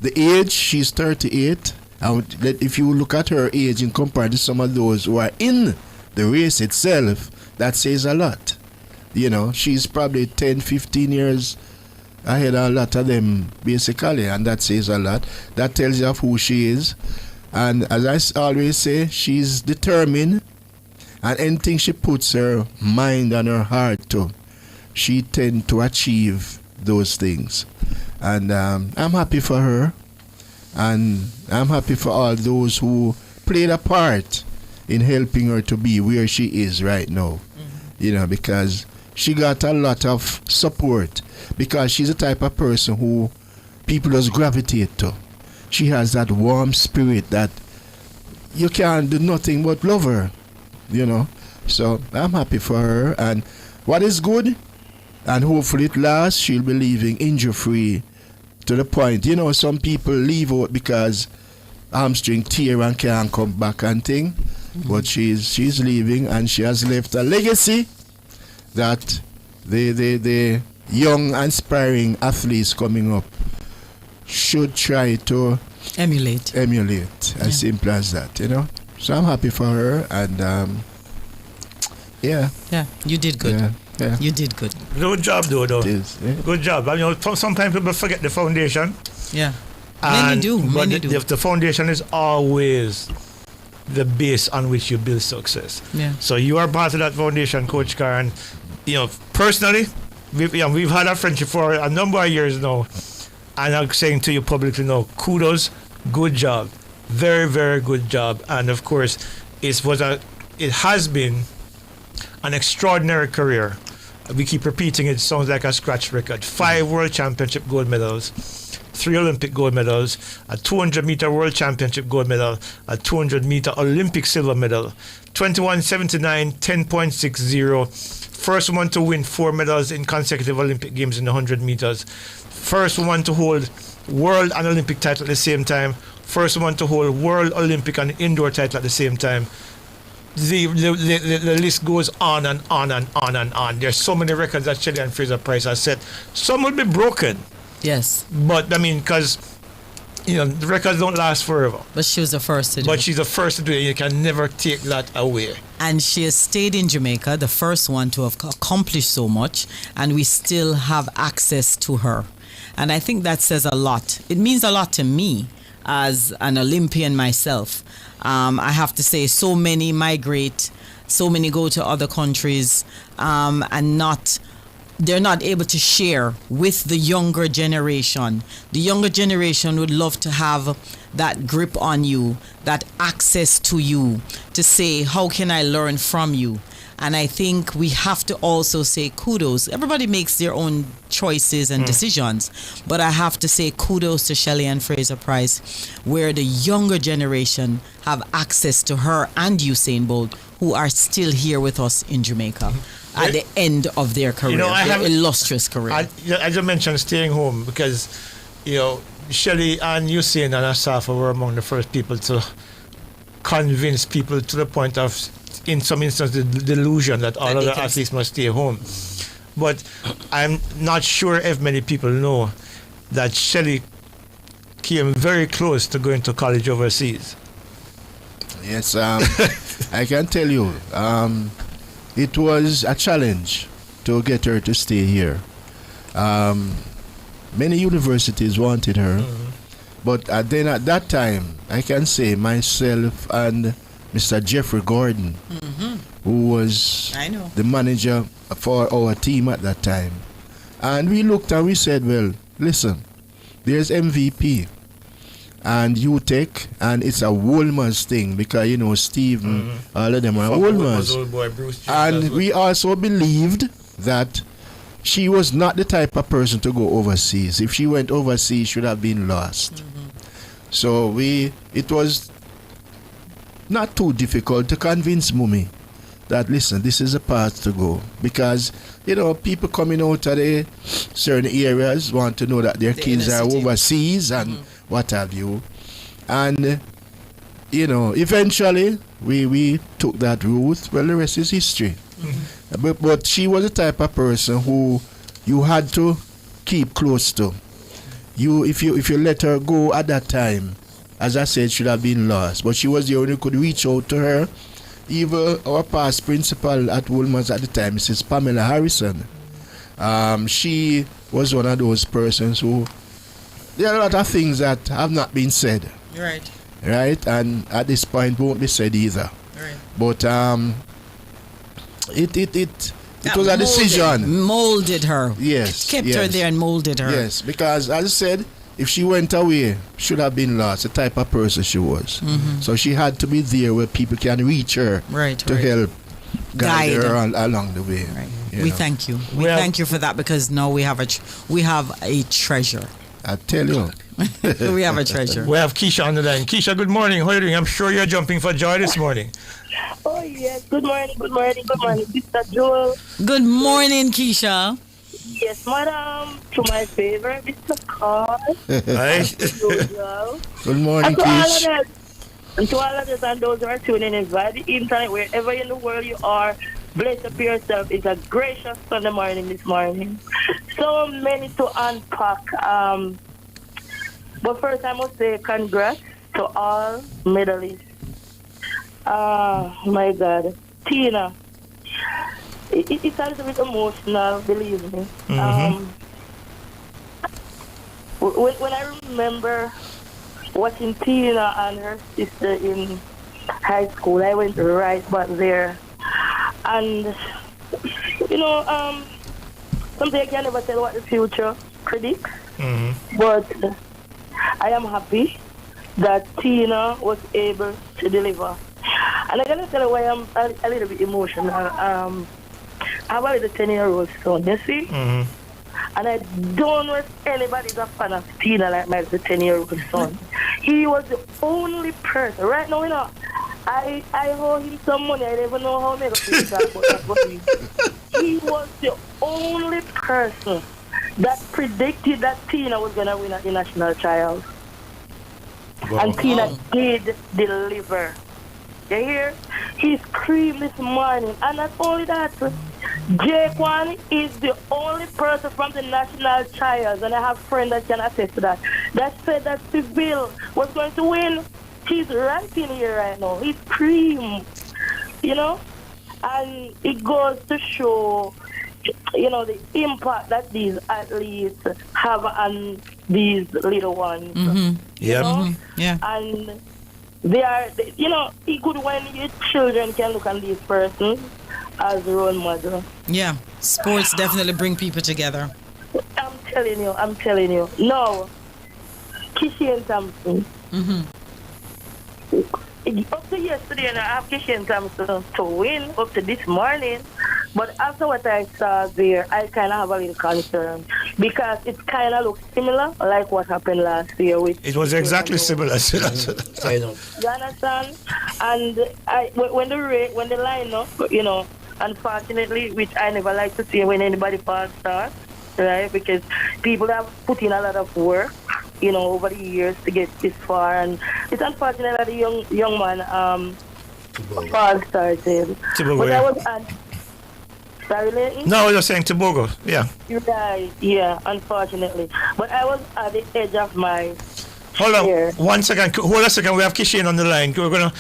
the age, she's 38, and if you look at her age in comparison to some of those who are in the race itself, that says a lot. You know, she's probably 10, 15 years ahead of a lot of them, basically, and that says a lot. That tells you of who she is. And as I always say, she's determined, and anything she puts her mind and her heart to, she tends to achieve those things. And I'm happy for her, and I'm happy for all those who played a part in helping her to be where she is right now. You know, because she got a lot of support, because she's the type of person who people just gravitate to. She has that warm spirit that you can't do nothing but love her, you know. So I'm happy for her, and what is good, and hopefully it lasts, she'll be leaving injury-free to the point. You know, some people leave out because hamstring tear and can't come back and thing. But she's leaving, and she has left a legacy that the young aspiring athletes coming up should try to emulate. As simple as that, you know. So I'm happy for her, and yeah, you did good. Yeah. You did good. Good job, though. Good job. I mean, sometimes people forget the foundation. Yeah, And, many do. But Many do. the foundation is always the base on which you build success. Yeah. So you are part of that foundation, Coach Carr. And, you know, personally, we've had a friendship for a number of years now. And I'm saying to you publicly now, kudos, good job. Very, very good job. And of course, it has been an extraordinary career. We keep repeating it sounds like a scratch record. 5 World Championship gold medals, 3 Olympic gold medals, a 200-meter World Championship gold medal, a 200-meter Olympic silver medal, 21.79, 10.60, first one to win 4 medals in consecutive Olympic Games in the 100 meters, first one to hold World and Olympic title at the same time, first one to hold World, Olympic and Indoor title at the same time. The list goes on and on and on and on. There's so many records that Shelley and Fraser Price has set. Some will be broken. Yes. But, I mean, because, you know, the records don't last forever. But she was the first to do it. But she's the first to do it. You can never take that away. And she has stayed in Jamaica, the first one to have accomplished so much, and we still have access to her. And I think that says a lot. It means a lot to me as an Olympian myself. I have to say, so many migrate, so many go to other countries, and they're not able to share with the younger generation. The younger generation would love to have that grip on you, that access to you, to say, how can I learn from you? And I think we have to also say kudos. Everybody makes their own choices and decisions, but I have to say kudos to Shelly-Ann Fraser-Pryce, where the younger generation have access to her and Usain Bolt, who are still here with us in Jamaica at the end of their career, their illustrious career. I just mentioned staying home because, Shelly and Usain and Asafa were among the first people to convince people to the point of, in some instances, the delusion that all other athletes must stay home. But I'm not sure if many people know that Shelly came very close to going to college overseas. Yes, I can tell you, it was a challenge to get her to stay here. Many universities wanted her, but then at that time, I can say myself and Mr. Jeffrey Gordon, who was the manager for our team at that time. And we looked and we said, well, listen, there's MVP and UTEC, and it's a Wolmer's thing because, Stephen, all of them are Wolmer's. And we also believed that she was not the type of person to go overseas. If she went overseas, she should have been lost. So it was not too difficult to convince Mummy that, listen, this is a path to go. Because, people coming out of the certain areas want to know that their kids are overseas and what have you. And, eventually we took that route. Well, the rest is history. But she was the type of person who you had to keep close to. If you let her go at that time, as I said, should have been lost. But she was the only who could reach out to her. Even our past principal at Wolmer's at the time, Mrs. Pamela Harrison, she was one of those persons who, there are a lot of things that have not been said. Right? And at this point won't be said either. But it was a decision. Molded her. Yes. Kept her there and molded her. Yes, because as I said, if she went away, should have been lost, the type of person she was. So she had to be there where people can reach her to help guide her along the way. We thank you. We thank you for that, because now we have a treasure. I tell you. We have a treasure. We have Keisha on the line. Keisha, good morning. How are you doing? I'm sure you're jumping for joy this morning. Oh, yes. Good morning, Mr. Joel. Good morning, Keisha. Yes, madam. To my favorite, Mr. Carl. Good morning, Keisha. And to all of us and those who are tuning in via the internet, wherever in the world you are, bless up yourself. It's a gracious Sunday morning this morning. So many to unpack. But first I must say congrats to all medalists. My God. Tina. It's a little bit emotional, believe me. When I remember watching Tina and her sister in high school, I went right back there. And, something I can never tell what the future predicts. But I am happy that Tina was able to deliver. And I'm going to tell you why I'm a little bit emotional. I have a little 10-year-old son, you see? And I don't know if anybody's a fan of Tina like my 10-year-old son. He was the only person. Right now, I owe him some money. I never know how I'm going to pay that, but that's what he was the only person that predicted that Tina was going to win at the national trials. Wow. And Tina did deliver. You hear? He screamed this morning. And not only that, Jaquan is the only person from the national trials, and I have friends that can attest to that, that said that Seville was going to win. He's right in here right now. He screamed, And it goes to show the impact that these athletes have on these little ones. Mm-hmm. You know? Yeah. And they are, it's good when your children can look at these persons as role model. Yeah, sports definitely bring people together. I'm telling you. No, Kishian Thompson. Mm-hmm. Up to yesterday, and I have Kishian Thompson to win up to this morning. But after what I saw there, I kind of have a little concern because it kind of looks similar like what happened last year. It was exactly similar. I know. You understand? And when the line up, unfortunately, which I never like to see when anybody falls start, right? Because people have put in a lot of work, over the years to get this far, and it's unfortunate that the young man falls started. But I was sorry, Leighton? No, I was just saying Tobago. Yeah. You're right. Yeah, unfortunately. But I was at the edge of my. Hold on, 1 second. Hold a second. We have Kishian on the line. We're gonna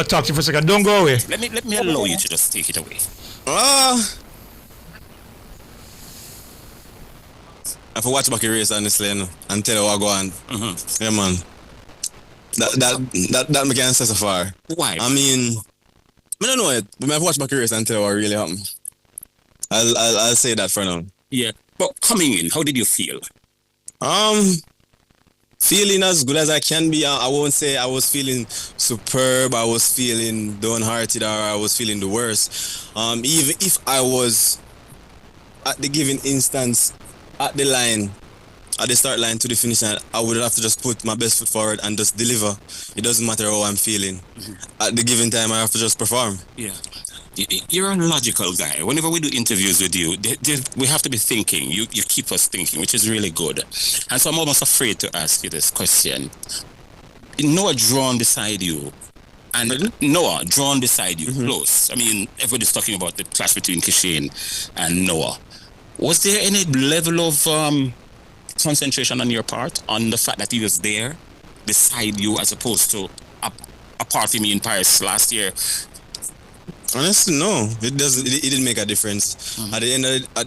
talk to you for a second. Don't go away. Let me allow you to just take it away. I have watch back a race honestly and tell you what go on. Mm-hmm. Yeah, man. That me can say so far. Why? I mean, I don't know it. But I have watch back a race and tell you what really happened. I'll say that for now. Yeah, but coming in, how did you feel? Feeling as good as I can be. I won't say I was feeling superb. I was feeling downhearted, or I was feeling the worst. Even if I was at the given instance at the line, at the start line to the finish line, I would have to just put my best foot forward and just deliver. It doesn't matter how I'm feeling. Mm-hmm. At the given time, I have to just perform. Yeah. You're a logical guy. Whenever we do interviews with you, we have to be thinking. You keep us thinking, which is really good. And so I'm almost afraid to ask you this question. Noah drawn beside you, and Noah drawn beside you, close. I mean, everybody's talking about the clash between Kishian and Noah. Was there any level of concentration on your part on the fact that he was there beside you as opposed to apart from you in Paris last year? Honestly, no. It doesn't. It didn't make a difference. Mm-hmm. At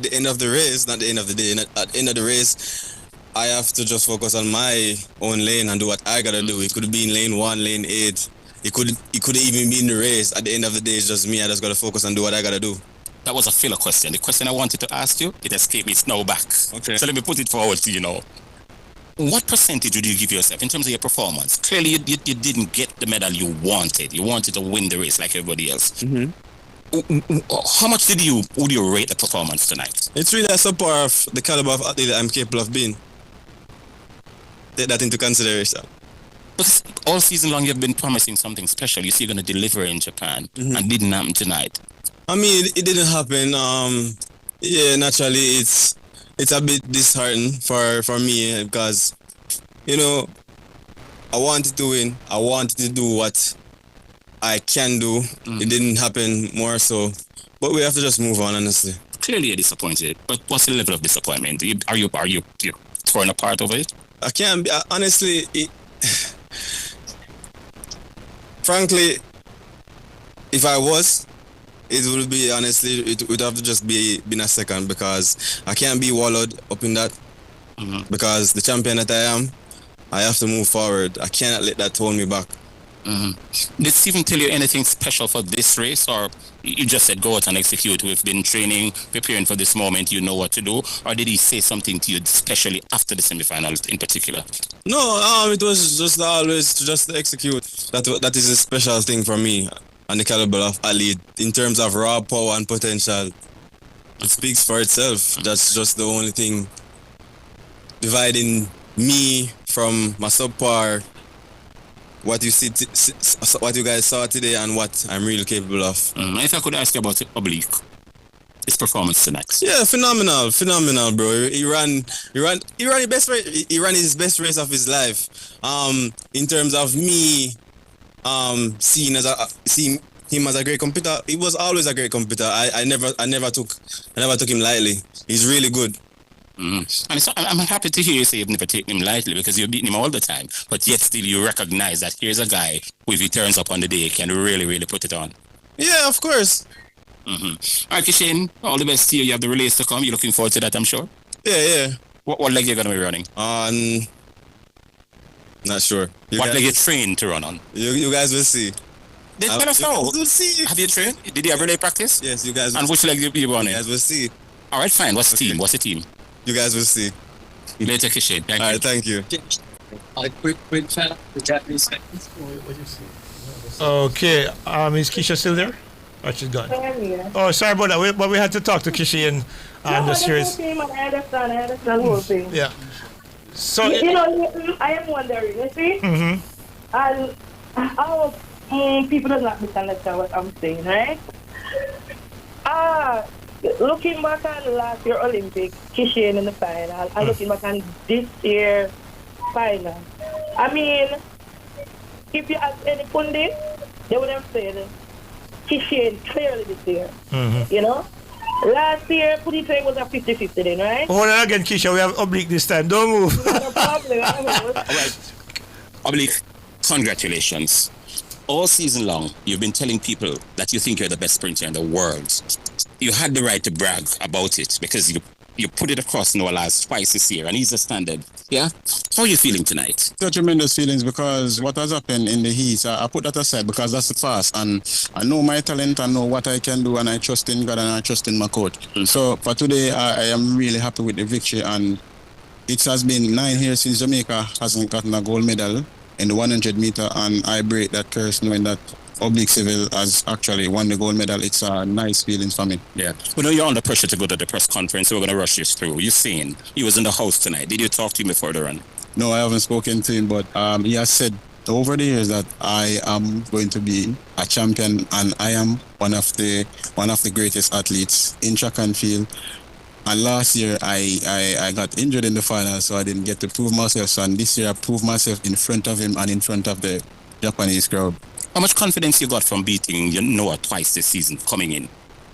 the end of the race, not the end of the day. At the end of the race, I have to just focus on my own lane and do what I gotta do. It could be in lane 1, lane 8. It could even be in the race. At the end of the day, it's just me. I just gotta focus and do what I gotta do. That was a filler question. The question I wanted to ask you, it escaped me. It's now back. Okay. So let me put it forward to you now. What percentage would you give yourself in terms of your performance? Clearly, you didn't get the medal you wanted. You wanted to win the race like everybody else. Mm-hmm. How much would you rate the performance tonight? It's really a subpar of the caliber of athlete that I'm capable of being. Take that into consideration. But all season long, you've been promising something special. You see, you're going to deliver in Japan, and didn't happen tonight. I mean, it didn't happen. Yeah, naturally, it's a bit disheartening for me because, I wanted to win. I wanted to do what I can do. It didn't happen more so. But we have to just move on, honestly. Clearly you're disappointed. But what's the level of disappointment? Are you torn apart over it? I can't be. Honestly, frankly, if I was, it would be, honestly, it would have to just been a second because I can't be wallowed up in that because the champion that I am, I have to move forward. I cannot let that hold me back. Did Stephen tell you anything special for this race, or you just said go out and execute? We've been training, preparing for this moment, you know what to do, or did he say something to you especially after the semi-finals in particular? No, it was just always to just execute. That is a special thing for me and the caliber of athlete in terms of raw power and potential. It speaks for itself. That's just the only thing dividing me from my subpar, what you see, what you guys saw today, and what I'm really capable of. If I could ask you about Oblique, his performance tonight. Yeah, phenomenal, bro. He ran his best race. He ran his best race of his life. In terms of me, seeing him as a great competitor, he was always a great competitor. I never took him lightly. He's really good. And so I'm happy to hear you say you've never taken him lightly because you've beaten him all the time. But yet still you recognize that here's a guy who, if he turns up on the day, can really, really put it on. Yeah, of course. Mm-hmm. All right, Kishan, all the best to you. You have the relays to come. You're looking forward to that, I'm sure. Yeah. What leg you're going to be running? Not sure. What leg you trained to run on? You guys will see. Let us know. We'll see. Have you trained? Did you have relay practice? Yes, you guys will And which leg you running? You guys will see. All right, fine. What's the team? What's the team? You guys will see. Later, Kishan. Thank you. All right, thank you. Quick chat. The Japanese seconds. Okay, is Keisha still there? Oh, she's gone. Oh, sorry about that. But we had to talk to Kishi and the series. I understand the whole thing. Yeah. So I am wondering, you see? Mm-hmm. And how people do not misunderstand what I'm saying, right? Looking back on last year Olympics, Kishan in the final, and looking back on this year final, I mean, if you ask any pundit, they would have said Kishan clearly this year. Mm-hmm. You know? Last year, put it was a 50-50 then, right? Hold on again, Kisha. We have Oblique this time. Don't move. No problem. All right. Oblique, congratulations. All season long, you've been telling people that you think you're the best sprinter in the world. You had the right to brag about it because you put it across Noah Lyles twice this year, and he's a standard. Yeah? How are you feeling tonight? Tremendous feelings because what has happened in the heat, I put that aside because that's the fast, and I know my talent, I know what I can do, and I trust in God and I trust in my coach. So for today, I am really happy with the victory, and it has been 9 years since Jamaica hasn't gotten a gold medal in the 100 meter, and I break that curse knowing that Oblique Civil has actually won the gold medal. It's a nice feeling for me. Yeah. We know you're under pressure to go to the press conference, so we're going to rush this through. You've seen he was in the house tonight. Did you talk to him before the run? No, I haven't spoken to him, but he has said over the years that I am going to be a champion, and I am one of the greatest athletes in track and field. And last year I got injured in the final, so I didn't get to prove myself. So, and this year I proved myself in front of him and in front of the Japanese crowd. How much confidence you got from beating Noah twice this season coming in?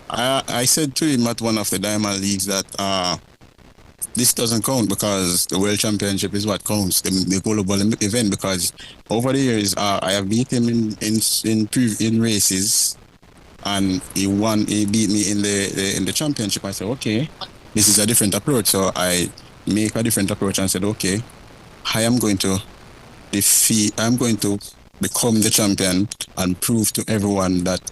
I said to him at one of the Diamond Leagues that this doesn't count because the World Championship is what counts, the global event. Because over the years I have beat him in races, and he beat me in the championship. I said, okay, this is a different approach. So I make a different approach and said, okay, I am going to become the champion and prove to everyone that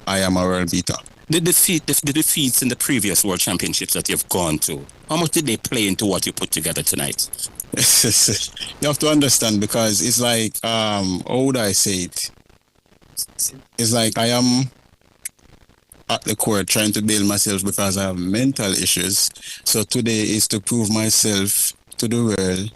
I am a world beater. The defeats in the previous World Championships that you've gone to, how much did they play into what you put together tonight? You have to understand, because it's like, how would I say it? It's like I am at the court trying to build myself because I have mental issues. So today is to prove myself to the world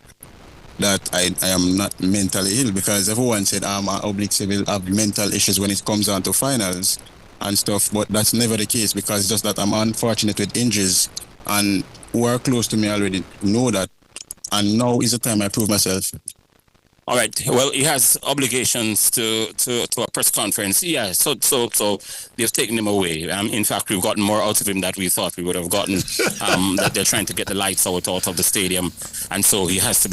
that I am not mentally ill, because everyone said I'm an Oblique Civil, have mental issues when it comes down to finals and stuff, but that's never the case, because it's just that I'm unfortunate with injuries, and who are close to me already know that, and now is the time I prove myself. All right. Well, he has obligations to a press conference. Yeah. So they've taken him away. In fact, we've gotten more out of him than we thought we would have gotten. That they're trying to get the lights out of the stadium, and so he has to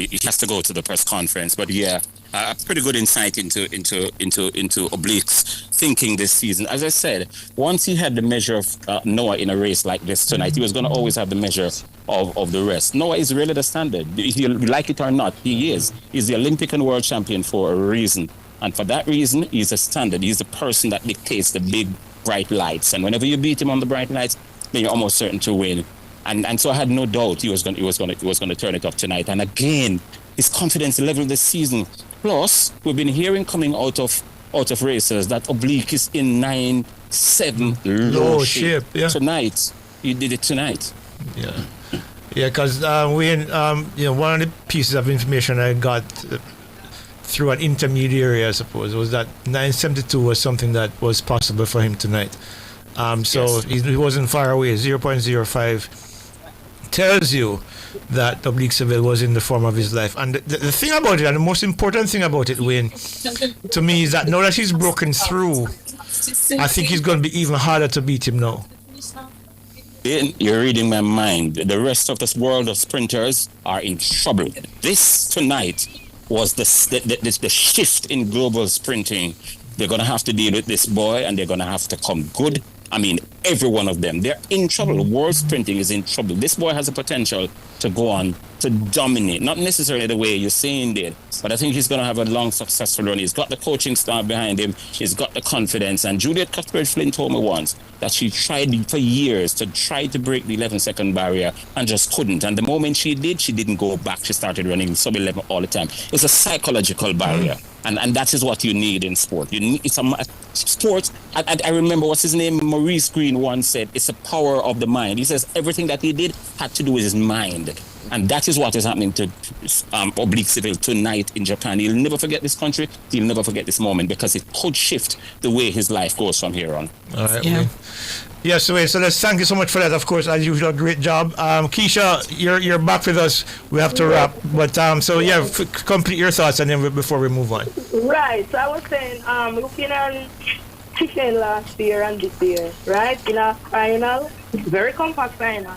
go to the press conference. But yeah, a pretty good insight into Oblique's thinking this season. As I said, once he had the measure of Noah in a race like this tonight, he was going to always have the measure of the rest. Noah is really the standard. If you like it or not, he is. He's the Olympic and world champion for a reason. And for that reason, he's a standard. He's the person that dictates the big, bright lights. And whenever you beat him on the bright lights, then you're almost certain to win. And so I had no doubt he was going to turn it up tonight. And again, his confidence level this season. Plus, we've been hearing coming out of racers that Oblique is in 9-7 low shape. Yeah. Tonight, he did it tonight. Yeah. Yeah, because one of the pieces of information I got through an intermediary, I suppose, was that 972 was something that was possible for him tonight. So yes. He wasn't far away. 0.05 tells you that Oblique Civil was in the form of his life. And the thing about it, and the most important thing about it, Wayne, to me, is that now that he's broken through, I think he's going to be even harder to beat him now. You're reading my mind. The rest of this world of sprinters are in trouble. This tonight was the shift in global sprinting. They're going to have to deal with this boy, and they're going to have to come good. I mean, every one of them. They're in trouble. World sprinting is in trouble. This boy has the potential to go on to dominate, not necessarily the way you're saying it, but I think he's going to have a long, successful run. He's got the coaching staff behind him. He's got the confidence. And Juliet Cuthbert-Flynn told me once that she tried for years to try to break the 11-second barrier and just couldn't. And the moment she did, she didn't go back. She started running sub-11 all the time. It's a psychological barrier. And that is what you need in sport. You need sports. I remember what's his name, Maurice Green once said, it's the power of the mind. He says everything that he did had to do with his mind. And that is what is happening to Oblique Seville tonight in Japan. He'll never forget this country. He'll never forget this moment because it could shift the way his life goes from here on. All right. Yeah. Yes, so let's thank you so much for that. Of course, as usual, great job. Keisha, you're back with us. We have to wrap. But complete your thoughts and then before we move on. Right. So I was saying, looking at chicken last year and this year, right? In a final, very compact final.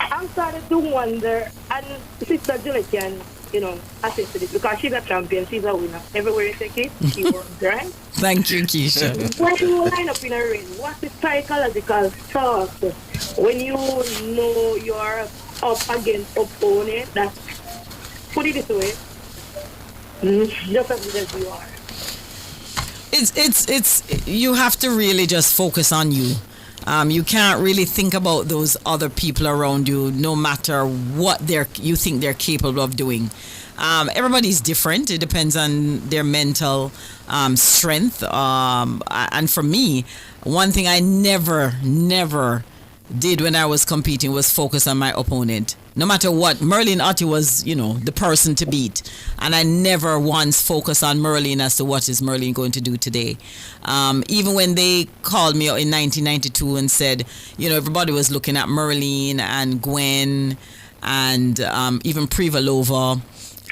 I'm starting to wonder, and Sister Julie can, attest to this because she's a champion, she's a winner. Everywhere you take it, she wins, right? Thank you, Keisha. When you line up in a ring, what's the psychological thought when you know you're up against opponent that, put it this way, just as good as you are? It's you have to really just focus on you. You can't really think about those other people around you, no matter what you think they're capable of doing. Everybody's different. It depends on their mental strength. And for me, one thing I never did when I was competing was focus on my opponent. No matter what, Merlin Ottey was, the person to beat. And I never once focused on Merlin as to what is Merlin going to do today. Even when they called me in 1992 and said, everybody was looking at Merlin and Gwen and even Privalova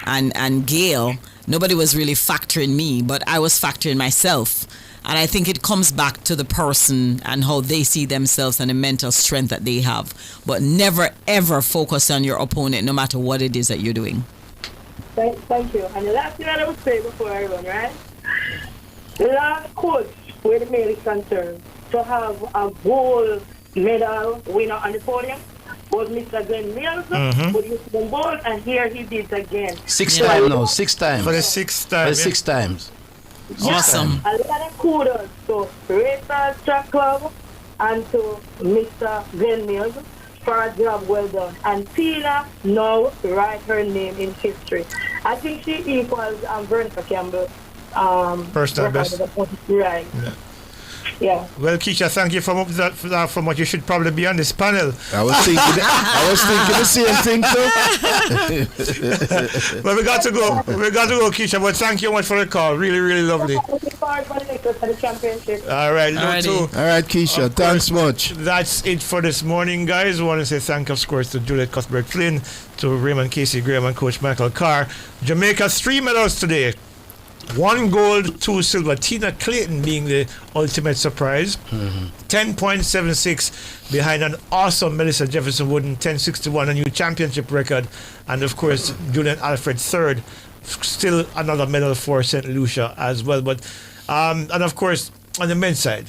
and Gail. Nobody was really factoring me, but I was factoring myself. And I think it comes back to the person and how they see themselves and the mental strength that they have. But never, ever focus on your opponent, no matter what it is that you're doing. Thank you. And the last thing I would say before I run, right? The last coach, where the male is concerned, to have a gold medal winner on the podium was Mr. Glenn Mills, who used to be gold, and here he did again. Six times. For the sixth time. Six times. Awesome. A lot of kudos to Racers Track Club and to Mr. Glenn Mills for a job well done. And Tina now write her name in history. I think she equals Veronica Campbell. Personal best. Right. Yeah. Well, Keisha, thank you for that. From what you should probably be on this panel. I was thinking the same thing too. Well, we got to go, Keisha. But thank you much for the call. Really, really lovely. All right, All right, Keisha. Thanks much. That's it for this morning, guys. I want to say thank you, of course, to Juliet Cuthbert-Flynn, to Raymond Casey Graham, and Coach Michael Carr. Jamaica 3 medals today. 1 gold, 2 silver. Tina Clayton being the ultimate surprise. 10.76 behind an awesome Melissa Jefferson Wooden, 10.61, a new championship record. And of course, Julian Alfred third. Still another medal for St. Lucia as well. But and of course, on the men's side,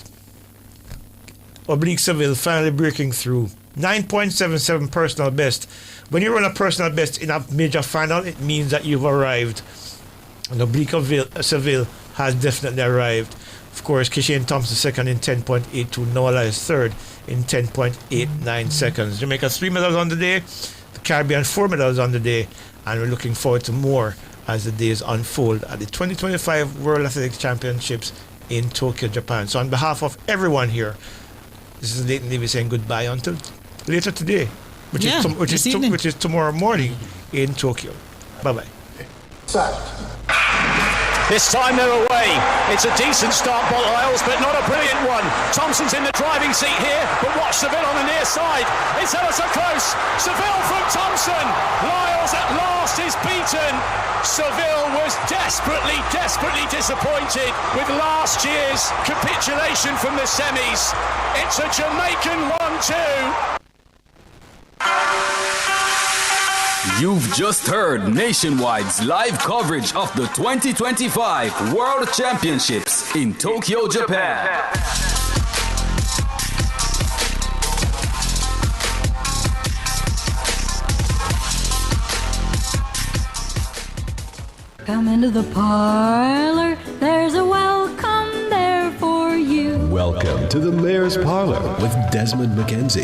Oblique Seville finally breaking through. 9.77 personal best. When you run a personal best in a major final, it means that you've arrived. And Oblique Seville has definitely arrived. Of course, Kishane Thompson second in 10.82. Noala is third in 10.89 seconds. Jamaica 3 medals on the day. The Caribbean 4 medals on the day. And we're looking forward to more as the days unfold at the 2025 World Athletics Championships in Tokyo, Japan. So on behalf of everyone here, this is Leighton Levy saying goodbye until later today, which is tomorrow morning in Tokyo. Bye-bye. This time they're away. It's a decent start by Lyles, but not a brilliant one. Thompson's in the driving seat here, but watch Seville on the near side. It's ever so close. Seville from Thompson. Lyles at last is beaten. Seville was desperately disappointed with last year's capitulation from the semis. It's a Jamaican 1-2. You've just heard Nationwide's live coverage of the 2025 World Championships in Tokyo, Japan. Come into the parlor, there's a welcome there for you. Welcome to the Mayor's Parlor with Desmond McKenzie.